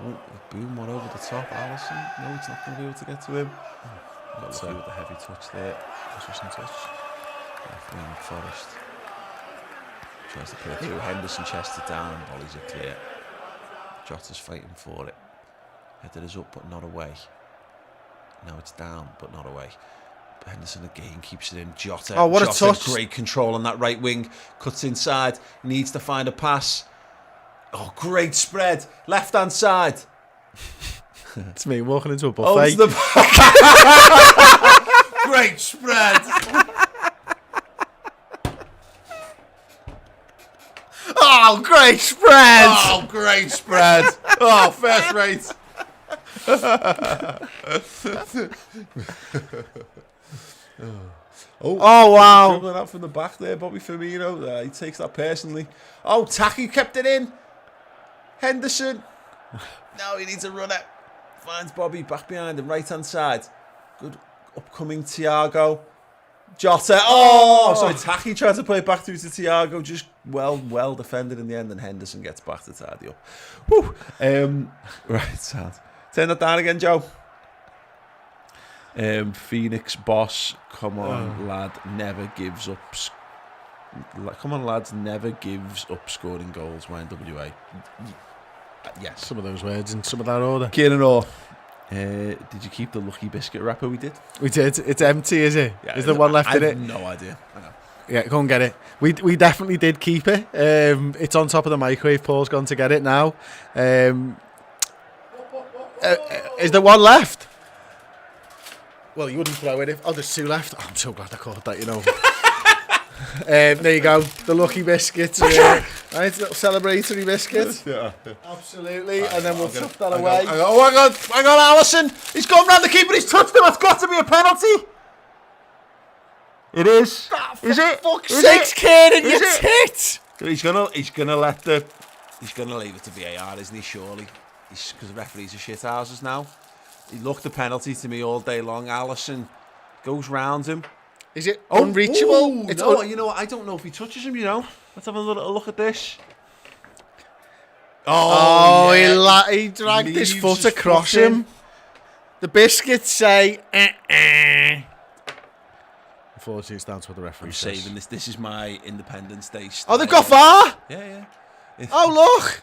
Oh, boom, one over the top. Allison. No, it's not going to be able to get to him. Got lucky with the heavy touch there. Position touch. Nottingham Forest. Tries to put it through. Henderson chests it down. Volleys are clear. Jota's fighting for it. Header is up, but not away. Now it's down, but not away. Henderson again keeps it in. Jota. Oh, what a Jota, touch. Great control on that right wing. Cuts inside. Needs to find a pass. Oh, great spread. Left hand side. It's me walking into a buffet. Oh, it's the great spread. Oh, great spread. Oh, great spread. Oh, first rate. Oh, wow. Dribbling out from the back there, Bobby Firmino. He takes that personally. Oh, Taki kept it in. Henderson. No, he needs a runner. Finds Bobby back behind him, right hand side. Good upcoming Thiago. Jota. Oh, sorry, Taki tried to play it back through to Thiago. Just well defended in the end, and Henderson gets back to tidy up. Whew. Right, sad. Turn that down again, Joe. Phoenix boss, come on, lad, never gives up. Come on, lads, never gives up scoring goals. YNWA. Yes. Some of those words in some of that order. Kieran Orr. Did you keep the lucky biscuit wrapper? We did. We did. It's empty, is it? Yeah, Is there one left in I it? have no idea. I know. Yeah, go and get it. We definitely did keep it. It's on top of the microwave. Paul's gone to get it now. Is there one left? Well, you wouldn't throw it if... Oh, there's two left. Oh, I'm so glad I caught that, you know. There you go. The lucky biscuits. Right, little celebratory biscuit. Yeah. Absolutely. And then we'll tuck that away. Oh, I got Allison. He's gone round the keeper. He's touched him. It's got to be a penalty. It is. Is it? Fuck's sakes, Kieran, you tit! He's gonna leave it to VAR, isn't he? Surely, because the referees are shit houses now. He looked a penalty to me all day long. Allison goes round him. Is it unreachable? You know what? I don't know if he touches him. You know. Let's have a little look at this. Oh, yeah. he dragged his foot across him. The biscuits say, Unfortunately, it's down to what the referee says. Saving this. This is my Independence Day style. Oh, they've got VAR? Yeah. Oh, look.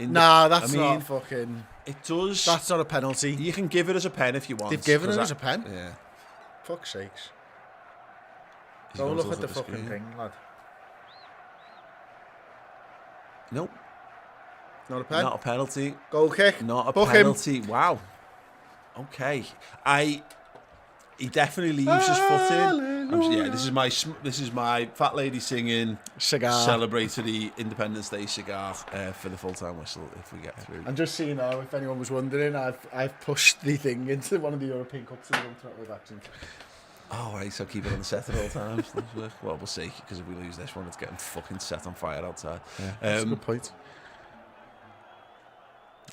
Nah, that's not fucking... It does. That's not a penalty. You can give it as a pen if you want. They've given it as a pen? Yeah. Fuck's sakes. He's Go going look to at the fucking screen. thing, lad. Nope. Not a pen? Not a penalty. Goal kick? Not a Book penalty. Wow. Okay. He definitely leaves his foot in. Yeah, this is my fat lady singing cigar, celebratory Independence Day cigar for the full-time whistle if we get through. And just so you know, if anyone was wondering, I've pushed the thing into one of the European Cups and done it with action. Oh, right, so keep it on the set at all times. Well, we'll see, because if we lose this one, it's getting fucking set on fire outside. Yeah, that's a good point.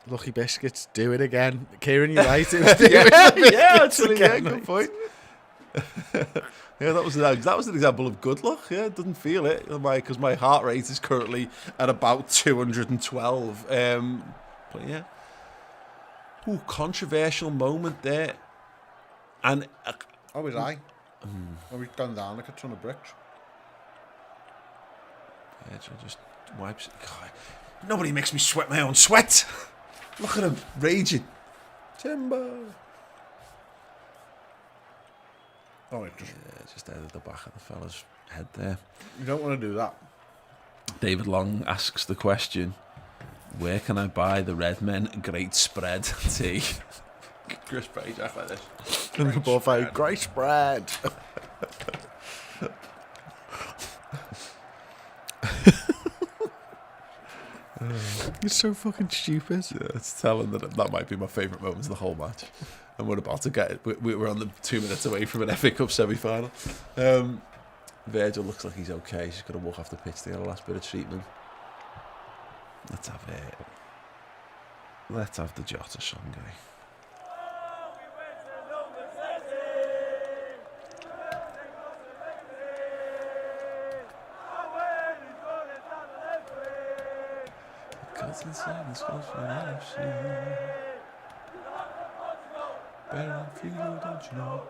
Lucky biscuits, do it again. Kieran, you're right. It was actually, good point. Yeah, that was an example of good luck. Yeah, didn't feel it because my heart rate is currently at about 212. But yeah, controversial moment there, and was I? When we've gone down like a ton of bricks. Yeah, just wipes. God, nobody makes me sweat my own sweat. Look at him raging. Timber. Oh, just out of the back of the fella's head there. You don't want to do that. David Long asks the question, where can I buy the Redmen Great Spread tea? Chris Page, act like this. Great spread. You're so fucking stupid. Yeah, it's telling that might be my favourite moments of the whole match. And we're about to get it. We're on the 2 minutes away from an FA Cup semi-final. Virgil looks like he's okay. He's got to walk off the pitch to get a last bit of treatment. Let's have it. Let's have the Jota song, guy. That's insane. This goes for an NFC. Better feel, don't you know?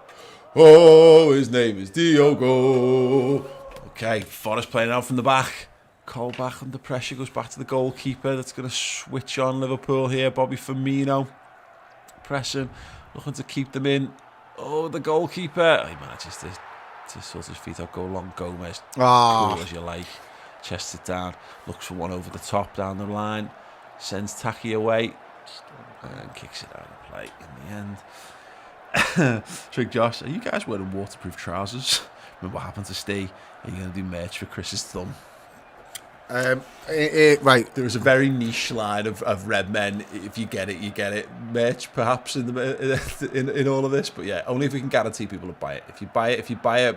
Oh, his name is Diogo. Okay, Forest playing out from the back. Cole back under pressure, goes back to the goalkeeper. That's going to switch on Liverpool here. Bobby Firmino pressing, looking to keep them in. Oh, the goalkeeper. He manages to sort his feet out. Go long, Gomez. Cool as you like. Chests it down. Looks for one over the top down the line. Sends Taki away. And kicks it out of play in the end. Trig Josh, are you guys wearing waterproof trousers? Remember what happened to Steve? Are you going to do merch for Chris's thumb? Right. There was a very niche line of Redmen. If you get it, you get it. Merch, perhaps in all of this, but yeah, only if we can guarantee people to buy it. If you buy a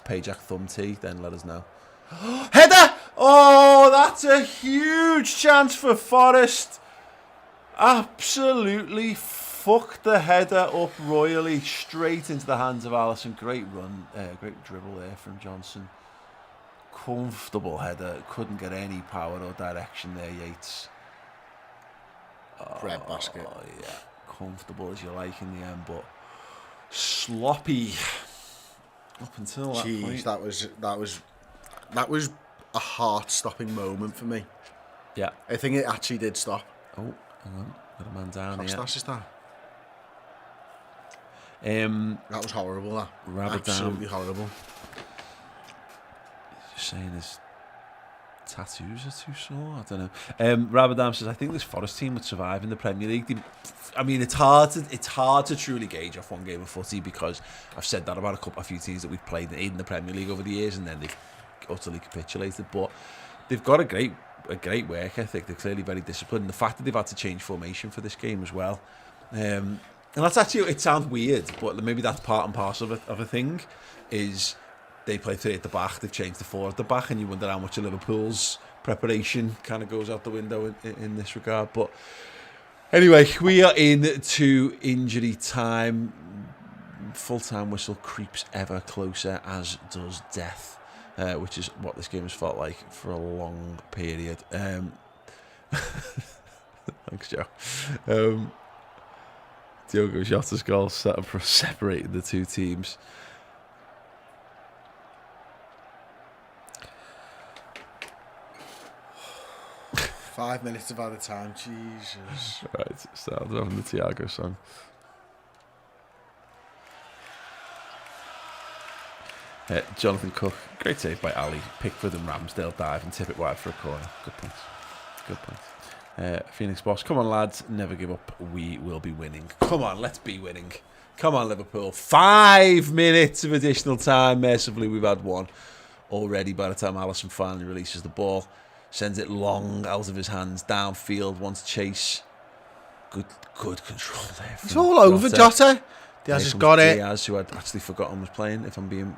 Pajak thumb tee, then let us know. Header! Oh, that's a huge chance for Forest. Absolutely fucked the header up royally, straight into the hands of Alisson. Great run, great dribble there from Johnson. Comfortable header, couldn't get any power or direction there, Yates. Bread basket. Oh, yeah, comfortable as you like in the end, but sloppy up until that point. That was a heart-stopping moment for me. Yeah, I think it actually did stop. Oh, hang on, got a man down here. That was horrible. That absolutely horrible. Saying his tattoos are too sore. I don't know. Rabadam says, I think this Forest team would survive in the Premier League. I mean, it's hard to truly gauge off one game of footy, because I've said that about a few teams that we've played in the Premier League over the years, and then they've utterly capitulated. But they've got a great work ethic. They're clearly very disciplined. The fact that they've had to change formation for this game as well, and that's actually, it sounds weird, but maybe that's part and parcel of a thing. Is they play 3 at the back, they've changed to 4 at the back, and you wonder how much of Liverpool's preparation kind of goes out the window in this regard. But anyway, we are into injury time. Full-time whistle creeps ever closer, as does death, which is what this game has felt like for a long period. Thanks, Joe. Diogo Jota's goal separated the two teams. Five minutes of added time, Jesus. Right, started having the Thiago song. Jonathan Cook, great save by Ali. Pickford and Ramsdale dive and tip it wide for a corner. Good point. Phoenix Boss, come on lads, never give up. We will be winning. Come on, let's be winning. Come on, Liverpool. 5 minutes of additional time. Mercifully, we've had one already by the time Alisson finally releases the ball. Sends it long out of his hands, downfield, wants chase. Good control there. It's all over, Jota. Diaz has got it. Diaz, who I'd actually forgotten was playing, if I'm being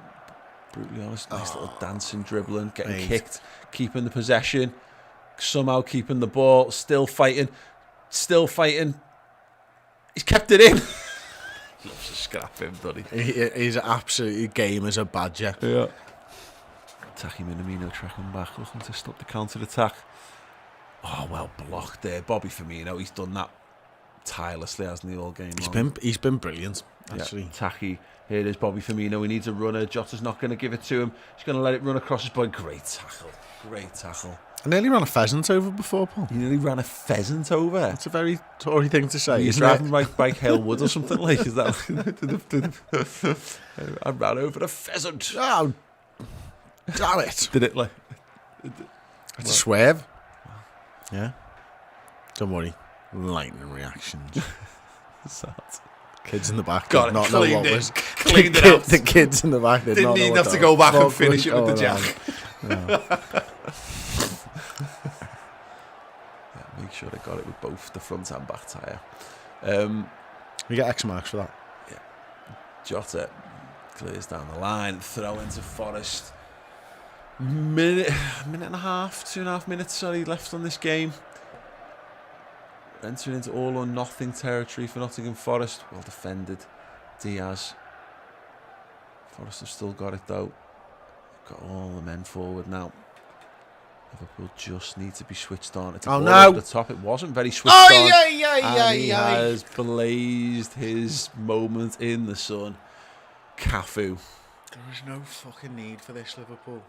brutally honest. Nice little dancing, dribbling, getting kicked, keeping the possession, somehow keeping the ball, still fighting. He's kept it in. Loves to scrap him, doesn't he? He's absolutely game as a badger. Yeah. Taki Minamino tracking back, looking to stop the counter-attack. Oh, well blocked there. Bobby Firmino, he's done that tirelessly, hasn't he, all game long? He's been brilliant, actually. Yeah, Taki, here it is, Bobby Firmino. He needs a runner. Jota's not going to give it to him. He's going to let it run across his body. Great tackle. I nearly ran a pheasant over before, Paul. You nearly ran a pheasant over? That's a very Tory thing to say, You're driving by Halewood or something like, is that? I ran over a pheasant. Oh, damn it. Did it like... It's a swerve. Yeah. Don't worry. Lightning reactions. Sad. Kids in the back Got did it, not cleaned know what it, was... cleaned it out. The kids in the back did Didn't not know even what have to that go was. back and finish it with the no. jack. No. Yeah, make sure they got it with both the front and back tyre. We get X marks for that. Yeah. Jota clears down the line, throw into Forest. Minute and a half, 2.5 minutes, left on this game. Entering into all or nothing territory for Nottingham Forest. Well defended. Diaz. Forest have still got it though. Got all the men forward now. Liverpool just need to be switched on. It's a Oh, ball no. over the top. It wasn't very switched on. And he Aye. has blazed his moment in the sun. Cafu. There was no fucking need for this, Liverpool.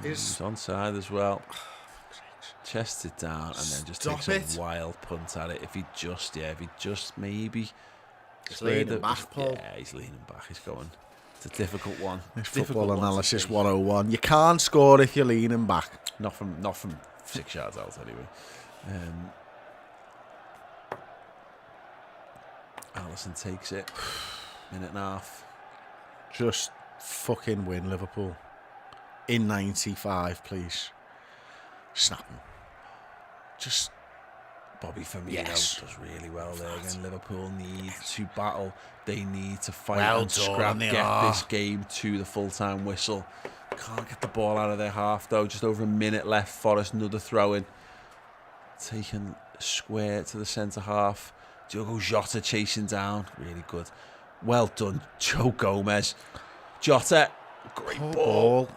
He's onside as well. Chests it down and then just Stop takes it. a wild punt at it. If he just maybe... He's leaning back, Paul. Yeah, he's leaning back. He's going. It's a difficult one. This Difficult football one to analysis take. 101. You can't score if you're leaning back. Not from 6 yards out anyway. Alisson takes it. Minute and a half. Just fucking win, Liverpool. In 95, please. Snap him. Just... Bobby Firmino Yes. does really well there again. Liverpool need to battle. They need to fight Well and done, scrap. they Get are. this game to the full-time whistle. Can't get the ball out of their half though. Just over a minute left. Forest, another throw in. Taken square to the centre half. Diogo Jota chasing down. Really good. Well done, Joe Gomez. Jota, great ball.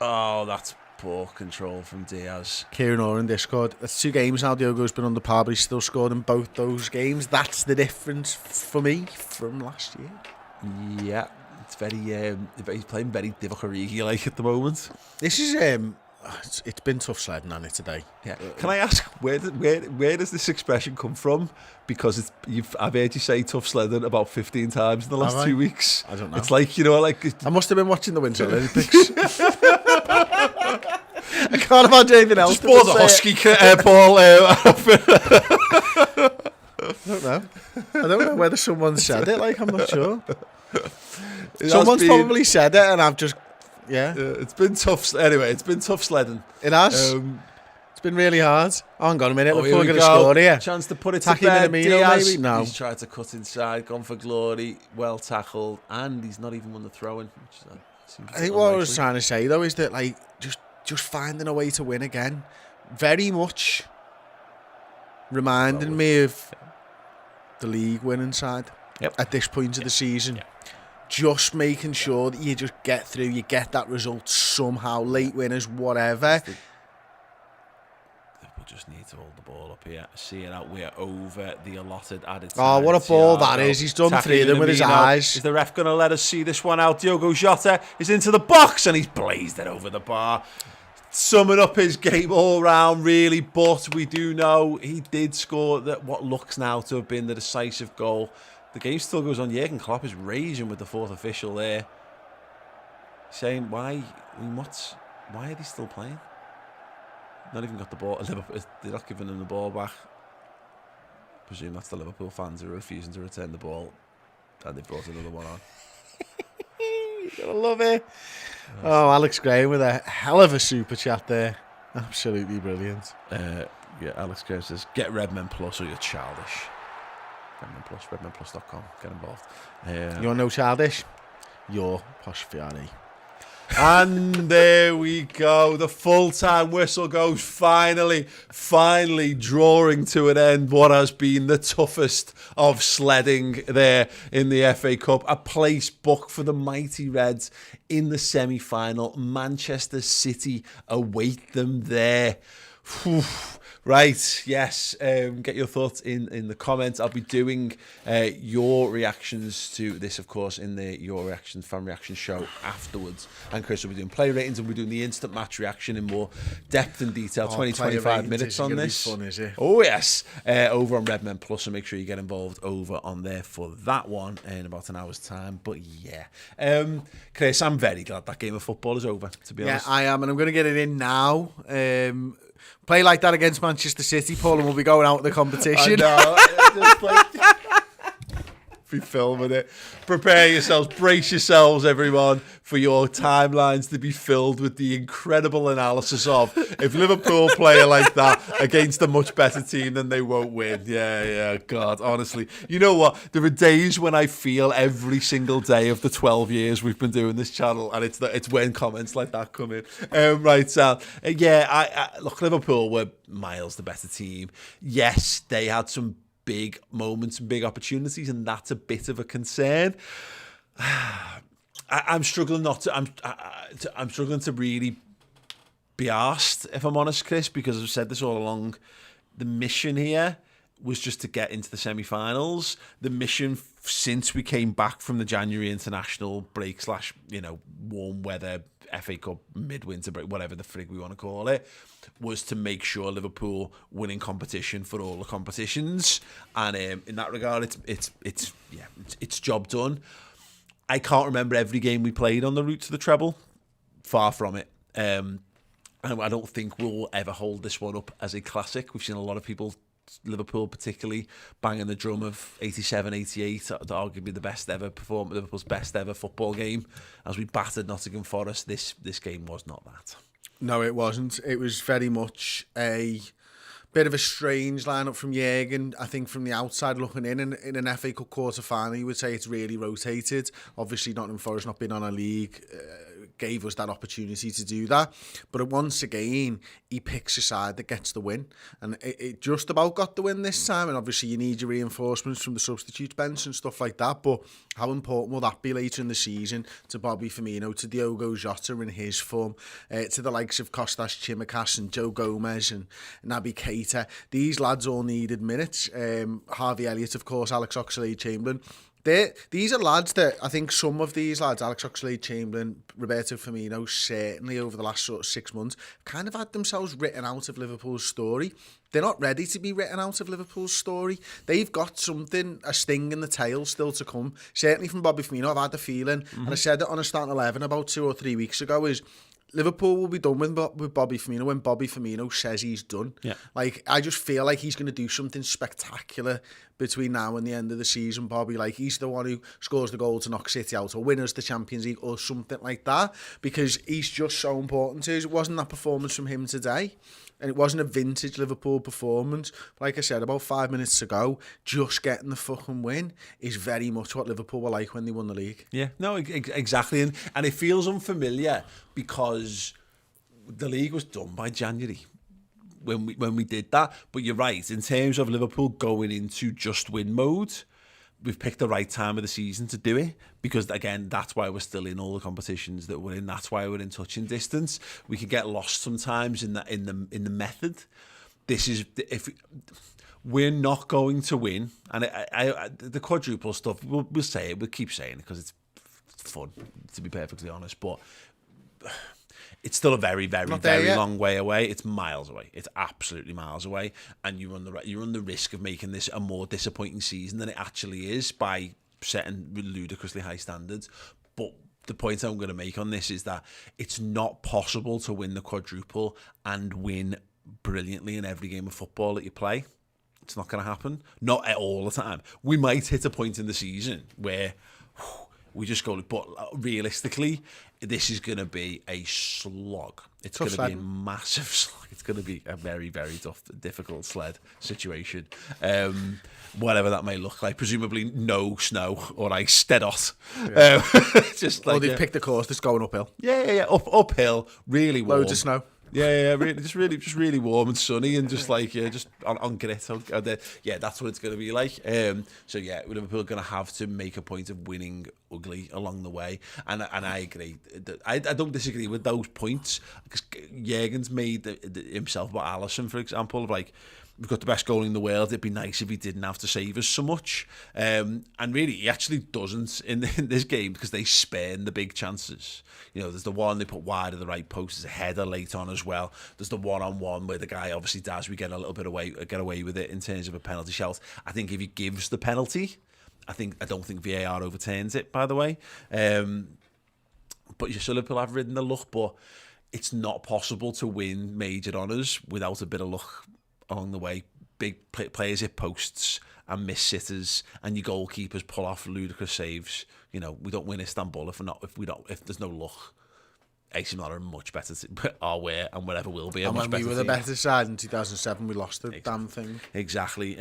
Oh, that's poor control from Diaz. Kieran Orr in Discord. That's 2 games now. Diogo's been under par, but he's still scored in both those games. That's the difference for me from last year. Yeah, it's very. He's playing very Divock Origi like at the moment. This is it's been tough sledding on it today. Yeah. Can I ask where does this expression come from? Because I've heard you say tough sledding about 15 times in the last 2 weeks. I don't know. It's like I must have been watching the Winter Olympics. I can't imagine anything else. Just bought the Husky Paul. I don't know whether someone said it. Like, I'm not sure. It Someone's has been- probably said it, and I've just it's been tough. Anyway, it's been tough sledding. It has. It's been really hard. Oh, hang on a minute. Oh, We're here we going to go. score here. Chance to put it Taki to bed. Minamino, Diaz, maybe? No. He's tried to cut inside, gone for glory, well tackled, and he's not even won the throw-in. Seems I think what I was unlikely. trying to say though is that like just finding a way to win again, very much reminding me of the league winning side at this point of the season. Just making sure that you just get through, you get that result somehow, late winners, whatever. Liverpool just need to hold the ball up here. See it out. We're over the allotted added Oh, time. what a ball that Thiago is. He's done Taki 3 of them with his Minamino. eyes. Is the ref going to let us see this one out? Diogo Jota is into the box and he's blazed it over the bar. Summing up his game all round, really, but we do know he did score that what looks now to have been the decisive goal. The game still goes on. Jurgen Klopp is raging with the 4th official there, saying, why are they still playing? Not even got the ball. They're not giving them the ball back. Presume that's the Liverpool fans who are refusing to return the ball, and they've brought another one on. You're going to love it. Oh, Alex Graham with a hell of a super chat there. Absolutely brilliant. Yeah, Alex Graham says, get Redmen Plus or you're childish. Redmen Plus, redmenplus.com. Get involved. You're no childish. You're posh Fiani. And there we go. The full-time whistle goes finally drawing to an end what has been the toughest of sledding there in the FA Cup. A place booked for the mighty Reds in the semi-final. Manchester City await them there. Whew. Right, yes. Get your thoughts in the comments. I'll be doing your reactions to this, of course, in the Your Reaction fan reaction show afterwards. And Chris will be doing play ratings, and we're doing the instant match reaction in more depth and detail. 20-25 minutes on this. Fun, is it? Oh yes, over on Redmen Plus, so make sure you get involved over on there for that one in about an hour's time. But yeah, Chris, I'm very glad that game of football is over. To be honest, Yeah, I am, and I'm going to get it in now. Play like that against Manchester City, Paul, and we'll be going out of the competition. Be filming it. Prepare yourselves, brace yourselves, everyone, for your timelines to be filled with the incredible analysis of if Liverpool play like that against a much better team, then they won't win. Yeah, God, honestly. You know what? There are days when I feel every single day of the 12 years we've been doing this channel, and it's when comments like that come in. Right, Sal. Look, Liverpool were miles the better team. Yes, they had some big moments and big opportunities, and that's a bit of a concern. I'm struggling not to. I'm struggling to really be arsed, if I'm honest, Chris, because I've said this all along. The mission here was just to get into the semi-finals. The mission since we came back from the January international break / warm weather FA Cup midwinter break, whatever the frig we want to call it, was to make sure Liverpool winning competition for all the competitions. And in that regard, it's job done. I can't remember every game we played on the route to the treble. Far from it. And I don't think we'll ever hold this one up as a classic. We've seen a lot of people, Liverpool particularly, banging the drum of 87, 88, arguably the best ever performance, Liverpool's best ever football game. As we battered Nottingham Forest, this game was not that. No, it wasn't. It was very much a bit of a strange lineup from Jürgen. I think from the outside looking in an FA Cup quarter-final, you would say it's really rotated. Obviously, Nottingham Forest not being on a league gave us that opportunity to do that. But once again, he picks a side that gets the win. And it just about got the win this time. And obviously, you need your reinforcements from the substitute bench and stuff like that. But how important will that be later in the season to Bobby Firmino, to Diogo Jota in his form, to the likes of Kostas Tsimikas and Joe Gomez and Naby Keita? These lads all needed minutes. Harvey Elliott, of course, Alex Oxlade-Chamberlain. These are lads that I think some of these lads, Alex Oxlade-Chamberlain, Roberto Firmino, certainly over the last sort of 6 months, kind of had themselves written out of Liverpool's story. They're not ready to be written out of Liverpool's story. They've got something, a sting in the tail still to come. Certainly from Bobby Firmino, I've had the feeling, and I said it on a starting 11 about 2 or 3 weeks ago, is Liverpool will be done with Bobby Firmino when Bobby Firmino says he's done. Yeah. Like, I just feel like he's going to do something spectacular between now and the end of the season, Bobby. Like, he's the one who scores the goal to knock City out or win us the Champions League or something like that, because he's just so important to us. It wasn't that performance from him today, and it wasn't a vintage Liverpool performance. Like I said about 5 minutes ago, just getting the fucking win is very much what Liverpool were like when they won the league. Yeah, no, exactly. And it feels unfamiliar because the league was done by January when we did that. But you're right, in terms of Liverpool going into just win mode, we've picked the right time of the season to do it, because again, that's why we're still in all the competitions that we're in. That's why we're in touching distance. We can get lost sometimes in the method. This is, if we're not going to win, and the quadruple stuff, we'll say it, we'll keep saying it because it's fun, to be perfectly honest, but it's still a very, very, very long way away. It's miles away. It's absolutely miles away, and you run the risk of making this a more disappointing season than it actually is by setting ludicrously high standards. But the point I'm going to make on this is that it's not possible to win the quadruple and win brilliantly in every game of football that you play. It's not going to happen. Not at all the time. We might hit a point in the season where we just go, but realistically, this is going to be a slog. It's going to be a massive slog. It's going to be a very, very tough, difficult sled situation. Whatever that may look like. Presumably no snow or ice, dead hot. Yeah. Just like, they've picked a course that's going uphill. Yeah. Uphill, really warm. Loads of snow. Yeah, really, just really warm and sunny, and just like just on grit. Yeah, that's what it's going to be like. So yeah, Liverpool are going to have to make a point of winning ugly along the way, and I agree. I don't disagree with those points, because Jürgen's made himself about Alisson, for example, of like, we've got the best goal in the world. It'd be nice if he didn't have to save us so much. And really, he actually doesn't in this game, because they spare the big chances. You know, there's the one they put wide of the right post. There's a header late on as well. There's the one-on-one where the guy obviously does. We get a little bit get away with it in terms of a penalty shout. I think if he gives the penalty, I don't think VAR overturns it, by the way. But so Liverpool have ridden the luck, but it's not possible to win major honours without a bit of luck along the way. Big players hit posts and miss sitters, and your goalkeepers pull off ludicrous saves. You know, we don't win Istanbul if there's no luck. AC Milan are much better, are where and wherever will be. And when we were the better side in 2007, we lost the damn thing. Exactly.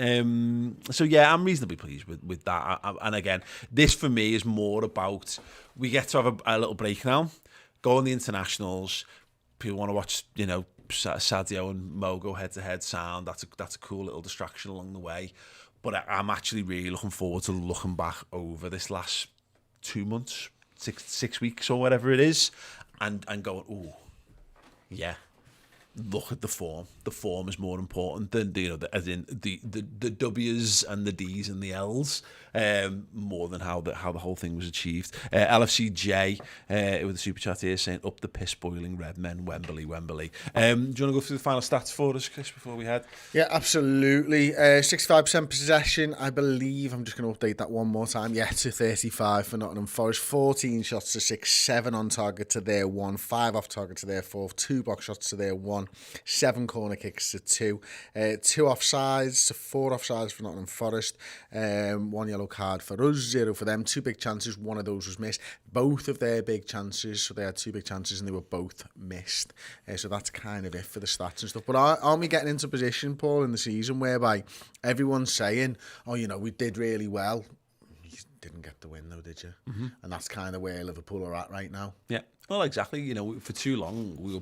So yeah, I'm reasonably pleased with that. And again, this for me is more about, we get to have a little break now, go on the internationals. People want to watch, you know, Sadio and Mo go head-to-head sound. That's a cool little distraction along the way. But I'm actually really looking forward to looking back over this last 2 months, six weeks or whatever it is, and going, oh, yeah. Look at the form. The form is more important than as in the W's and the D's and the L's, more than how the whole thing was achieved. LFCJ with the super chat here saying up the piss boiling Redmen, Wembley. Do you want to go through the final stats for us, Chris, before we head? Yeah, absolutely. 65% possession, I believe. I'm just going to update that one more time. Yeah, to 35 for Nottingham Forest. 14 shots to 6, 7 on target to their 1, 5 off target to their 4, 2 box shots to their 1. 7 corner kicks to 2, 2 offsides to 4 offsides for Nottingham Forest, 1 yellow card for us, 0 for them, 2 big chances, 1 of those was missed, both of their big chances, so they had 2 big chances and they were both missed, so that's kind of it for the stats and stuff. But aren't we getting into position, Paul, in the season whereby everyone's saying, oh, we did really well? You didn't get the win though, did you? Mm-hmm. And that's kind of where Liverpool are at right now. Yeah. Well, exactly. For too long, we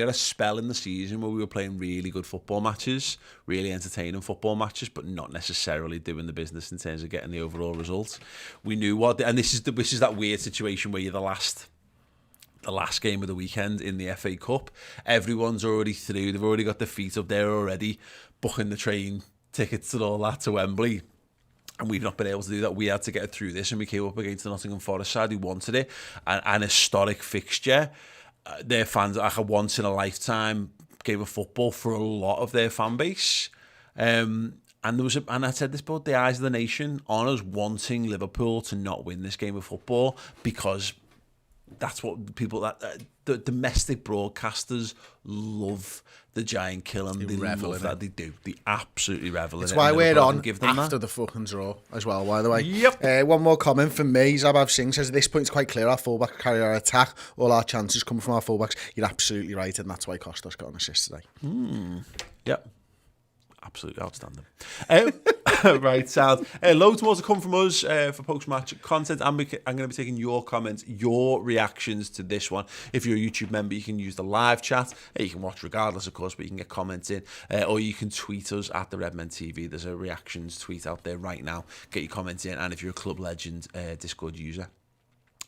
had a spell in the season where we were playing really good football matches, really entertaining football matches, but not necessarily doing the business in terms of getting the overall result. We knew and this is that weird situation where you're the last game of the weekend in the FA Cup. Everyone's already through. They've already got their feet up there already, booking the train tickets and all that to Wembley. And we've not been able to do that. We had to get through this, and we came up against the Nottingham Forest side who wanted it. An historic fixture. Their fans, like a once-in-a-lifetime game of football for a lot of their fan base. And I said this, but the eyes of the nation on us wanting Liverpool to not win this game of football, because that's what the domestic broadcasters love. The giant kill them. They revel in that. They do. They absolutely revel in it. That's why we're on after the fucking draw as well, by the way. Yep. One more comment from me. Zabav Singh says, at this point it's quite clear our fullback carry our attack. All our chances come from our fullbacks. You're absolutely right, and that's why Costas got an assist today. Yep. Absolutely outstanding. Right, sound. Loads more to come from us for post-match content. I'm going to be taking your comments, your reactions to this one. If you're a YouTube member, you can use the live chat. You can watch regardless, of course, but you can get comments in. Or you can tweet us at the Redmen TV. There's a reactions tweet out there right now. Get your comments in. And if you're a Club Legend Discord user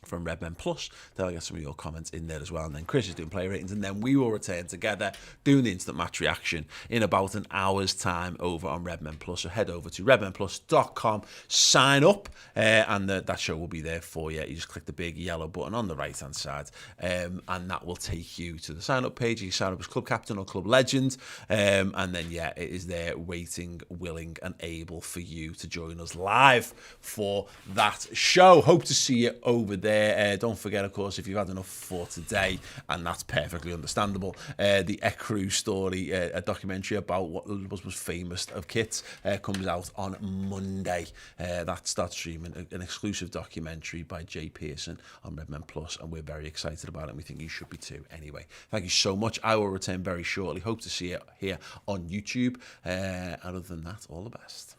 from Redmen Plus, they'll get some of your comments in there as well. And then Chris is doing player ratings, and then we will return together doing the instant match reaction in about an hour's time over on Redmen Plus. So head over to redmenplus.com, sign up, and that show will be there for you. You just click the big yellow button on the right hand side, and that will take you to the sign up page. You sign up as club captain or club legend, and then it is there waiting, willing and able for you to join us live for that show. Hope to see you over there. Don't forget, of course, if you've had enough for today, and that's perfectly understandable, the Ecru story, a documentary about what was famous of Kit, comes out on Monday. That starts streaming, an exclusive documentary by Jay Pearson on Redmen Plus, and we're very excited about it, and we think you should be too. Anyway, thank you so much. I will return very shortly. Hope to see you here on YouTube. Other than that, all the best.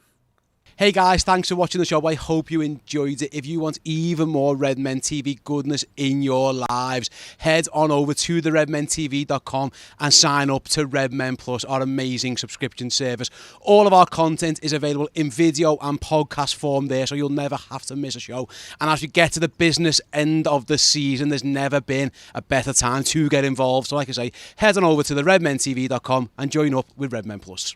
Hey guys, thanks for watching the show. I hope you enjoyed it. If you want even more Redmen TV goodness in your lives, head on over to theredmentv.com and sign up to Redmen Plus, our amazing subscription service. All of our content is available in video and podcast form there, so you'll never have to miss a show. And as we get to the business end of the season, there's never been a better time to get involved. So like I say, head on over to theredmentv.com and join up with Redmen Plus.